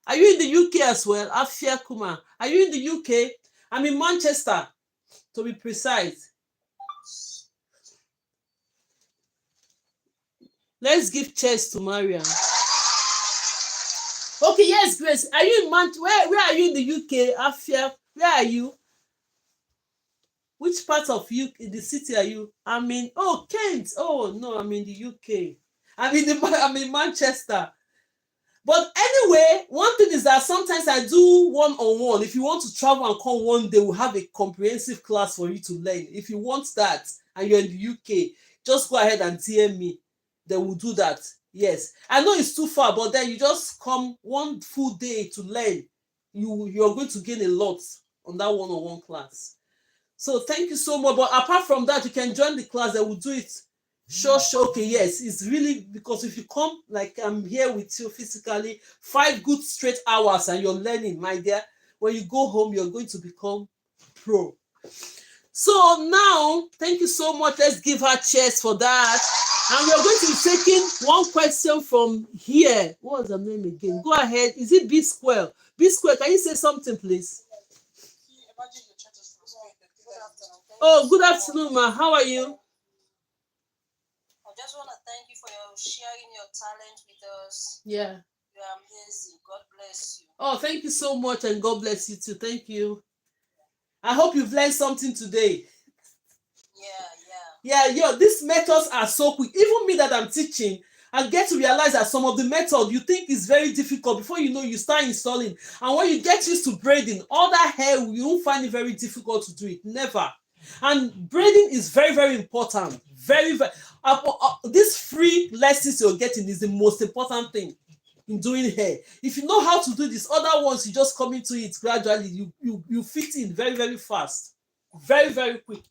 Are you in the UK as well? Afia Kuma. Are you in the UK? I'm in Manchester, to be precise. Let's give chairs to Mariam. Okay, yes, Grace. Are you in where are you in the UK? Afia, where are you? Which part of the city are you? I'm in Kent. Oh no, I'm in the UK. I'm in Manchester. But anyway, one thing is that sometimes I do one-on-one. If you want to travel and come one day, we'll have a comprehensive class for you to learn. If you want that and you're in the UK, just go ahead and DM me. Then we'll do that. Yes. I know it's too far, but then you just come one full day to learn. You're going to gain a lot on that one-on-one class. So thank you so much. But apart from that, you can join the class. That will do it. Sure. Okay, yes. It's really because if you come like I'm here with you physically, 5 good straight hours and you're learning, my dear, when you go home, you're going to become pro. So now, thank you so much. Let's give her cheers for that. And we're going to be taking one question from here. What was her name again? Go ahead. Is it B Square? B Square, can you say something, please? Oh, good afternoon, ma. How are you? I just want to thank you for your sharing your talent with us. Yeah. You are amazing. God bless you. Oh, thank you so much, and God bless you too. Thank you. I hope you've learned something today. Yeah, these methods are so quick. Even me that I'm teaching, I get to realize that some of the method you think is very difficult, before you know, you start installing. And when you get used to braiding, all that hair, you won't find it very difficult to do it. Never. And braiding is very, very important. Very, very. These free lessons you're getting is the most important thing in doing hair. If you know how to do this, other ones you just come into it gradually. You fit in very, very fast, very, very quick.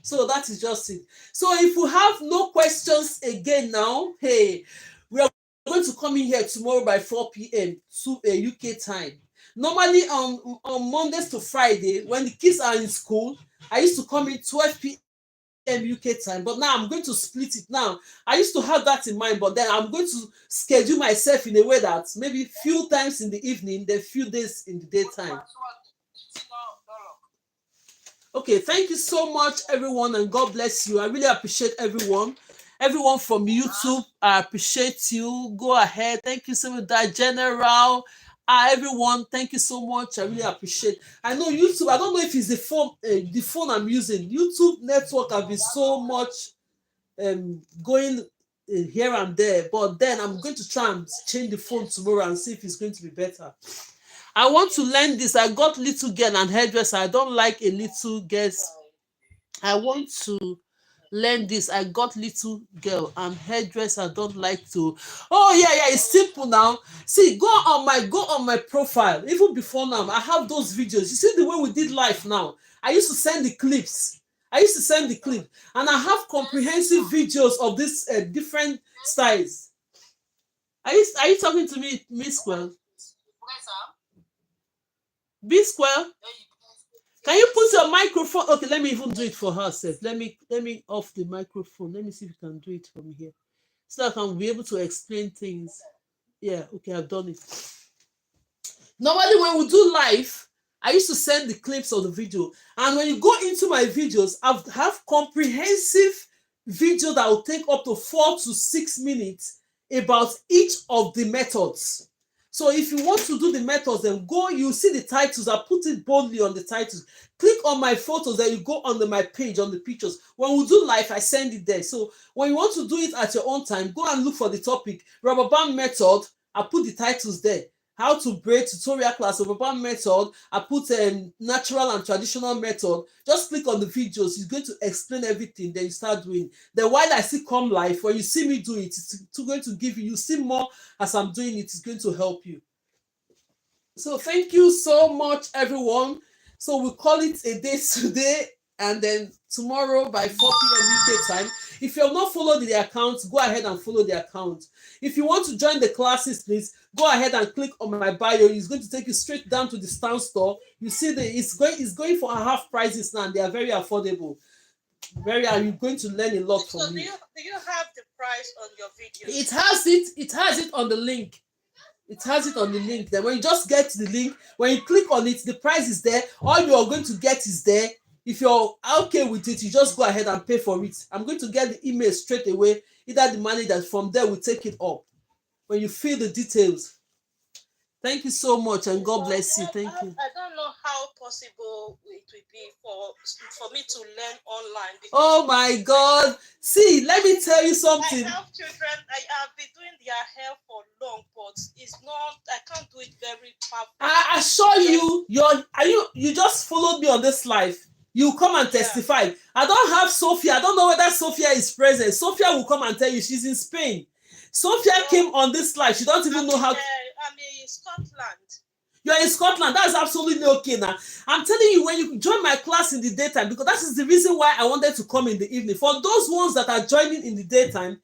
So that is just it. So if you have no questions again now, hey, we are going to come in here tomorrow by 4 p.m. to UK time. Normally on Mondays to Friday, when the kids are in school, I used to come in 12 p.m. UK time, but now I'm going to split it now. I used to have that in mind, but then I'm going to schedule myself in a way that maybe few times in the evening, then few days in the daytime. Okay, thank you so much, everyone, and God bless you. I really appreciate everyone. Everyone from YouTube, I appreciate you. Go ahead. Thank you so much, that General. Everyone, thank you so much. I really appreciate. I know YouTube. I don't know if it's the phone I'm using. YouTube network have been so much going here and there, but then I'm going to try and change the phone tomorrow and see if it's going to be better. I want to learn this. I got little girl and hairdresser. I don't like a little girl. I want to learn this. I got little girl and hairdresser. I don't like to. Oh yeah, it's simple now. See, go on my profile. Even before now, I have those videos. You see the way we did live now. I used to send the clips. And I have comprehensive videos of this different styles. Are you talking to me, Miss Square? B Square? Can you put your microphone? Okay, let me even do it for her. Let me off the microphone. Let me see if you can do it from here, so I can be able to explain things. Yeah, okay, I've done it. Normally, when we do live, I used to send the clips of the video, and when you go into my videos, I have comprehensive video that will take up to 4 to 6 minutes about each of the methods. So if you want to do the methods, then you see the titles. I put it boldly on the titles. Click on my photos, then you go on my page, on the pictures. When we do live, I send it there. So when you want to do it at your own time, go and look for the topic. Rubber band method, I put the titles there. How to braid tutorial class, rubber band method. I put natural and traditional method. Just click on the videos. It's going to explain everything. Then you start doing. Then while I still come live, when you see me do it, it's going to give you see more as I'm doing it. It's going to help you. So thank you so much, everyone. So we call it a day today, and then tomorrow by 4 p.m. UK time. If you have not followed the account, go ahead and follow the account. If you want to join the classes, please go ahead and click on my bio. It's going to take you straight down to the stand store. You see it's going for half prices now, and they are very affordable. You're going to learn a lot from me. Do you have the price on your video? It has it on the link. It has it on the link. Then when you just get to the link, when you click on it, the price is there. All you are going to get is there. If you're okay with it, you just go ahead and pay for it. I'm going to get the email straight away. Either the manager, from there, will take it up when you fill the details. Thank you so much, and God bless you. Thank you. I don't know how possible it will be for me to learn online. Oh my God. See, let me tell you something. I have children. I have been doing their hair for long, but it's not, I can't do it very perfect. I assure you, you just followed me on this live. You come and testify. Yeah. I don't have Sophia. I don't know whether Sophia is present. Sophia will come and tell you she's in Spain. Sophia came on this live. She don't even know how. I'm in Scotland. You're in Scotland. That's absolutely okay now. I'm telling you, when you join my class in the daytime, because that is the reason why I wanted to come in the evening. For those ones that are joining in the daytime,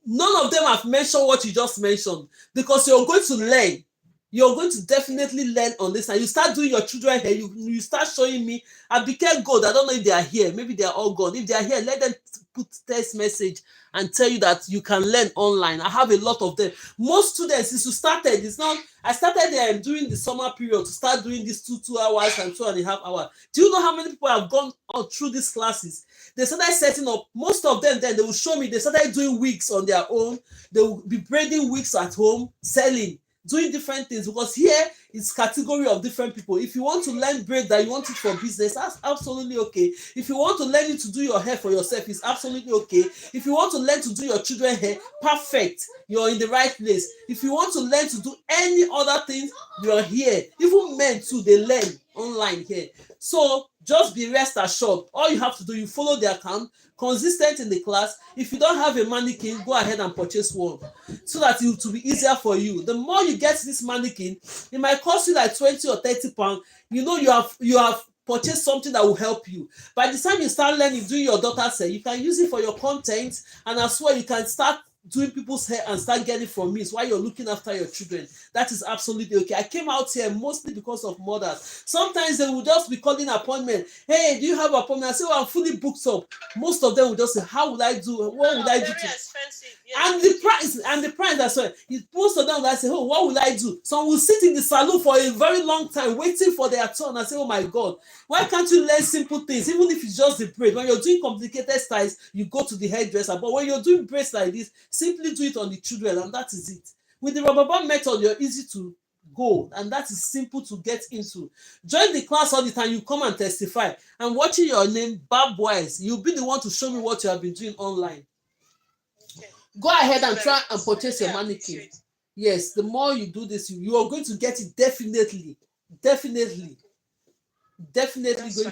none of them have mentioned what you just mentioned, because you're going to learn. You're going to definitely learn on this, and you start doing your children hair. You start showing me. Abigail Gold, I don't know if they are here. Maybe they are all gone. If they are here, let them put text message and tell you that you can learn online. I have a lot of them. Most students, since you started, it's not. I started there during the summer period to start doing this 2 hours and 2.5 hours. Do you know how many people have gone on through these classes? They started setting up. Most of them, then they will show me. They started doing wigs on their own. They will be braiding wigs at home, selling, doing different things, because here it's category of different people. If you want to learn braid, that you want it for business, that's absolutely okay. If you want to learn it to do your hair for yourself, it's absolutely okay. If you want to learn to do your children hair, perfect, you're in the right place. If you want to learn to do any other things, you're here. Even men too, they learn online here. So just be rest assured. All you have to do, you follow the account, consistent in the class. If you don't have a mannequin, go ahead and purchase one, so that it will be easier for you. The more you get this mannequin, it might cost you like 20 or 30 pounds. You know, you have purchased something that will help you. By the time you start learning, doing your daughter's hair, you can use it for your content, and as well you can start doing people's hair and start getting from me while you're looking after your children. That is absolutely okay. I came out here mostly because of mothers. Sometimes they will just be calling appointment. Hey, do you have an appointment? I say, well, I'm fully booked up. Most of them will just say, how would I do? What would I do? Expensive. Yes. And the price as well. Most of them will say, oh, what will I do? Some will sit in the salon for a very long time waiting for their turn and say, oh my God, why can't you learn simple things? Even if it's just the braid. When you're doing complicated styles, you go to the hairdresser. But when you're doing braids like this, simply do it on the children, and that is it. With the rubber band method, you're easy to go, and that is simple to get into. Join the class all the time. You come and testify. I'm watching your name, Babwise. You'll be the one to show me what you have been doing online. Okay. Go ahead and try and purchase your mannequin. Yes, the more you do this, you are going to get it definitely going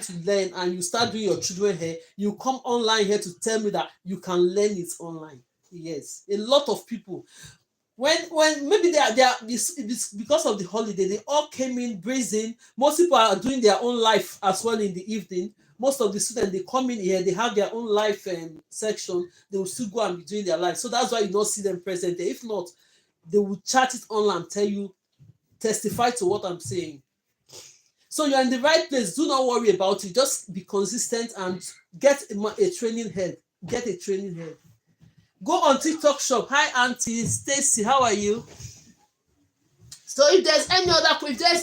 to learn, and you start doing your children hair. You come online here to tell me that you can learn it online. Yes, a lot of people, when maybe they are it's because of the holiday, they all came in brazen. Most people are doing their own life as well in the evening. Most of the students, they come in here, they have their own life section. They will still go and be doing their life. So that's why you don't see them present there. If not, they will chat it online and tell you, testify to what I'm saying. So you're in the right place. Do not worry about it. Just be consistent and get a training head. Get a training head. Go on TikTok shop. Hi, Auntie Stacy. How are you? So if there's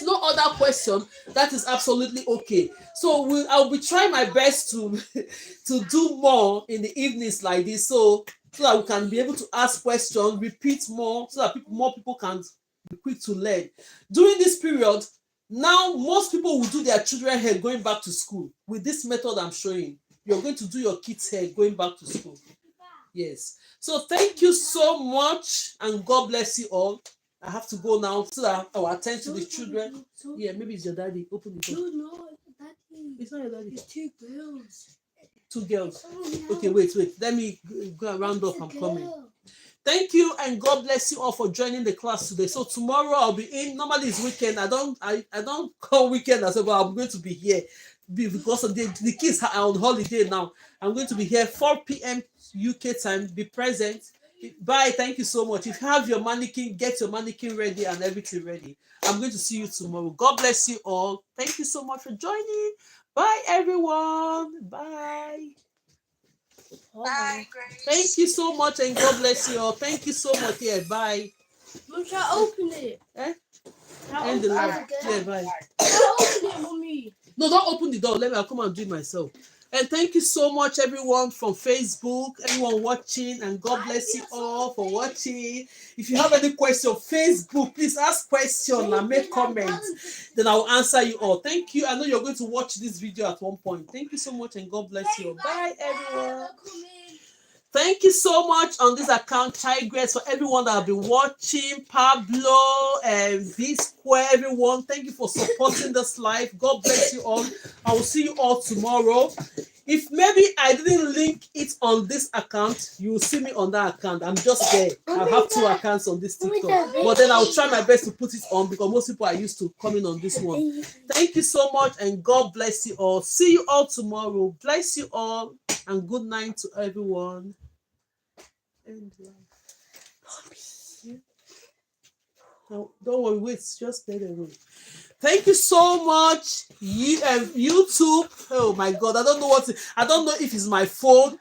no other question, that is absolutely okay. So I'll be trying my best to do more in the evenings like this, so that we can be able to ask questions, repeat more, so that more people can be quick to learn. During this period, now most people will do their children hair going back to school with this method I'm showing. You're going to do your kids' hair going back to school. Yes. So thank you so much, and God bless you all. I have to go now so that I will attend to the children. Yeah, maybe it's your daddy. Open the door. No, daddy. It's not your daddy. It's 2 girls. 2 girls. Okay, wait. Let me go and round up. I'm coming. Thank you, and God bless you all for joining the class today. So tomorrow I'll be in. Normally it's weekend. I don't call weekend as well, but I'm going to be here. because of the kids are on holiday now. I'm going to be here 4 p.m. UK time. Be present. Bye. Thank you so much. If you have your mannequin, get your mannequin ready and everything ready. I'm going to see you tomorrow. God bless you all. Thank you so much for joining. Bye, everyone. Bye. Bye, Grace. Thank you so much and God bless you all. Thank you so much. Yeah, bye. Mom, try to open it. Eh? Try End the open live. it again. Yeah, bye. Try to open it, mommy. No, don't open the door. I'll come and do it myself. And thank you so much, everyone from Facebook, anyone watching, and God bless you all for watching. If you have any question, Facebook, please ask questions and make comments. Then I'll answer you all. Thank you. I know you're going to watch this video at one point. Thank you so much, and God bless you all. Bye, everyone. Thank you so much on this account, Tigress, for everyone that have been watching, Pablo and V Square, everyone. Thank you for supporting this live. God bless you all. I will see you all tomorrow. If maybe I didn't link it on this account, you will see me on that account. I'm just there. I have 2 accounts on this TikTok. But then I'll try my best to put it on because most people are used to coming on this one. Thank you so much and God bless you all. See you all tomorrow. Bless you all and good night to everyone. And no, don't worry, wait, just let it wait. Thank you so much, YouTube. Oh my God, I don't know if it's my phone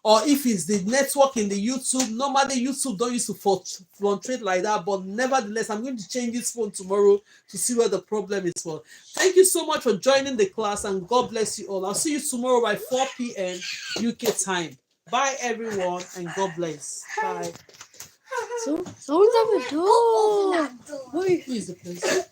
or if it's the network in the YouTube. Normally, YouTube don't used to fluctuate like that, but nevertheless, I'm going to change this phone tomorrow to see where the problem is for. Thank you so much for joining the class, and God bless you all. I'll see you tomorrow by 4 p.m. UK time. Bye, everyone, and God bless. Bye. So, someone's at the door. Who is the person?